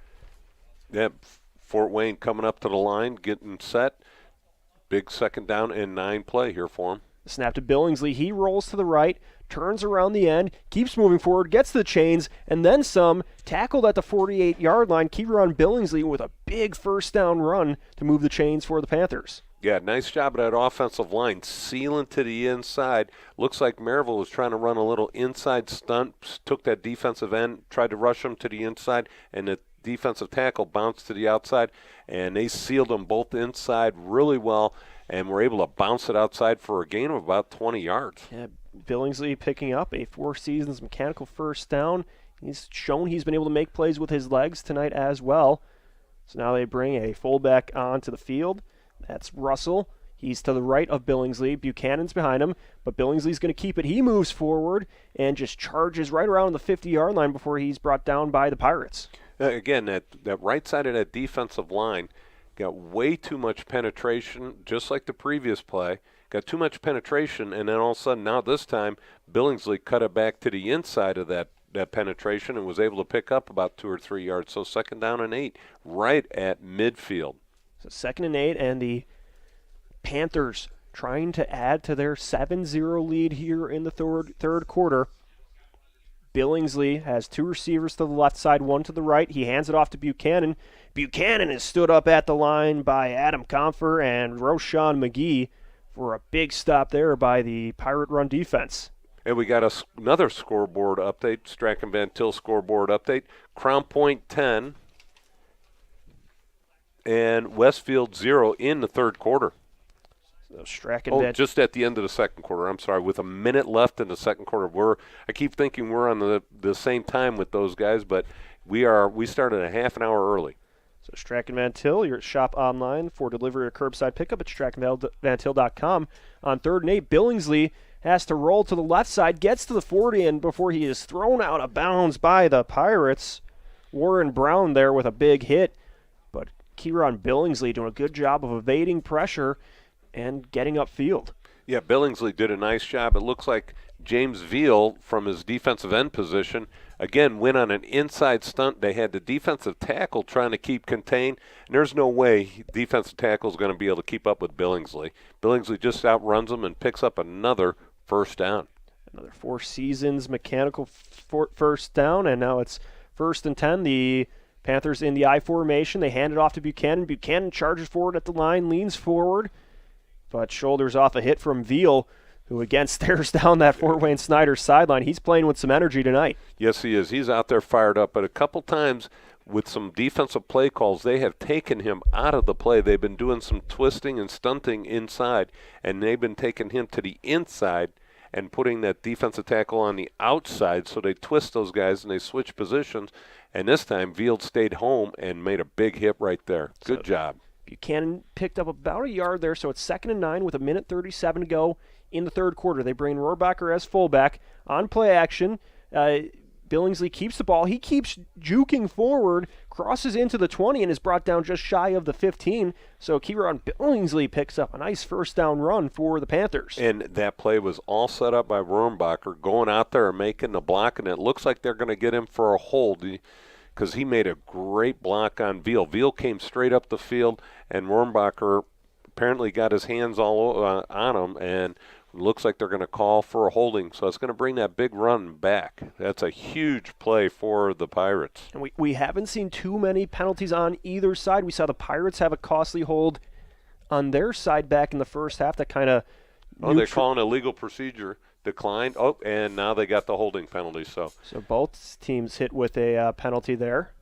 Yep, Fort Wayne coming up to the line, getting set. Big 2nd down and 9 play here for him. Snap to Billingsley. He rolls to the right, turns around the end, keeps moving forward, gets to the chains, and then some. Tackled at the 48-yard line. Kieran Billingsley with a big first down run to move the chains for the Panthers. Yeah, nice job of that offensive line, sealing to the inside. Looks like Merrillville was trying to run a little inside stunt, took that defensive end, tried to rush him to the inside, and the defensive tackle bounced to the outside, and they sealed them both inside really well and were able to bounce it outside for a gain of about 20 yards. Yeah, Billingsley picking up a Four Seasons mechanical first down. He's shown he's been able to make plays with his legs tonight as well. So now they bring a fullback onto the field. That's Russell. He's to the right of Billingsley. Buchanan's behind him, but Billingsley's going to keep it. He moves forward and just charges right around the 50-yard line before he's brought down by the Pirates. Again, that right side of that defensive line got way too much penetration, just like the previous play. Got too much penetration, and then all of a sudden, now this time, Billingsley cut it back to the inside of that penetration and was able to pick up about 2 or 3 yards. So 2nd down and 8, right at midfield. So 2nd and 8, and the Panthers trying to add to their 7-0 lead here in the third quarter. Billingsley has two receivers to the left side, one to the right. He hands it off to Buchanan. Buchanan is stood up at the line by Adam Comfer and Roshan McGee for a big stop there by the Pirate run defense. And we got another scoreboard update, Strachan Van Til scoreboard update. Crown Point 10 and Westfield 0 in the third quarter. So Strachan just at the end of the second quarter. I'm sorry, with a minute left in the second quarter. I keep thinking we're on the same time with those guys, but we started a half an hour early. So Strachan Van Til, your shop online for delivery or curbside pickup at strachanvantil.com. On 3rd and 8, Billingsley has to roll to the left side, gets to the 40, and before he is thrown out of bounds by the Pirates, Warren Brown there with a big hit. But Kieran Billingsley doing a good job of evading pressure and getting upfield. Yeah, Billingsley did a nice job. It looks like James Veal from his defensive end position, again, went on an inside stunt. They had the defensive tackle trying to keep contained, and there's no way defensive tackle is going to be able to keep up with Billingsley. Billingsley just outruns him and picks up another first down. Another Four Seasons mechanical first down, and now it's 1st and 10. The Panthers in the I formation. They hand it off to Buchanan. Buchanan charges forward at the line, leans forward, but shoulders off a hit from Veal, who again stares down that Fort Wayne Snider sideline. He's playing with some energy tonight. Yes, he is. He's out there fired up, but a couple times with some defensive play calls, they have taken him out of the play. They've been doing some twisting and stunting inside, and they've been taking him to the inside and putting that defensive tackle on the outside, so they twist those guys and they switch positions, and this time Veal stayed home and made a big hit right there. Good job. Buchanan picked up about a yard there, so it's 2nd and 9 with a minute 37 to go in the third quarter. They bring Rohrbacher as fullback on play action. Billingsley keeps the ball. He keeps juking forward, crosses into the 20, and is brought down just shy of the 15. So Kieran Billingsley picks up a nice first down run for the Panthers. And that play was all set up by Rohrbacher, going out there and making the block, and it looks like they're going to get him for a hold because he made a great block on Veal. Veal came straight up the field, and Rohrbacher apparently got his hands all on him, and looks like they're going to call for a holding. So it's going to bring that big run back. That's a huge play for the Pirates. And we haven't seen too many penalties on either side. We saw the Pirates have a costly hold on their side back in the first half that kind of... they're calling a legal procedure. Declined. And now they got the holding penalty. So both teams hit with a penalty there.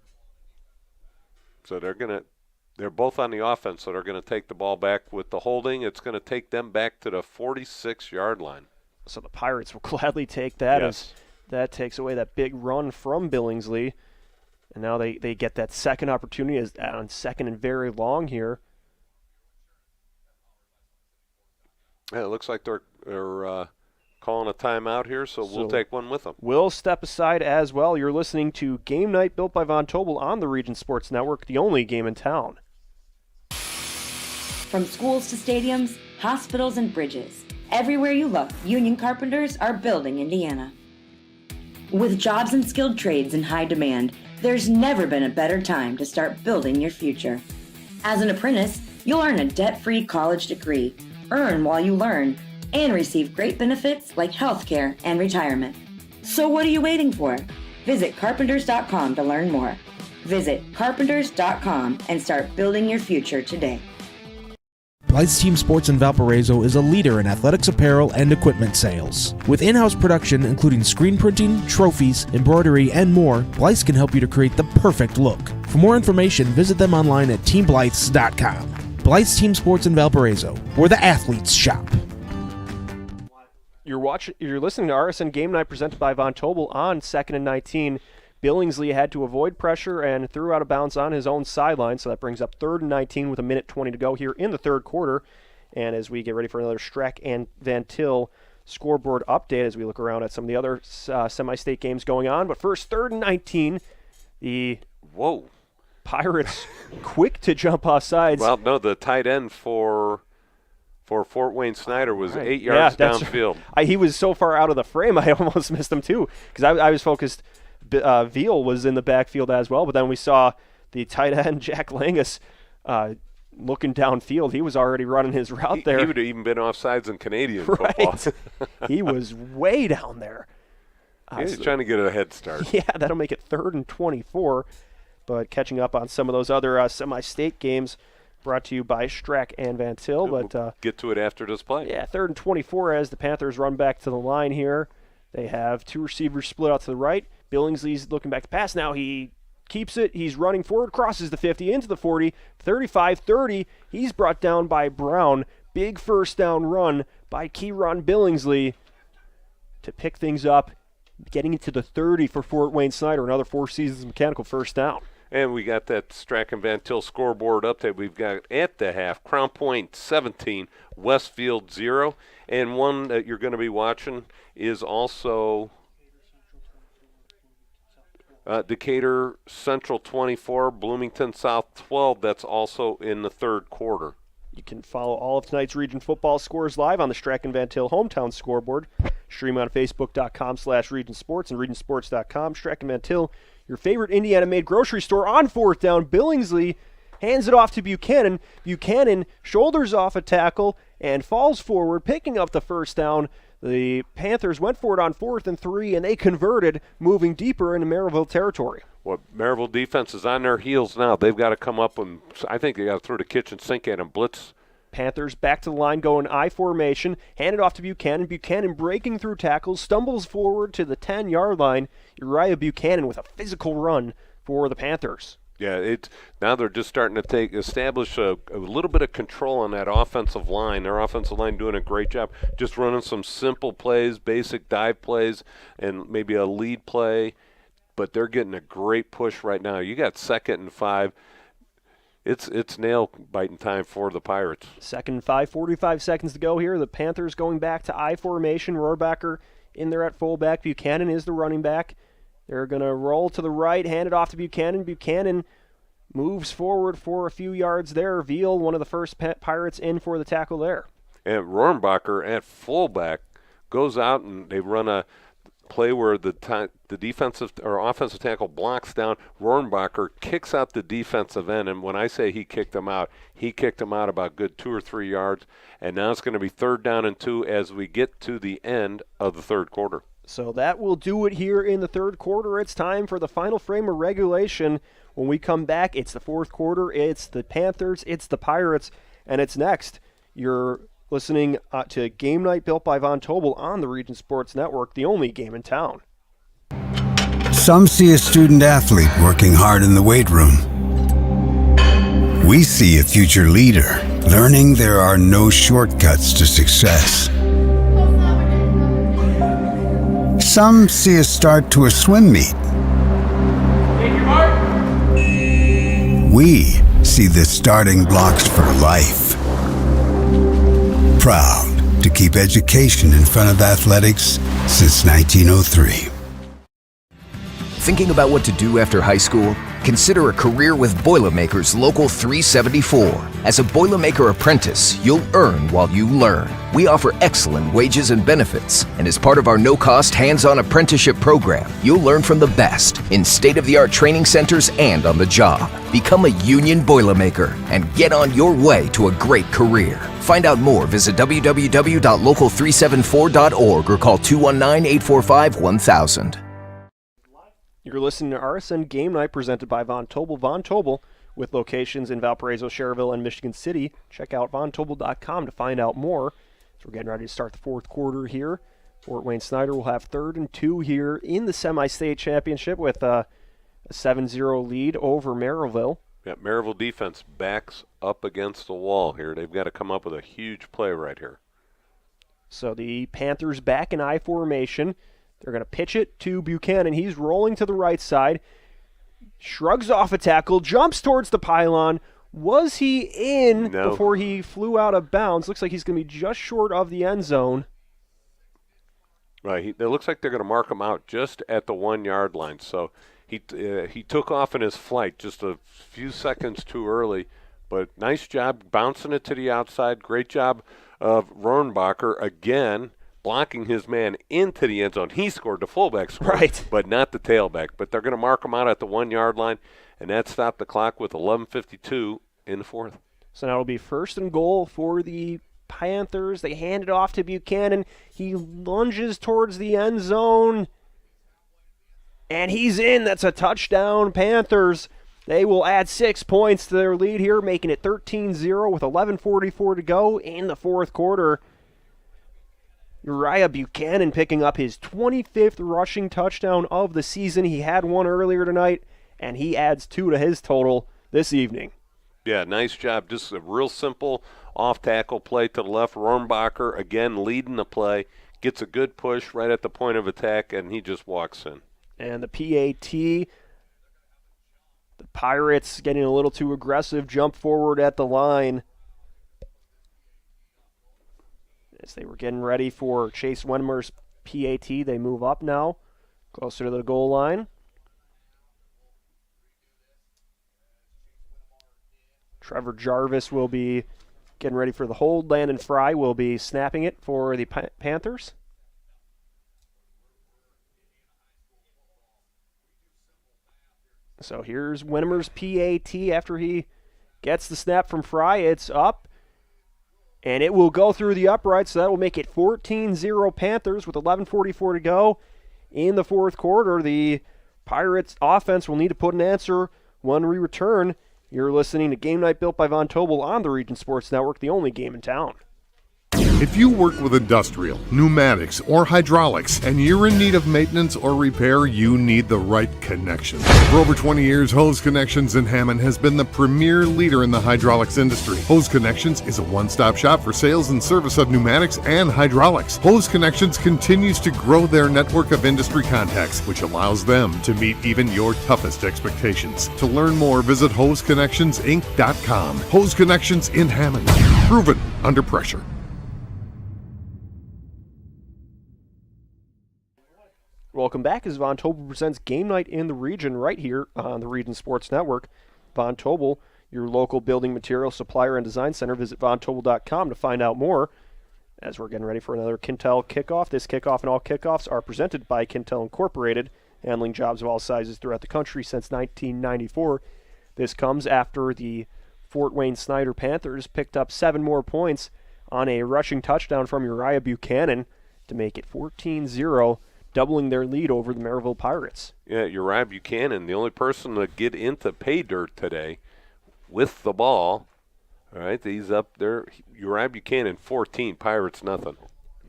So they're both on the offense, so they're going to take the ball back with the holding. It's going to take them back to the 46-yard line. So the Pirates will gladly take that. Yes. As that takes away that big run from Billingsley. And now they get that second opportunity on 2nd and very long here. Yeah, it looks like they're calling a timeout here, so we'll take one with them. We'll step aside as well. You're listening to Game Night built by Von Tobel on the Region Sports Network, the only game in town. From schools to stadiums, hospitals, and bridges, everywhere you look, union carpenters are building Indiana. With jobs and skilled trades in high demand, there's never been a better time to start building your future. As an apprentice, you'll earn a debt-free college degree, earn while you learn, and receive great benefits like healthcare and retirement. So what are you waiting for? Visit carpenters.com to learn more. Visit carpenters.com and start building your future today. Blythe's Team Sports in Valparaiso is a leader in athletics apparel and equipment sales. With in-house production including screen printing, trophies, embroidery, and more, Blythe's can help you to create the perfect look. For more information, visit them online at teamblythes.com. Blythe's Team Sports in Valparaiso, where the athletes shop. You're listening to RSN Game Night presented by Von Tobel on 2nd and 19. Billingsley had to avoid pressure and threw out of bounds on his own sideline, so that brings up 3rd and 19 with a minute 20 to go here in the third quarter. And as we get ready for another Strack and Van Til scoreboard update as we look around at some of the other semi-state games going on. But first, 3rd and 19, the Pirates quick to jump off sides. Well, no, the tight end for Fort Wayne Snider was 8 yards downfield. He was so far out of the frame, I almost missed him too, because I was focused. Veal was in the backfield as well, but then we saw the tight end, Jack Langus, looking downfield. He was already running his route there. He would have even been offsides in Canadian football. He was way down there. He's trying to get a head start. Yeah, that'll make it 3rd and 24. But catching up on some of those other semi-state games brought to you by Strack and Van Til. But We'll get to it after this play. Yeah, 3rd and 24 as the Panthers run back to the line here. They have 2 receivers split out to the right. Billingsley's looking back to pass. Now he keeps it. He's running forward, crosses the 50 into the 40, 35, 30. He's brought down by Brown. Big first down run by Kieran Billingsley to pick things up, getting it to the 30 for Fort Wayne Snider. Another Four Seasons Mechanical first down. And we got that Strack and Van Til scoreboard update. We've got at the half, Crown Point 17, Westfield 0. And one that you're going to be watching is also Decatur Central 24, Bloomington South 12. That's also in the 3rd quarter. You can follow all of tonight's region football scores live on the Strack and Van Til hometown scoreboard. Stream on Facebook.com/Region Sports and RegionSports.com. Strack and Van Til, your favorite Indiana-made grocery store on 4th down. Billingsley hands it off to Buchanan. Buchanan shoulders off a tackle and falls forward, picking up the first down. The Panthers went for it on 4th and 3, and they converted, moving deeper into Merrillville territory. Well, Merrillville defense is on their heels now. They've got to come up and I think they got to throw the kitchen sink at them, blitz. Panthers back to the line, going I formation, hand it off to Buchanan. Buchanan breaking through tackles, stumbles forward to the 10-yard line. Uriah Buchanan with a physical run for the Panthers. Yeah, now they're just starting to establish a little bit of control on that offensive line. Their offensive line doing a great job, just running some simple plays, basic dive plays, and maybe a lead play. But they're getting a great push right now. You got 2nd and 5. It's nail-biting time for the Pirates. 2nd and 5, 45 seconds to go here. The Panthers going back to I formation. Rohrbacher in there at fullback. Buchanan is the running back. They're going to roll to the right, hand it off to Buchanan. Buchanan moves forward for a few yards there. Veal, one of the first Pirates in for the tackle there. And Rohrbacher at fullback goes out and they run a play where the defensive or offensive tackle blocks down. Rohrbacher kicks out the defensive end, and when I say he kicked him out about good 2 or 3 yards. And now it's going to be 3rd down and 2 as we get to the end of the 3rd quarter. So that will do it here in the 3rd quarter. It's time for the final frame of regulation. When we come back, it's the 4th quarter. It's the Panthers, it's the Pirates, and it's next. You're listening to Game Night built by Von Tobel on the Region Sports Network, the only game in town. Some see a student athlete working hard in the weight room. We see a future leader learning there are no shortcuts to success. Some see a start to a swim meet. We see the starting blocks for life. Proud to keep education in front of athletics since 1903. Thinking about what to do after high school? Consider a career with Boilermakers Local 374. As a Boilermaker apprentice, you'll earn while you learn. We offer excellent wages and benefits, and as part of our no-cost hands-on apprenticeship program, you'll learn from the best in state-of-the-art training centers and on the job. Become a union Boilermaker and get on your way to a great career. Find out more, visit www.local374.org or call 219-845-1000. You're listening to RSN Game Night presented by Von Tobel. Von Tobel, with locations in Valparaiso, Cherville, and Michigan City. Check out vontobel.com to find out more. So we're getting ready to start the 4th quarter here. Fort Wayne Snider will have 3rd and 2 here in the semi-state championship with a 7-0 lead over Merrillville. Yeah, Merrillville defense backs up against the wall here. They've got to come up with a huge play right here. So the Panthers back in I formation. They're going to pitch it to Buchanan. He's rolling to the right side, shrugs off a tackle, jumps towards the pylon. Was he in before he flew out of bounds? Looks like he's going to be just short of the end zone. Right. It looks like they're going to mark him out just at the 1-yard line. So he took off in his flight just a few seconds too early. But nice job bouncing it to the outside. Great job of Rohrbacher again, blocking his man into the end zone. He scored, the fullback scored, right, but not the tailback. But they're going to mark him out at the 1-yard line, and that stopped the clock with 11:52 in the 4th. So now it'll be 1st and goal for the Panthers. They hand it off to Buchanan. He lunges towards the end zone. And he's in. That's a touchdown, Panthers. They will add 6 points to their lead here, making it 13-0 with 11:44 to go in the fourth quarter. Uriah Buchanan picking up his 25th rushing touchdown of the season. He had one earlier tonight, and he adds 2 to his total this evening. Yeah, nice job. Just a real simple off-tackle play to the left. Rohrbacher, again, leading the play, gets a good push right at the point of attack, and he just walks in. And the PAT, the Pirates getting a little too aggressive, jump forward at the line. As they were getting ready for Chase Wenmer's PAT, they move up now, closer to the goal line. Trevor Jarvis will be getting ready for the hold. Landon Fry will be snapping it for the Panthers. So here's Wenmer's PAT after he gets the snap from Fry. It's up, and it will go through the upright, so that will make it 14-0 Panthers with 11:44 to go in the fourth quarter. The Pirates offense will need to put an answer when we return. You're listening to Game Night Built by Von Tobel on the Region Sports Network, the only game in town. If you work with industrial, pneumatics, or hydraulics, and you're in need of maintenance or repair, you need the right connection. For over 20 years, Hose Connections in Hammond has been the premier leader in the hydraulics industry. Hose Connections is a one-stop shop for sales and service of pneumatics and hydraulics. Hose Connections continues to grow their network of industry contacts, which allows them to meet even your toughest expectations. To learn more, visit HoseConnectionsInc.com. Hose Connections in Hammond. Proven under pressure. Welcome back as Von Tobel presents Game Night in the Region right here on the Region Sports Network. Von Tobel, your local building material supplier and design center. Visit VonTobel.com to find out more. As we're getting ready for another Quintel kickoff, this kickoff and all kickoffs are presented by Quintel Incorporated, handling jobs of all sizes throughout the country since 1994. This comes after the Fort Wayne Snider Panthers picked up 7 more points on a rushing touchdown from Uriah Buchanan to make it 14-0. Doubling their lead over the Merrillville Pirates. Yeah, Uriah Buchanan, the only person to get into pay dirt today with the ball. All right, he's up there. Uriah Buchanan, 14, Pirates nothing.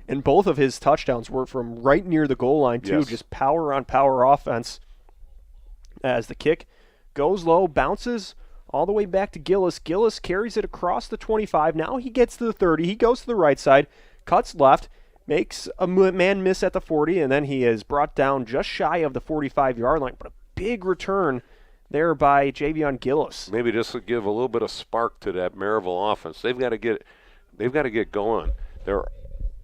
And both of his touchdowns were from right near the goal line, too. Yes. Just power on power offense. As the kick goes low, bounces all the way back to Gillis. Gillis carries it across the 25. Now he gets to the 30. He goes to the right side, cuts left, makes a man miss at the 40, and then he is brought down just shy of the 45-yard line. But a big return there by Javion Gillis. Maybe this will give a little bit of spark to that Merrillville offense. They've got to get going.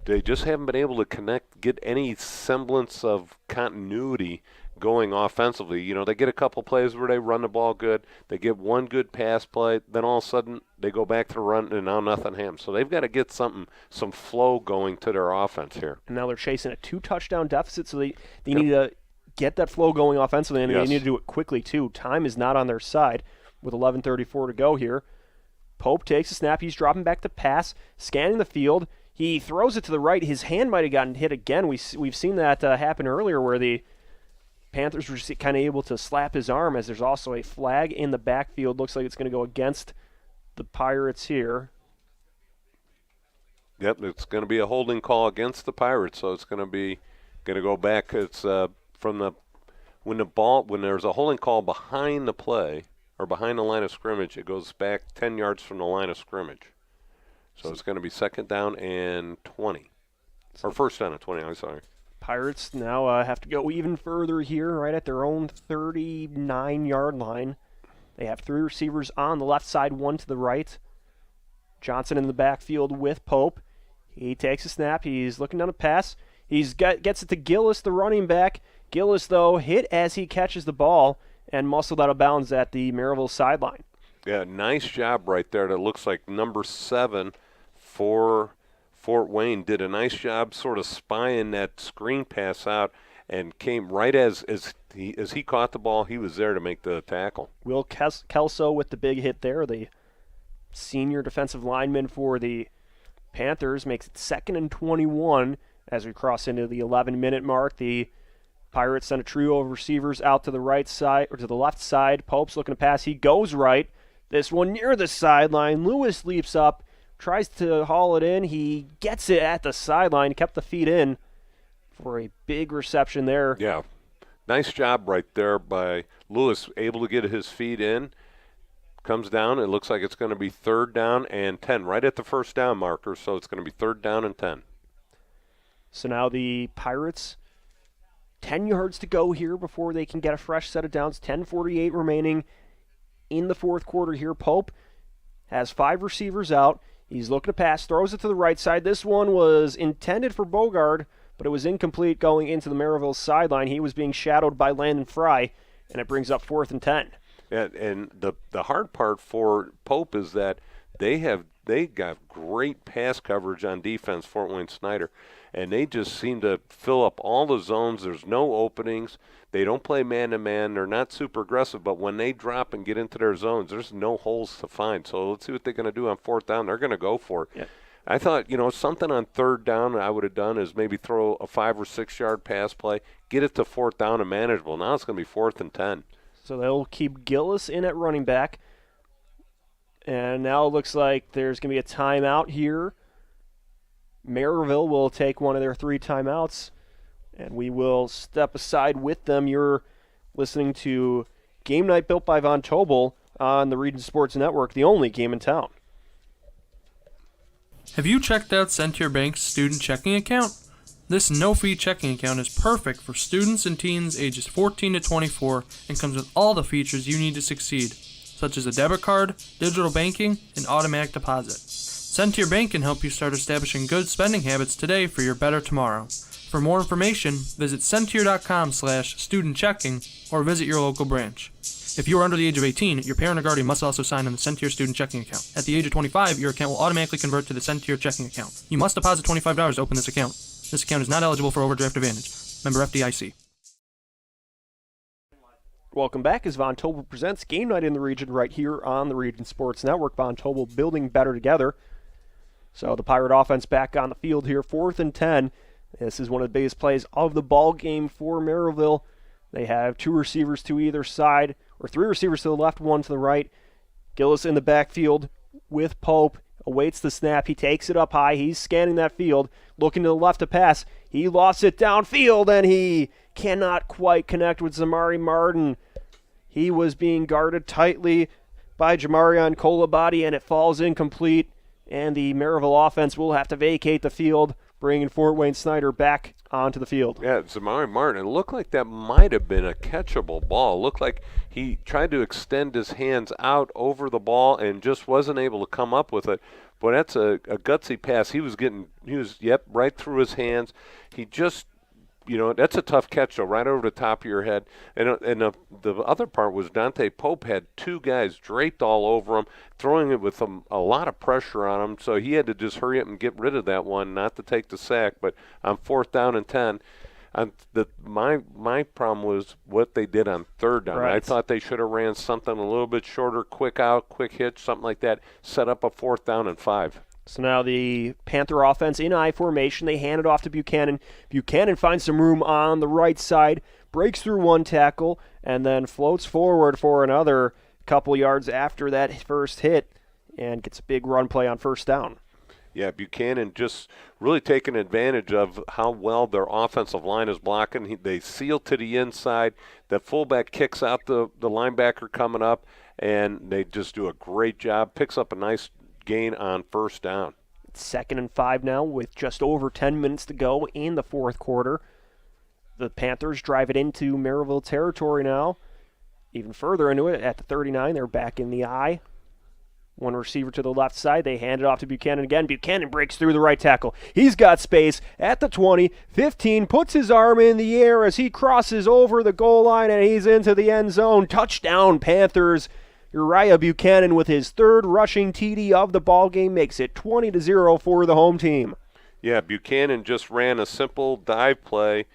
They just haven't been able to get any semblance of continuity going offensively. You know, they get a couple plays where they run the ball good. They get one good pass play. Then all of a sudden they go back to run, and now nothing happens. So they've got to get some flow going to their offense here. And now they're chasing a 2-touchdown deficit, so they need to get that flow going offensively, and Yes. they need to do it quickly too. Time is not on their side with 11:34 to go here. Pope takes a snap. He's dropping back to pass, scanning the field. He throws it to the right. His hand might have gotten hit again. We've seen that happen earlier where the Panthers were just kind of able to slap his arm, as there's also a flag in the backfield. Looks like it's going to go against the Pirates here. Yep, it's going to be a holding call against the Pirates, so it's going to go back. It's when there's a holding call behind the play or behind the line of scrimmage, it goes back 10 yards from the line of scrimmage. So it's going to be 2nd down and 20, or 1st down and 20. I'm sorry. Pirates now have to go even further here, right at their own 39-yard line. They have 3 receivers on the left side, 1 to the right. Johnson in the backfield with Pope. He takes a snap. He's looking down a pass. Gets it to Gillis, the running back. Gillis, though, hit as he catches the ball and muscled out of bounds at the Merrillville sideline. Yeah, nice job right there. That looks like number 7 for Fort Wayne did a nice job sort of spying that screen pass out and came right as he caught the ball. He was there to make the tackle. Will Kelso with the big hit there, the senior defensive lineman for the Panthers, makes it 2nd and 21 as we cross into the 11-minute mark. The Pirates send a trio of receivers out to the right side, or to the left side. Pope's looking to pass. He goes right. This one near the sideline. Lewis leaps up, tries to haul it in. He gets it at the sideline, kept the feet in for a big reception there. Yeah, nice job right there by Lewis, able to get his feet in. Comes down. It looks like it's going to be 3rd down and 10, right at the first down marker, so it's going to be 3rd down and 10. So now the Pirates, 10 yards to go here before they can get a fresh set of downs. 10:48 remaining in the fourth quarter here. Pope has 5 receivers out. He's looking to pass, throws it to the right side. This one was intended for Bogard, but it was incomplete going into the Merrillville sideline. He was being shadowed by Landon Fry, and it brings up 4th and 10. And the hard part for Pope is that they got great pass coverage on defense, Fort Wayne Snider, and they just seem to fill up all the zones. There's no openings. They don't play man-to-man. They're not super aggressive, but when they drop and get into their zones, there's no holes to find. So let's see what they're going to do on 4th down. They're going to go for it. Yeah. I thought, something on 3rd down I would have done is maybe throw a 5 or 6 yard pass play, get it to 4th down and manageable. Now it's going to be 4th and 10. So they'll keep Gillis in at running back. And now it looks like there's going to be a timeout here. Merrillville will take one of their 3 timeouts, and we will step aside with them. You're listening to Game Night Built by Von Tobel on the Region Sports Network, the only game in town. Have you checked out Centier Bank's student checking account? This no-fee checking account is perfect for students and teens ages 14 to 24 and comes with all the features you need to succeed, such as a debit card, digital banking, and automatic deposit. Centier Bank can help you start establishing good spending habits today for your better tomorrow. For more information, visit Centier.com/student-checking or visit your local branch. If you are under the age of 18, your parent or guardian must also sign on the Centier student checking account. At the age of 25, your account will automatically convert to the Centier checking account. You must deposit $25 to open this account. This account is not eligible for overdraft advantage. Member FDIC. Welcome back as Von Tobel presents Game Night in the Region right here on the Region Sports Network. Von Tobel building better together. So the Pirate offense back on the field here, 4th and 10. This is one of the biggest plays of the ball game for Merrillville. They have 2 receivers to either side, or 3 receivers to the left, 1 to the right. Gillis in the backfield with Pope. Awaits the snap. He takes it up high. He's scanning that field, looking to the left to pass. He lost it downfield, and he cannot quite connect with Zamari Martin. He was being guarded tightly by Jamarion Kolabadi, and it falls incomplete. And the Merrillville offense will have to vacate the field, bringing Fort Wayne Snider back onto the field. Yeah, Zamari Martin. It looked like that might have been a catchable ball. It looked like he tried to extend his hands out over the ball and just wasn't able to come up with it. But that's a gutsy pass. He was right through his hands. He just, that's a tough catch, though, right over the top of your head. And the other part was Dante Pope had 2 guys draped all over him, throwing it with a lot of pressure on him. So he had to just hurry up and get rid of that one, not to take the sack. But on 4th down and 10, my problem was what they did on 3rd down. Right. I thought they should have ran something a little bit shorter, quick out, quick hitch, something like that, set up a 4th down and 5. So now the Panther offense in I formation. They hand it off to Buchanan. Buchanan finds some room on the right side, breaks through 1 tackle, and then floats forward for another couple yards after that first hit and gets a big run play on 1st down. Yeah, Buchanan just really taking advantage of how well their offensive line is blocking. They seal to the inside. The fullback kicks out the linebacker coming up, and they just do a great job. Picks up a nice gain on 1st down. 2nd and 5 now with just over 10 minutes to go in the 4th quarter. The Panthers drive it into Merrillville territory now. Even further into it at the 39, they're back in the I. 1 receiver to the left side. They hand it off to Buchanan again. Buchanan breaks through the right tackle. He's got space at the 20, 15, puts his arm in the air as he crosses over the goal line, and he's into the end zone. Touchdown, Panthers. Uriah Buchanan with his 3rd rushing TD of the ball game makes it 20-0 for the home team. Yeah, Buchanan just ran a simple dive play,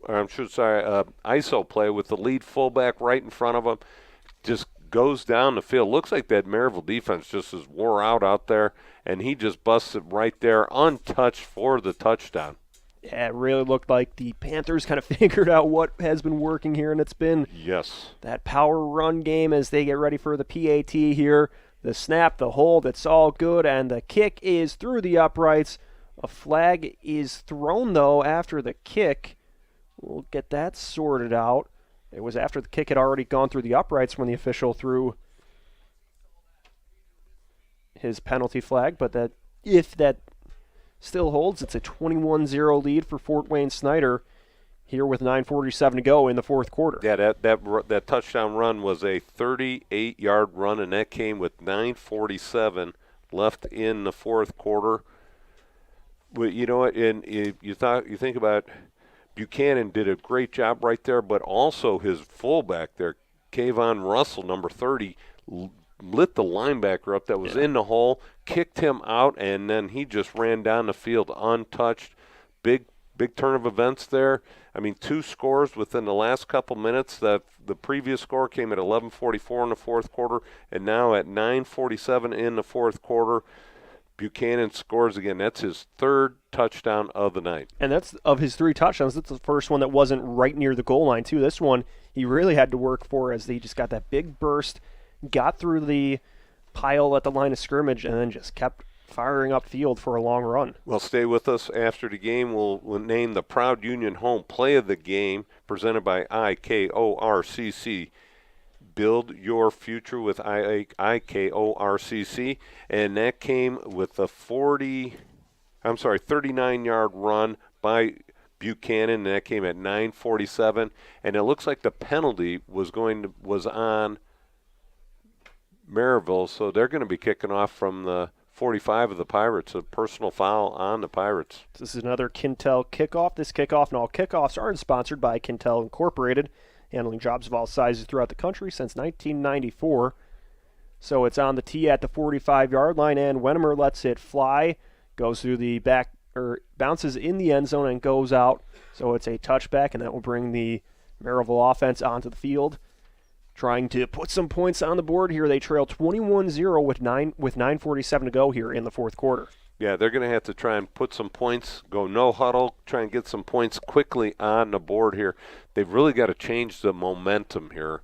ISO play with the lead fullback right in front of him. Just goes down the field. Looks like that Merrillville defense just is wore out there, and he just busts it right there, untouched for the touchdown. Yeah, it really looked like the Panthers kind of figured out what has been working here, and it's been that power run game as they get ready for the PAT here. The snap, the hold, it's all good, and the kick is through the uprights. A flag is thrown, though, after the kick. We'll get that sorted out. It was after the kick had already gone through the uprights when the official threw his penalty flag, but that if that still holds, it's a 21-0 lead for Fort Wayne Snider here with 9:47 to go in the fourth quarter. Yeah, that touchdown run was a 38-yard run, and that came with 9:47 left in the fourth quarter. But you know what? And you think about Buchanan did a great job right there, but also his fullback there, Kayvon Russell, number 30, lit the linebacker up that was in the hole, kicked him out, and then he just ran down the field untouched. Big turn of events there. I mean, 2 scores within the last couple minutes. The previous score came at 11:44 in the fourth quarter, and now at 9:47 in the fourth quarter, Buchanan scores again. That's his 3rd touchdown of the night. And that's of his 3 touchdowns. That's the first one that wasn't right near the goal line, too. This one he really had to work for as he just got that big burst, got through the pile at the line of scrimmage, and then just kept firing upfield for a long run. Well, stay with us after the game. We'll name the Proud Union Home Play of the Game, presented by IKORCC. Build your future with IKORCC, and that came with a 39-yard run by Buchanan, and that came at 9:47. And it looks like the penalty was on Merrillville, so they're going to be kicking off from the 45 of the Pirates, a personal foul on the Pirates. This is another Kintel kickoff. This kickoff and all kickoffs are sponsored by Kintel Incorporated, handling jobs of all sizes throughout the country since 1994. So it's on the tee at the 45-yard line, and Wennemer lets it fly, goes through the back, or bounces in the end zone and goes out. So it's a touchback, and that will bring the Merrillville offense onto the field, trying to put some points on the board here. They trail 21-0 with 9:47 to go here in the fourth quarter. Yeah, they're going to have to try and put some points, go no huddle, try and get some points quickly on the board here. They've really got to change the momentum here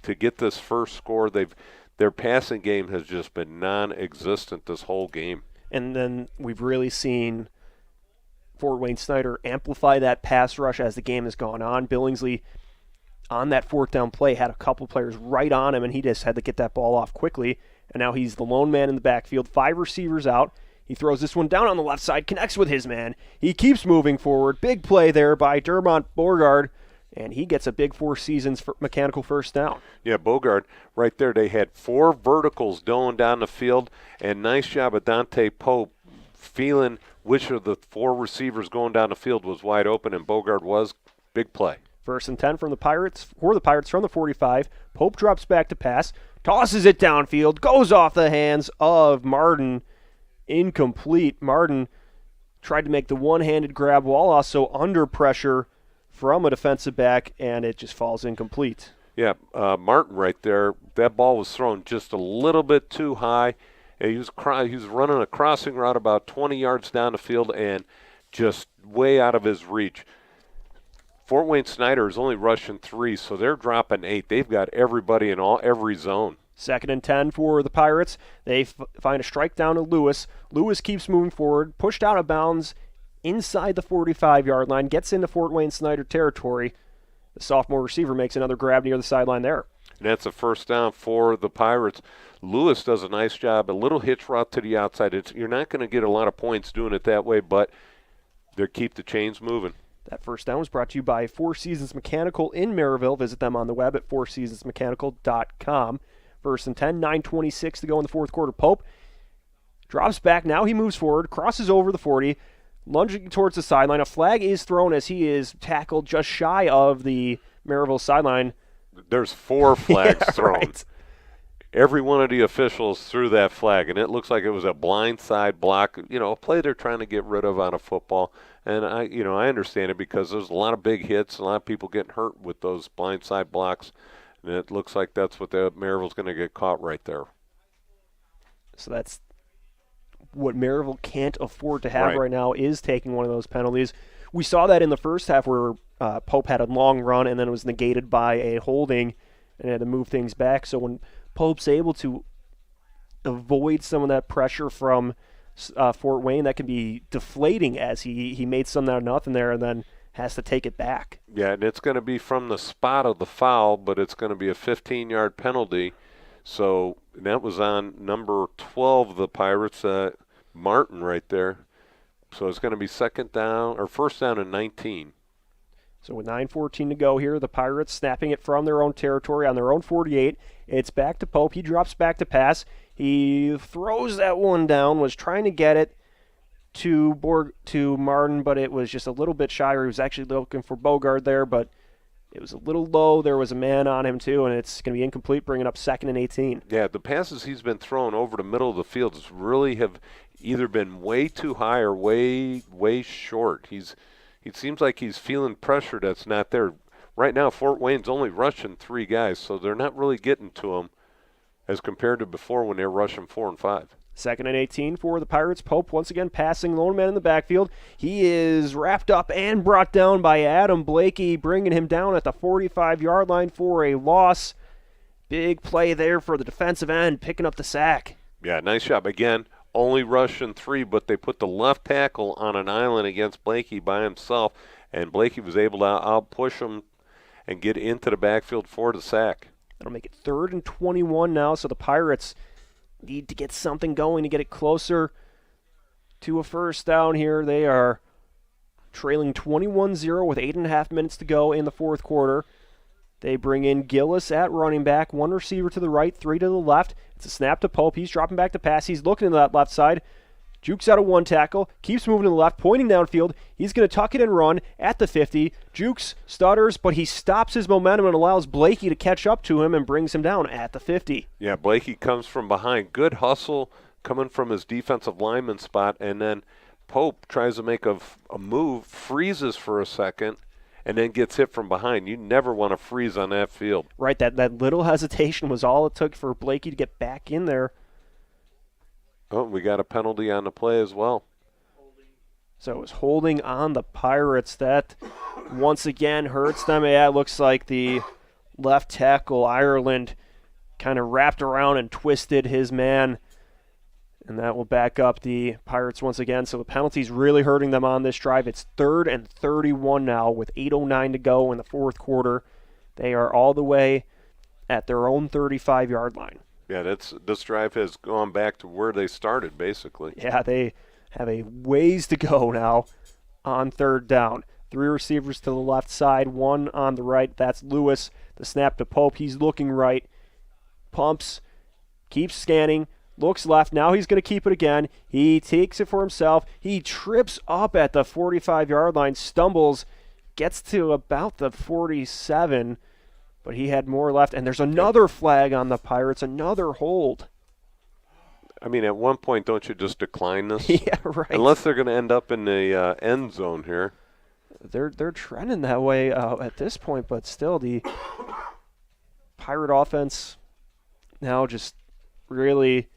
to get this first score. Their passing game has just been non-existent this whole game. And then we've really seen Fort Wayne Snider amplify that pass rush as the game has gone on. Billingsley, on that 4th down play, had a couple players right on him, and he just had to get that ball off quickly. And now he's the lone man in the backfield, 5 receivers out. He throws this one down on the left side, connects with his man. He keeps moving forward. Big play there by Dermont Beauregard, and he gets a big 4 Seasons for mechanical first down. Yeah, Beauregard, right there, they had 4 verticals going down the field, and nice job of Dante Pope feeling which of the 4 receivers going down the field was wide open, and Beauregard was. Big play. 1st and 10 from the Pirates, for the Pirates from the 45. Pope drops back to pass, tosses it downfield, goes off the hands of Martin. Incomplete. Martin tried to make the one-handed grab while also under pressure from a defensive back, and it just falls incomplete. Yeah, Martin right there, that ball was thrown just a little bit too high. He was running a crossing route about 20 yards down the field and just way out of his reach. Fort Wayne Snider is only rushing 3, so they're dropping 8. They've got everybody in every zone. 2nd and 10 for the Pirates. They find a strike down to Lewis. Lewis keeps moving forward, pushed out of bounds inside the 45-yard line, gets into Fort Wayne Snider territory. The sophomore receiver makes another grab near the sideline there. And that's a first down for the Pirates. Lewis does a nice job, a little hitch route to the outside. You're not going to get a lot of points doing it that way, but they keep the chains moving. That first down was brought to you by 4 Seasons Mechanical in Merrillville. Visit them on the web at 4seasonsmechanical.com. 1st and 10, 9:26 to go in the fourth quarter. Pope drops back. Now he moves forward, crosses over the 40, lunging towards the sideline. A flag is thrown as he is tackled just shy of the Merrillville sideline. There's 4 flags thrown. Right. Every one of the officials threw that flag, and it looks like it was a blindside block, a play they're trying to get rid of on a football. And I understand it because there's a lot of big hits, a lot of people getting hurt with those blindside blocks. And it looks like that's what Merrillville's going to get caught right there. So that's what Merrillville can't afford to have right now, is taking one of those penalties. We saw that in the first half where Pope had a long run and then it was negated by a holding and had to move things back. So when Pope's able to avoid some of that pressure from Fort Wayne, that can be deflating, as he made some out of nothing there and then has to take it back. Yeah, and it's going to be from the spot of the foul, but it's going to be a 15-yard penalty. So that was on number 12 of the Pirates, Martin right there. So it's going to be first down and 19. So with 9:14 to go here, the Pirates snapping it from their own territory on their own 48. It's back to Pope. He drops back to pass. He throws that one down, was trying to get it to Martin, but it was just a little bit shy. He was actually looking for Bogard there, but it was a little low. There was a man on him too, and it's going to be incomplete, bringing up 2nd and 18. Yeah, the passes he's been throwing over the middle of the field really have either been way too high or way short. It seems like he's feeling pressure that's not there. Right now, Fort Wayne's only rushing 3 guys, so they're not really getting to him as compared to before when they were rushing 4 and 5. 2nd and 18 for the Pirates. Pope once again passing, lone man in the backfield. He is wrapped up and brought down by Adam Blakey, bringing him down at the 45-yard line for a loss. Big play there for the defensive end, picking up the sack. Yeah, nice job. Again, only rushing 3, but they put the left tackle on an island against Blakey by himself, and Blakey was able to out-push him and get into the backfield for the sack. That'll make it 3rd and 21 now, so the Pirates need to get something going to get it closer to a first down here. They are trailing 21-0 with 8.5 minutes to go in the fourth quarter. They bring in Gillis at running back, 1 receiver to the right, 3 to the left. It's a snap to Pope. He's dropping back to pass. He's looking to that left side. Jukes out of 1 tackle, keeps moving to the left, pointing downfield. He's going to tuck it and run at the 50. Jukes stutters, but he stops his momentum and allows Blakey to catch up to him and brings him down at the 50. Yeah, Blakey comes from behind. Good hustle coming from his defensive lineman spot, and then Pope tries to make a move, freezes for a second, and then gets hit from behind. You never want to freeze on that field. Right, that little hesitation was all it took for Blakey to get back in there. Oh, we got a penalty on the play as well. So it was holding on the Pirates. That once again hurts them. Yeah, it looks like the left tackle, Ireland, kind of wrapped around and twisted his man. And that will back up the Pirates once again. So the penalty's really hurting them on this drive. It's 3rd and 31 now with 8:09 to go in the fourth quarter. They are all the way at their own 35-yard line. Yeah, this drive has gone back to where they started, basically. Yeah, they have a ways to go now on 3rd down. 3 receivers to the left side, 1 on the right. That's Lewis. The snap to Pope. He's looking right. Pumps. Keeps scanning. Looks left. Now he's going to keep it again. He takes it for himself. He trips up at the 45-yard line, stumbles, gets to about the 47, but he had more left. And there's another flag on the Pirates, another hold. I mean, at one point, don't you just decline this? Yeah, right. Unless they're going to end up in the end zone here. They're trending that way at this point, but still the Pirate offense now just really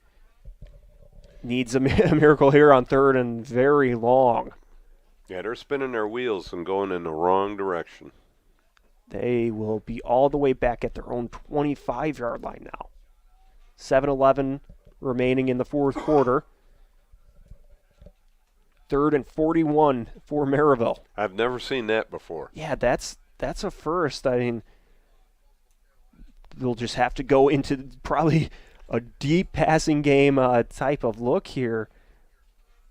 needs a miracle here on 3rd and very long. Yeah, they're spinning their wheels and going in the wrong direction. They will be all the way back at their own 25-yard line now. 7:11 remaining in the fourth quarter. 3rd and 41 for Merrillville. I've never seen that before. Yeah, that's a first. I mean, they'll just have to go into probably a deep passing game type of look here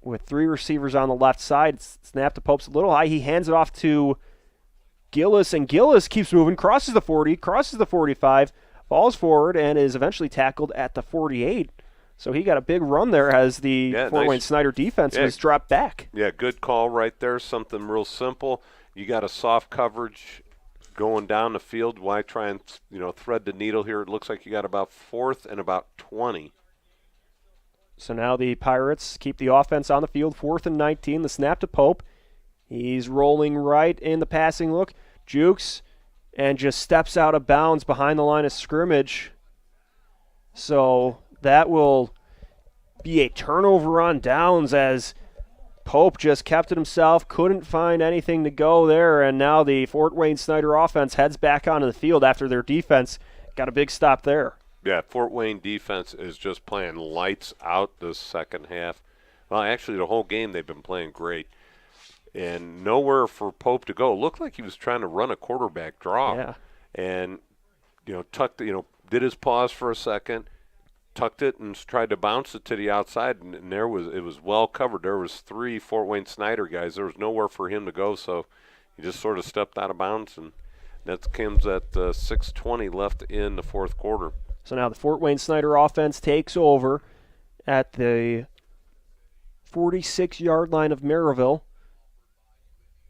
with 3 receivers on the left side. Snap to Pope's a little high. He hands it off to Gillis, and Gillis keeps moving, crosses the 40, crosses the 45, falls forward, and is eventually tackled at the 48. So he got a big run there as the Fort Wayne Snider defense was dropped back. Yeah, good call right there. Something real simple. You got a soft coverage going down the field. Why try and thread the needle here? It looks like you got about 4th and about 20. So now the Pirates keep the offense on the field. 4th and 19. The snap to Pope. He's rolling right in the passing look. Jukes and just steps out of bounds behind the line of scrimmage. So that will be a turnover on downs as Pope just kept it himself, couldn't find anything to go there, and now the Fort Wayne Snider offense heads back onto the field after their defense got a big stop there. Yeah, Fort Wayne defense is just playing lights out this second half. Well, actually, the whole game they've been playing great. And nowhere for Pope to go. Looked like he was trying to run a quarterback draw. Yeah. And, did his pause for a second, tucked it and tried to bounce it to the outside, and it was well covered. There was 3 Fort Wayne Snider guys. There was nowhere for him to go, so he just sort of stepped out of bounds, and that comes at 6:20 left in the fourth quarter. So now the Fort Wayne Snider offense takes over at the 46-yard line of Merrillville.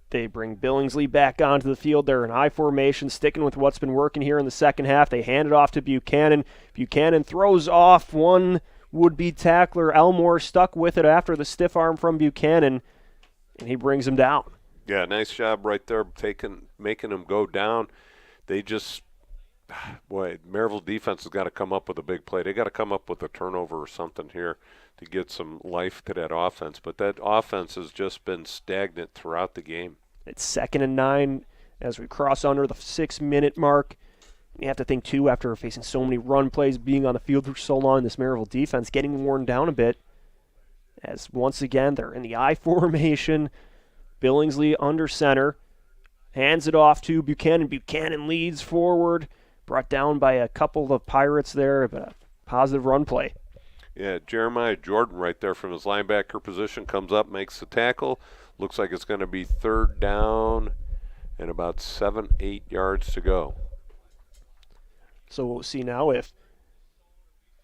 They bring Billingsley back onto the field. They're in I formation, sticking with what's been working here in the second half. They hand it off to Buchanan. Buchanan throws off one would-be tackler. Elmore stuck with it after the stiff arm from Buchanan, and he brings him down. Yeah, nice job right there, making him go down. They just, Merrillville defense has got to come up with a big play. They got to come up with a turnover or something here to get some life to that offense. But that offense has just been stagnant throughout the game. It's 2nd and 9 as we cross under the 6-minute mark. You have to think, too, after facing so many run plays, being on the field for so long, this Merrillville defense getting worn down a bit. As once again, they're in the I formation. Billingsley under center. Hands it off to Buchanan. Buchanan leads forward. Brought down by a couple of Pirates there, but a positive run play. Yeah, Jeremiah Jordan right there from his linebacker position comes up, makes the tackle. Looks like it's going to be 3rd down and about 7-8 yards to go. So we'll see now if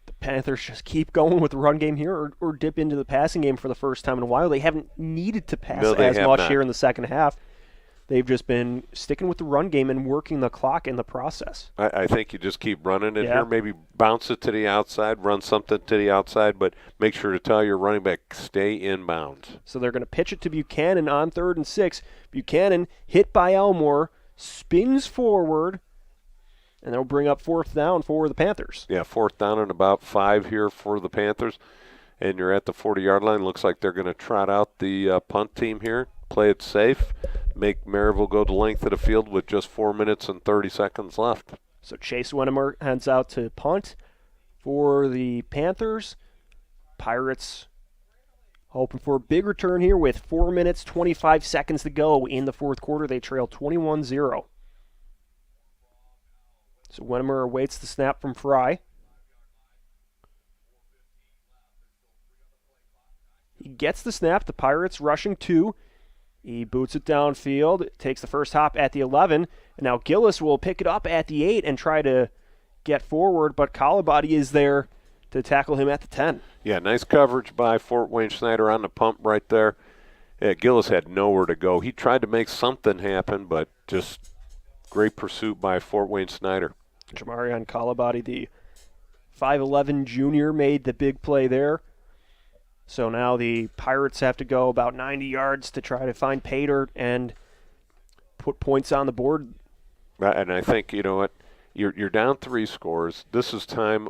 the Panthers just keep going with the run game here or dip into the passing game for the first time in a while. They haven't needed to pass as much here in the second half. They've just been sticking with the run game and working the clock in the process. I think you just keep running it here. Maybe bounce it to the outside, run something to the outside, but make sure to tell your running back, stay in bounds. So they're going to pitch it to Buchanan on 3rd and 6. Buchanan, hit by Elmore, spins forward, and they'll bring up 4th down for the Panthers. Yeah, 4th down and about 5 here for the Panthers. And you're at the 40-yard line. Looks like they're going to trot out the punt team here, play it safe, make Merrillville go the length of the field with just 4 minutes and 30 seconds left. So Chase Wennemer heads out to punt for the Panthers. Pirates hoping for a big return here with 4 minutes, 25 seconds to go in the fourth quarter. They trail 21-0. So Wennemer awaits the snap from Fry. He gets the snap. The Pirates rushing 2. He boots it downfield, takes the first hop at the 11, and now Gillis will pick it up at the 8 and try to get forward, but Kalabadi is there to tackle him at the 10. Yeah, nice coverage by Fort Wayne Snider on the pump right there. Yeah, Gillis had nowhere to go. He tried to make something happen, but just great pursuit by Fort Wayne Snider. Jamarion Kalabadi, the 5'11 junior, made the big play there. So now the Pirates have to go about 90 yards to try to find pay dirt and put points on the board. And I think, you know what, you're down 3 scores. This is time.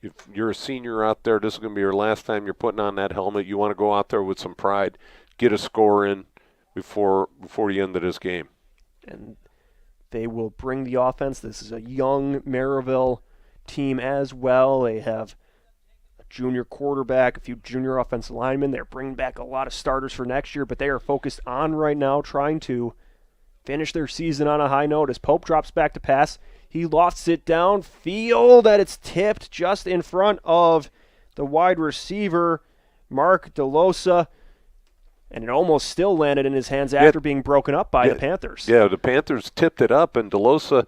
If you're a senior out there, this is going to be your last time you're putting on that helmet. You want to go out there with some pride, get a score in before the end of this game. And they will bring the offense. This is a young Merrillville team as well. They have junior quarterback, a few junior offensive linemen. They're bringing back a lot of starters for next year, but they are focused on right now trying to finish their season on a high note as Pope drops back to pass. He lofts it downfield, and it's tipped just in front of the wide receiver, Mark DeLosa, and it almost still landed in his hands after being broken up by the Panthers. Yeah, the Panthers tipped it up, and DeLosa,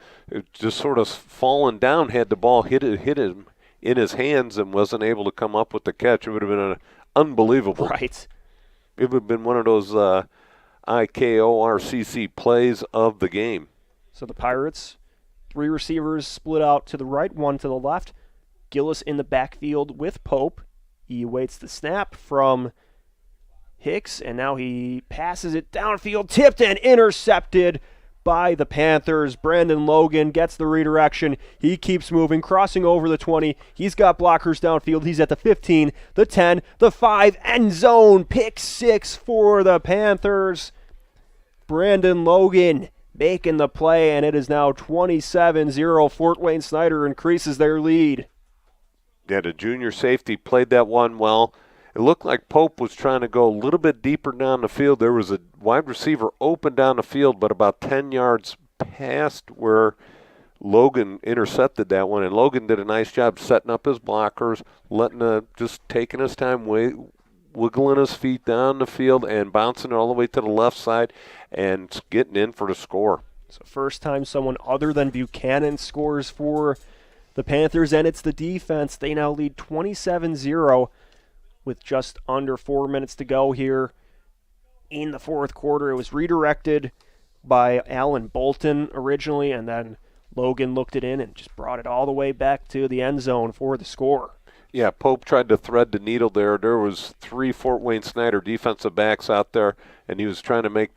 just sort of falling down, had the ball hit him in his hands and wasn't able to come up with the catch. It would have been unbelievable. Right. It would have been one of those IKORCC plays of the game. So the Pirates, 3 receivers split out to the right, 1 to the left. Gillis in the backfield with Pope. He awaits the snap from Hicks, and now he passes it downfield, tipped and intercepted by the Panthers. Brandon Logan gets the redirection. He keeps moving, crossing over the 20. He's got blockers downfield. He's at the 15, the 10, the 5, end zone. Pick 6 for the Panthers. Brandon Logan making the play, and it is now 27-0. Fort Wayne Snider increases their lead. Yeah, the junior safety played that one well. It looked like Pope was trying to go a little bit deeper down the field. There was a wide receiver open down the field, but about 10 yards past where Logan intercepted that one. And Logan did a nice job setting up his blockers, just taking his time, wiggling his feet down the field and bouncing all the way to the left side and getting in for the score. So first time someone other than Buchanan scores for the Panthers, and it's the defense. They now lead 27-0. with just under 4 minutes to go here in the fourth quarter. It was redirected by Alan Bolton originally, and then Logan looked it in and just brought it all the way back to the end zone for the score. Yeah, Pope tried to thread the needle there. There was 3 Fort Wayne Snider defensive backs out there, and he was trying to make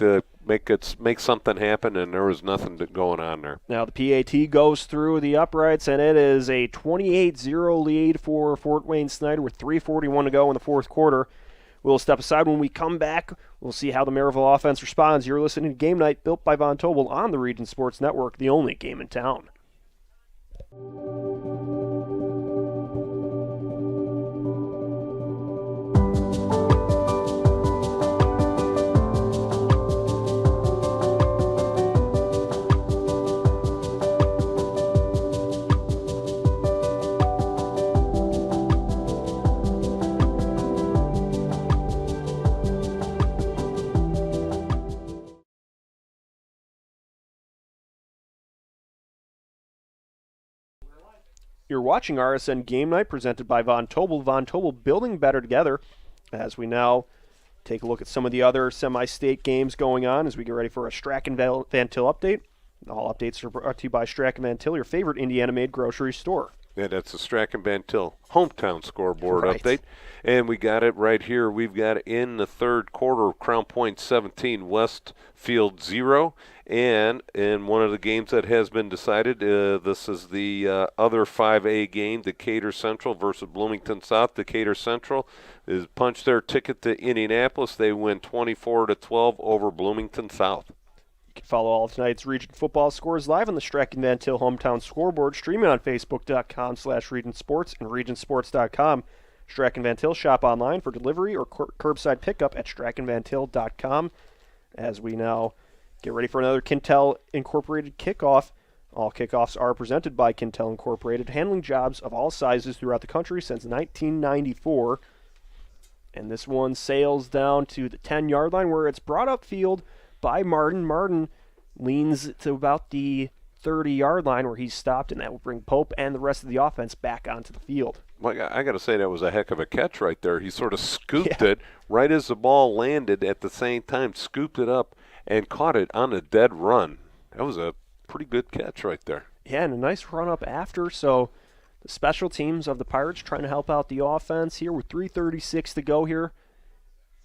something happen, and there was nothing going on there. Now the PAT goes through the uprights, and it is a 28-0 lead for Fort Wayne Snider with 3:41 to go in the fourth quarter. We'll step aside. When we come back, we'll see how the Merrillville offense responds. You're listening to Game Night, built by Von Tobel on the Region Sports Network, the only game in town. You're watching RSN Game Night presented by Von Tobel. Von Tobel building better together as we now take a look at some of the other semi-state games going on as we get ready for a Strachan Van Til update. All updates are brought to you by Strachan Van Til, your favorite Indiana-made grocery store. Yeah, that's the Strachan Van Til hometown scoreboard update. And we got it right here. We've got in the third quarter, Crown Point 17, Westfield 0. And in one of the games that has been decided, this is the other 5A game, Decatur Central versus Bloomington South. Decatur Central is punched their ticket to Indianapolis. They win 24-12 over Bloomington South. You can follow all of tonight's region football scores live on the Strachan Van Til hometown scoreboard, streaming on Facebook.com/RegionSports and RegionSports.com. Strachan Van Til, shop online for delivery or curbside pickup at StrachanVanTil.com. As we now get ready for another Quintel Incorporated kickoff. All kickoffs are presented by Quintel Incorporated, handling jobs of all sizes throughout the country since 1994. And this one sails down to the 10-yard line where it's brought upfield by Martin. Martin leans to about the 30-yard line where he's stopped, and that will bring Pope and the rest of the offense back onto the field. Well, I got to say that was a heck of a catch right there. He sort of scooped it right as the ball landed at the same time, scooped it up, and caught it on a dead run. That was a pretty good catch right there. Yeah, and a nice run up after. So the special teams of the Pirates trying to help out the offense here with 3:36 to go here.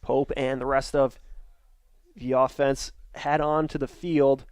Pope and the rest of the offense head on to the field.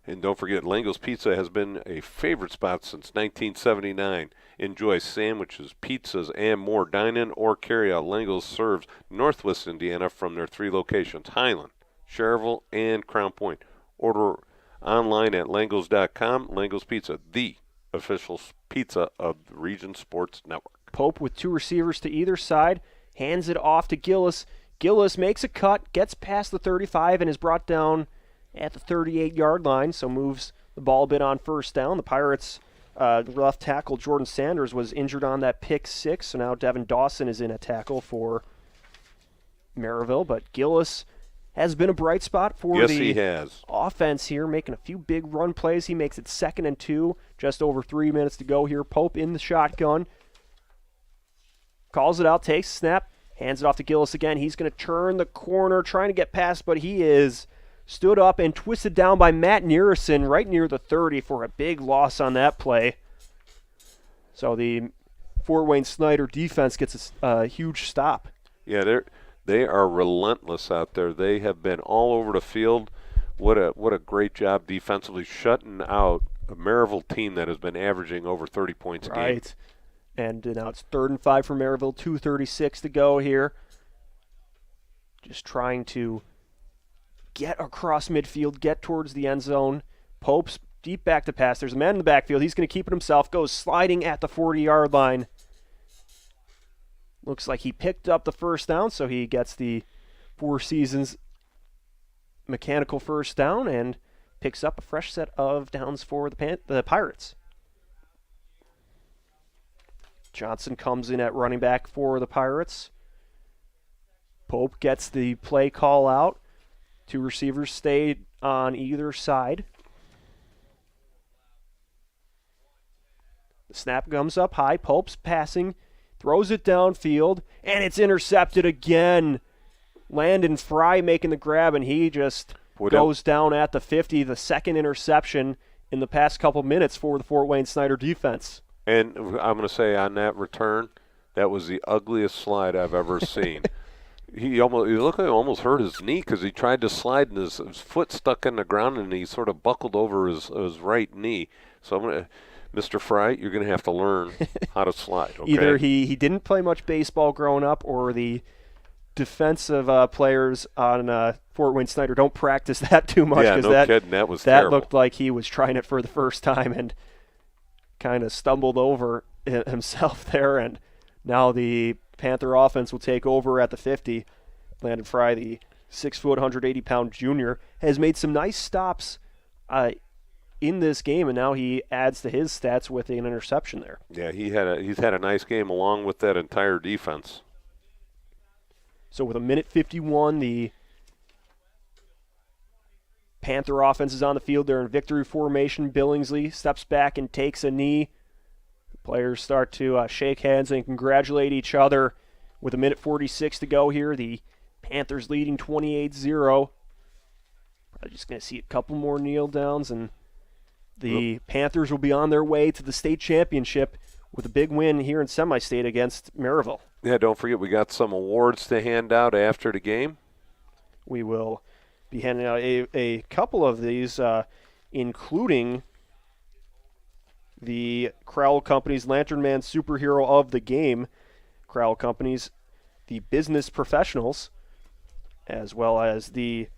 And don't forget, Lango's Pizza has been a favorite spot since 1979. Enjoy sandwiches, pizzas, and more. Dine in or carry out. Lango's serves Northwest Indiana from their 3 locations, Highland, Cherville, and Crown Point. Order online at langos.com. Lango's Pizza, the official pizza of the Region Sports Network. Pope with 2 receivers to either side, hands it off to Gillis. Gillis makes a cut, gets past the 35, and is brought down at the 38-yard line, so moves the ball a bit on first down. The Pirates' left tackle Jordan Sanders was injured on that pick 6, so now Devin Dawson is in a tackle for Merrillville. But Gillis has been a bright spot for the offense here, making a few big run plays. He makes it 2nd and 2, just over 3 minutes to go here. Pope in the shotgun, calls it out, takes a snap, hands it off to Gillis again. He's going to turn the corner, trying to get past, but he is stood up and twisted down by Matt Nearison right near the 30 for a big loss on that play. So the Fort Wayne Snider defense gets a huge stop. Yeah, they are relentless out there. They have been all over the field what a great job defensively shutting out a Merrillville team that has been averaging over 30 points a game. Right. And now it's 3rd and 5 for Merrillville, 2:36 to go here. Just trying to get across midfield, get towards the end zone. Pope's deep back to pass. There's a man in the backfield. He's going to keep it himself. Goes sliding at the 40-yard line. Looks like he picked up the first down, so he gets the Four Seasons mechanical first down and picks up a fresh set of downs for the Pirates. Johnson comes in at running back for the Pirates. Pope gets the play call out. 2 receivers stay on either side. The snap comes up high. Pope's passing, throws it downfield, and it's intercepted again. Landon Fry making the grab, and he just goes down at the 50, the second interception in the past couple minutes for the Fort Wayne Snider defense. And I'm going to say on that return, that was the ugliest slide I've ever seen. He looked like he almost hurt his knee because he tried to slide and his foot stuck in the ground and he sort of buckled over his right knee. So I'm going to, Mr. Fry, you're going to have to learn how to slide. Okay? Either he didn't play much baseball growing up, or the defensive players on Fort Wayne Snider don't practice that too much. Yeah, no kidding. That was that terrible. Looked like he was trying it for the first time and kind of stumbled over himself there. And now the Panther offense will take over at the 50. Landon Fry, the 6-foot, 180-pound junior, has made some nice stops in this game, and now he adds to his stats with an interception there. Yeah, he's had a nice game along with that entire defense. So with 1:51, the Panther offense is on the field. They're in victory formation. Billingsley steps back and takes a knee. The players start to shake hands and congratulate each other. With 1:46 to go here, the Panthers leading 28-0. I'm just going to see a couple more kneel downs, and the Panthers will be on their way to the state championship with a big win here in semi-state against Merrillville. Yeah, don't forget we got some awards to hand out after the game. We will be handing out a couple of these, including the Crowell Company's Lantern Man Superhero of the Game. Crowell Company's the Business Professionals, as well as the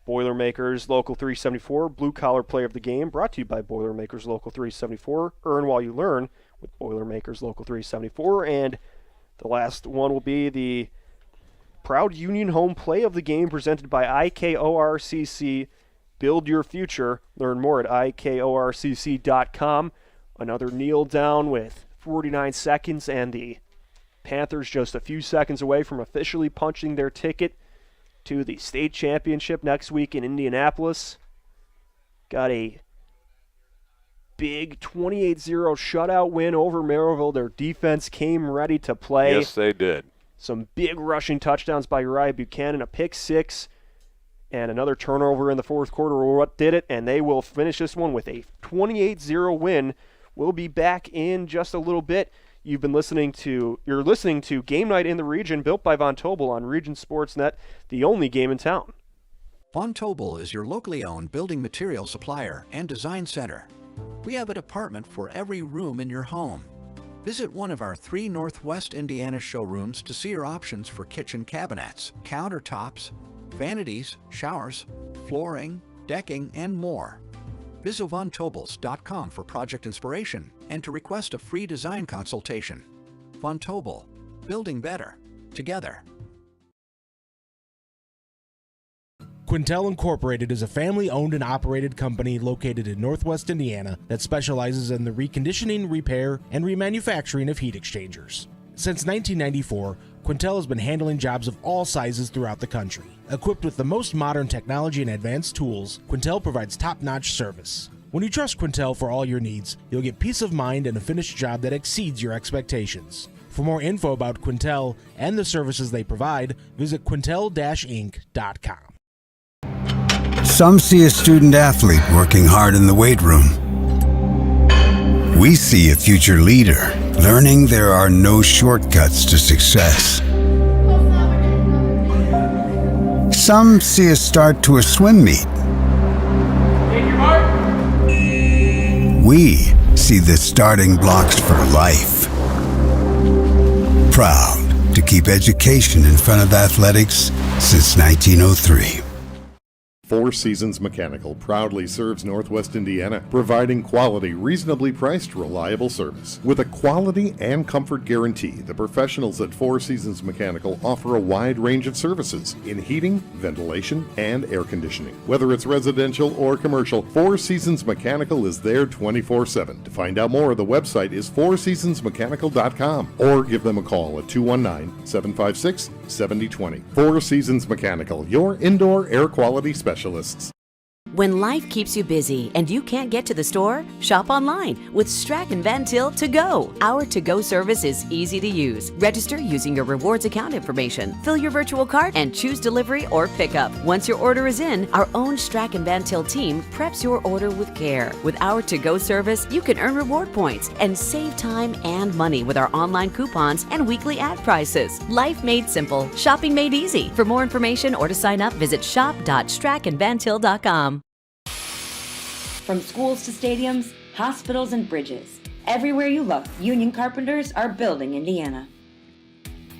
Boilermakers Local 374 Blue Collar Player of the Game, brought to you by Boilermakers Local 374. Earn while you learn with Boilermakers Local 374. And the last one will be the Proud Union Home Play of the Game, presented by IKORCC. Build your future. Learn more at IKORCC.com. Another kneel down with 49 seconds, and the Panthers just a few seconds away from officially punching their ticket to the state championship next week in Indianapolis. Got a big 28-0 shutout win over Merrillville. Their defense came ready to play. Yes, they did. Some big rushing touchdowns by Uriah Buchanan, a pick six, and another turnover in the fourth quarter were what did it, and they will finish this one with a 28-0 win. We'll be back in just a little bit. You're listening to Game Night in the Region, built by Von Tobel on Region Sportsnet, the only game in town. Von Tobel is your locally owned building material supplier and design center. We have a department for every room in your home. Visit one of our 3 Northwest Indiana showrooms to see your options for kitchen cabinets, countertops, vanities, showers, flooring, decking, and more. Visit VonTobels.com for project inspiration and to request a free design consultation. Von Tobel, building better, together. Quintel Incorporated is a family-owned and operated company located in Northwest Indiana that specializes in the reconditioning, repair, and remanufacturing of heat exchangers. Since 1994, Quintel has been handling jobs of all sizes throughout the country. Equipped with the most modern technology and advanced tools, Quintel provides top-notch service. When you trust Quintel for all your needs, you'll get peace of mind and a finished job that exceeds your expectations. For more info about Quintel and the services they provide, visit quintel-inc.com. Some see a student athlete working hard in the weight room. We see a future leader learning there are no shortcuts to success. Some see a start to a swim meet. We see the starting blocks for life. Proud to keep education in front of athletics since 1903. Four Seasons Mechanical proudly serves Northwest Indiana, providing quality, reasonably priced, reliable service. With a quality and comfort guarantee, the professionals at Four Seasons Mechanical offer a wide range of services in heating, ventilation, and air conditioning. Whether it's residential or commercial, Four Seasons Mechanical is there 24/7. To find out more, the website is fourseasonsmechanical.com or give them a call at 219-756-7020. Four Seasons Mechanical, your indoor air quality specialists. When life keeps you busy and you can't get to the store, shop online with Strachan Van Til To Go. Our to-go service is easy to use. Register using your rewards account information, fill your virtual cart, and choose delivery or pickup. Once your order is in, our own Strachan Van Til team preps your order with care. With our to-go service, you can earn reward points and save time and money with our online coupons and weekly ad prices. Life made simple, shopping made easy. For more information or to sign up, visit shop.strachanvantil.com. From schools to stadiums, hospitals, and bridges, everywhere you look, union carpenters are building Indiana.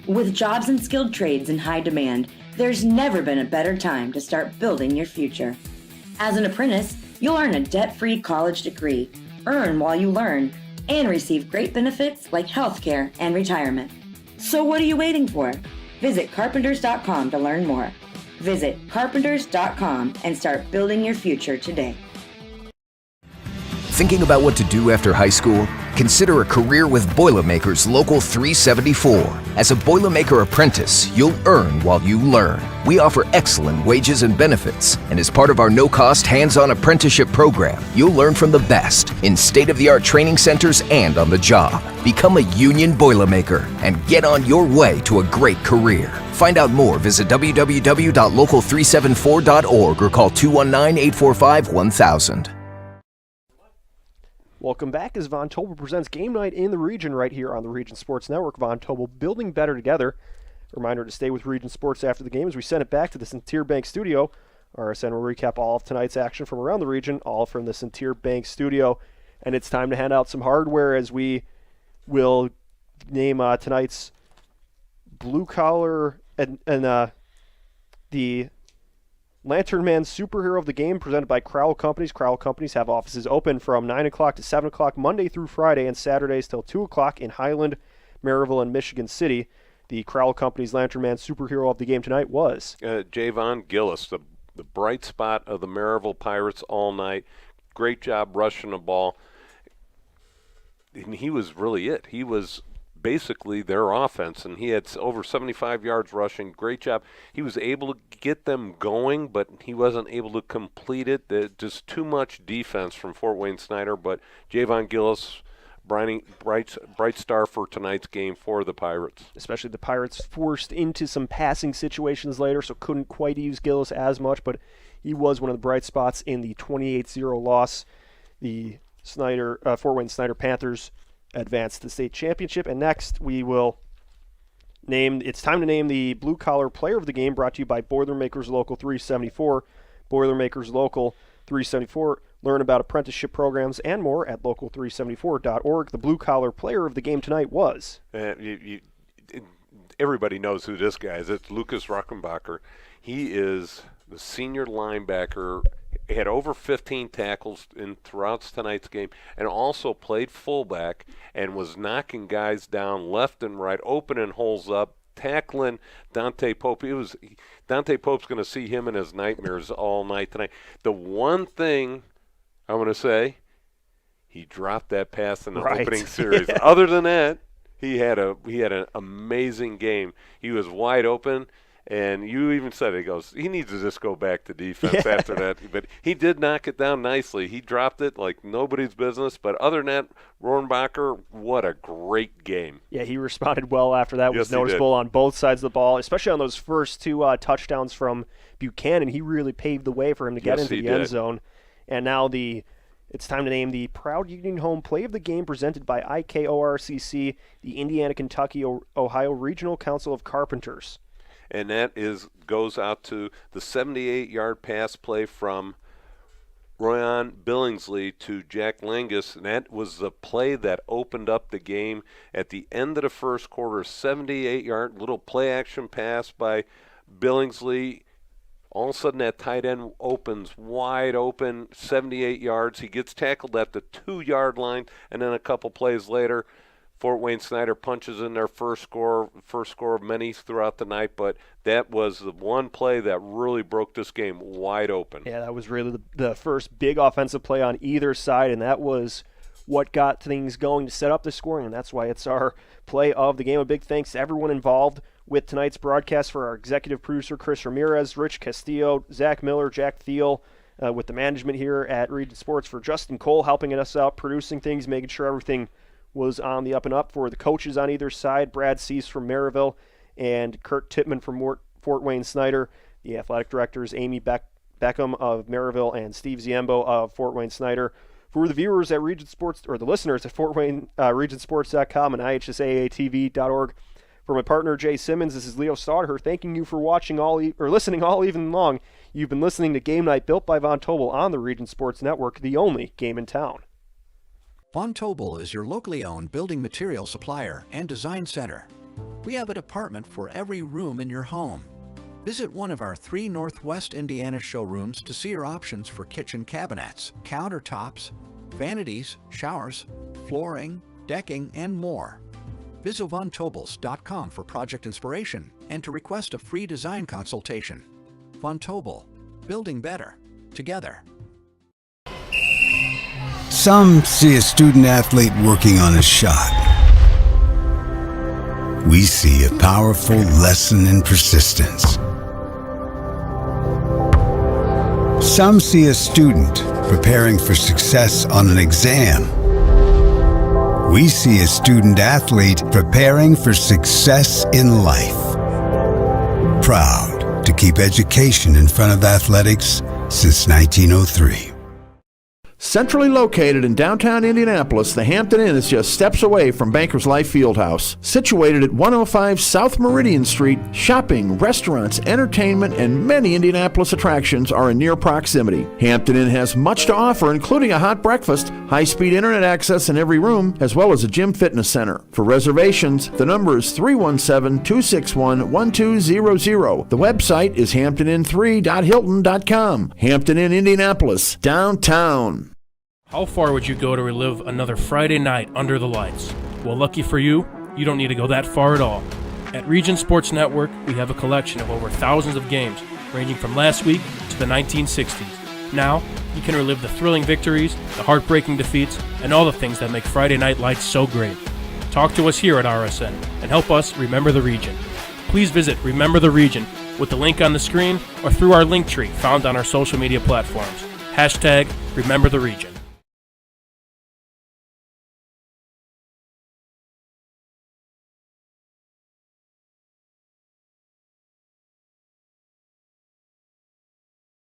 With jobs and skilled trades in high demand, there's never been a better time to start building your future. As an apprentice, you'll earn a debt-free college degree, earn while you learn, and receive great benefits like healthcare and retirement. So what are you waiting for? Visit carpenters.com to learn more. Visit carpenters.com and start building your future today. Thinking about what to do after high school? Consider a career with Boilermakers Local 374. As a Boilermaker apprentice, you'll earn while you learn. We offer excellent wages and benefits, and as part of our no-cost hands-on apprenticeship program, you'll learn from the best in state-of-the-art training centers and on the job. Become a union Boilermaker and get on your way to a great career. Find out more, visit www.local374.org or call 219-845-1000. Welcome back as Von Tobel presents Game Night in the Region right here on the Region Sports Network. Von Tobel, building better together. Reminder to stay with Region Sports after the game as we send it back to the Centier Bank studio. RSN will recap all of tonight's action from around the region, all from the Centier Bank studio. And it's time to hand out some hardware as we will name tonight's blue collar and the Lantern Man Superhero of the Game presented by Crowell Companies. Crowell Companies have offices open from 9 o'clock to 7 o'clock Monday through Friday and Saturdays till 2 o'clock in Highland, Merrillville, and Michigan City. The Crowell Companies Lantern Man Superhero of the Game tonight was Javon Gillis, the bright spot of the Merrillville Pirates all night. Great job rushing the ball. And he was really it. He was basically their offense, and he had over 75 yards rushing. Great job. He was able to get them going, but he wasn't able to complete it. Just too much defense from Fort Wayne Snider, but Javon Gillis, bright star for tonight's game for the Pirates. Especially the Pirates forced into some passing situations later, so couldn't quite use Gillis as much, but he was one of the bright spots in the 28-0 loss. The Fort Wayne Snider Panthers advanced to the state championship. And next we will it's time to name the blue collar player of the game, brought to you by Boilermakers Local 374. Boilermakers Local 374. Learn about apprenticeship programs and more at local374.org. The blue collar player of the game tonight was everybody knows who this guy is. It's Lucas Ruckenbacher. He is the senior linebacker. He had over 15 tackles throughout tonight's game, and also played fullback and was knocking guys down left and right, opening holes up, tackling Dante Pope. Dante Pope's going to see him in his nightmares all night tonight. The one thing I'm going to say, he dropped that pass in the opening series. Other than that, he had an amazing game. He was wide open. And you even said it, he needs to just go back to defense after that. But he did knock it down nicely. He dropped it like nobody's business. But other than that, Rohrenbacher, what a great game. Yeah, he responded well after that. Was noticeable on both sides of the ball, especially on those first two touchdowns from Buchanan. He really paved the way for him to get into the end zone. And now it's time to name the proud Union Home Play of the Game presented by IKORCC, the Indiana-Kentucky Ohio Regional Council of Carpenters. And that goes out to the 78-yard pass play from Royan Billingsley to Jack Langus, and that was the play that opened up the game at the end of the first quarter. 78-yard little play-action pass by Billingsley. All of a sudden, that tight end opens wide open, 78 yards. He gets tackled at the 2-yard line, and then a couple plays later, Fort Wayne Snider punches in their first score of many throughout the night, but that was the one play that really broke this game wide open. Yeah, that was really the first big offensive play on either side, and that was what got things going to set up the scoring, and that's why it's our play of the game. A big thanks to everyone involved with tonight's broadcast, for our executive producer, Chris Ramirez, Rich Castillo, Zach Miller, Jack Thiel, with the management here at Region Sports, for Justin Cole helping us out, producing things, making sure everything was on the up and up, for the coaches on either side, Brad Cease from Merrillville and Kurt Tippman from Fort Wayne Snider, the athletic directors, Amy Beckham of Merrillville and Steve Ziembo of Fort Wayne Snider. For the viewers at Region Sports, or the listeners at Fort Wayne, regionsports.com and ihsaatv.org. For my partner, Jay Simmons, this is Leo Stauder, thanking you for watching listening all evening long. You've been listening to Game Night, built by Von Tobel on the Region Sports Network, the only game in town. Von Tobel is your locally owned building material supplier and design center. We have a department for every room in your home. Visit one of our 3 Northwest Indiana showrooms to see your options for kitchen cabinets, countertops, vanities, showers, flooring, decking, and more. Visit VonTobels.com for project inspiration and to request a free design consultation. Von Tobel, building better, together. Some see a student athlete working on a shot. We see a powerful lesson in persistence. Some see a student preparing for success on an exam. We see a student athlete preparing for success in life. Proud to keep education in front of athletics since 1903. Centrally located in downtown Indianapolis, the Hampton Inn is just steps away from Bankers Life Fieldhouse. Situated at 105 South Meridian Street, shopping, restaurants, entertainment, and many Indianapolis attractions are in near proximity. Hampton Inn has much to offer, including a hot breakfast, high-speed internet access in every room, as well as a gym fitness center. For reservations, the number is 317-261-1200. The website is hamptonin3.hilton.com. Hampton Inn, Indianapolis, downtown. How far would you go to relive another Friday night under the lights? Well, lucky for you, you don't need to go that far at all. At Region Sports Network, we have a collection of over thousands of games, ranging from last week to the 1960s. Now, you can relive the thrilling victories, the heartbreaking defeats, and all the things that make Friday Night Lights so great. Talk to us here at RSN and help us remember the region. Please visit Remember the Region with the link on the screen or through our link tree found on our social media platforms. #RememberTheRegion.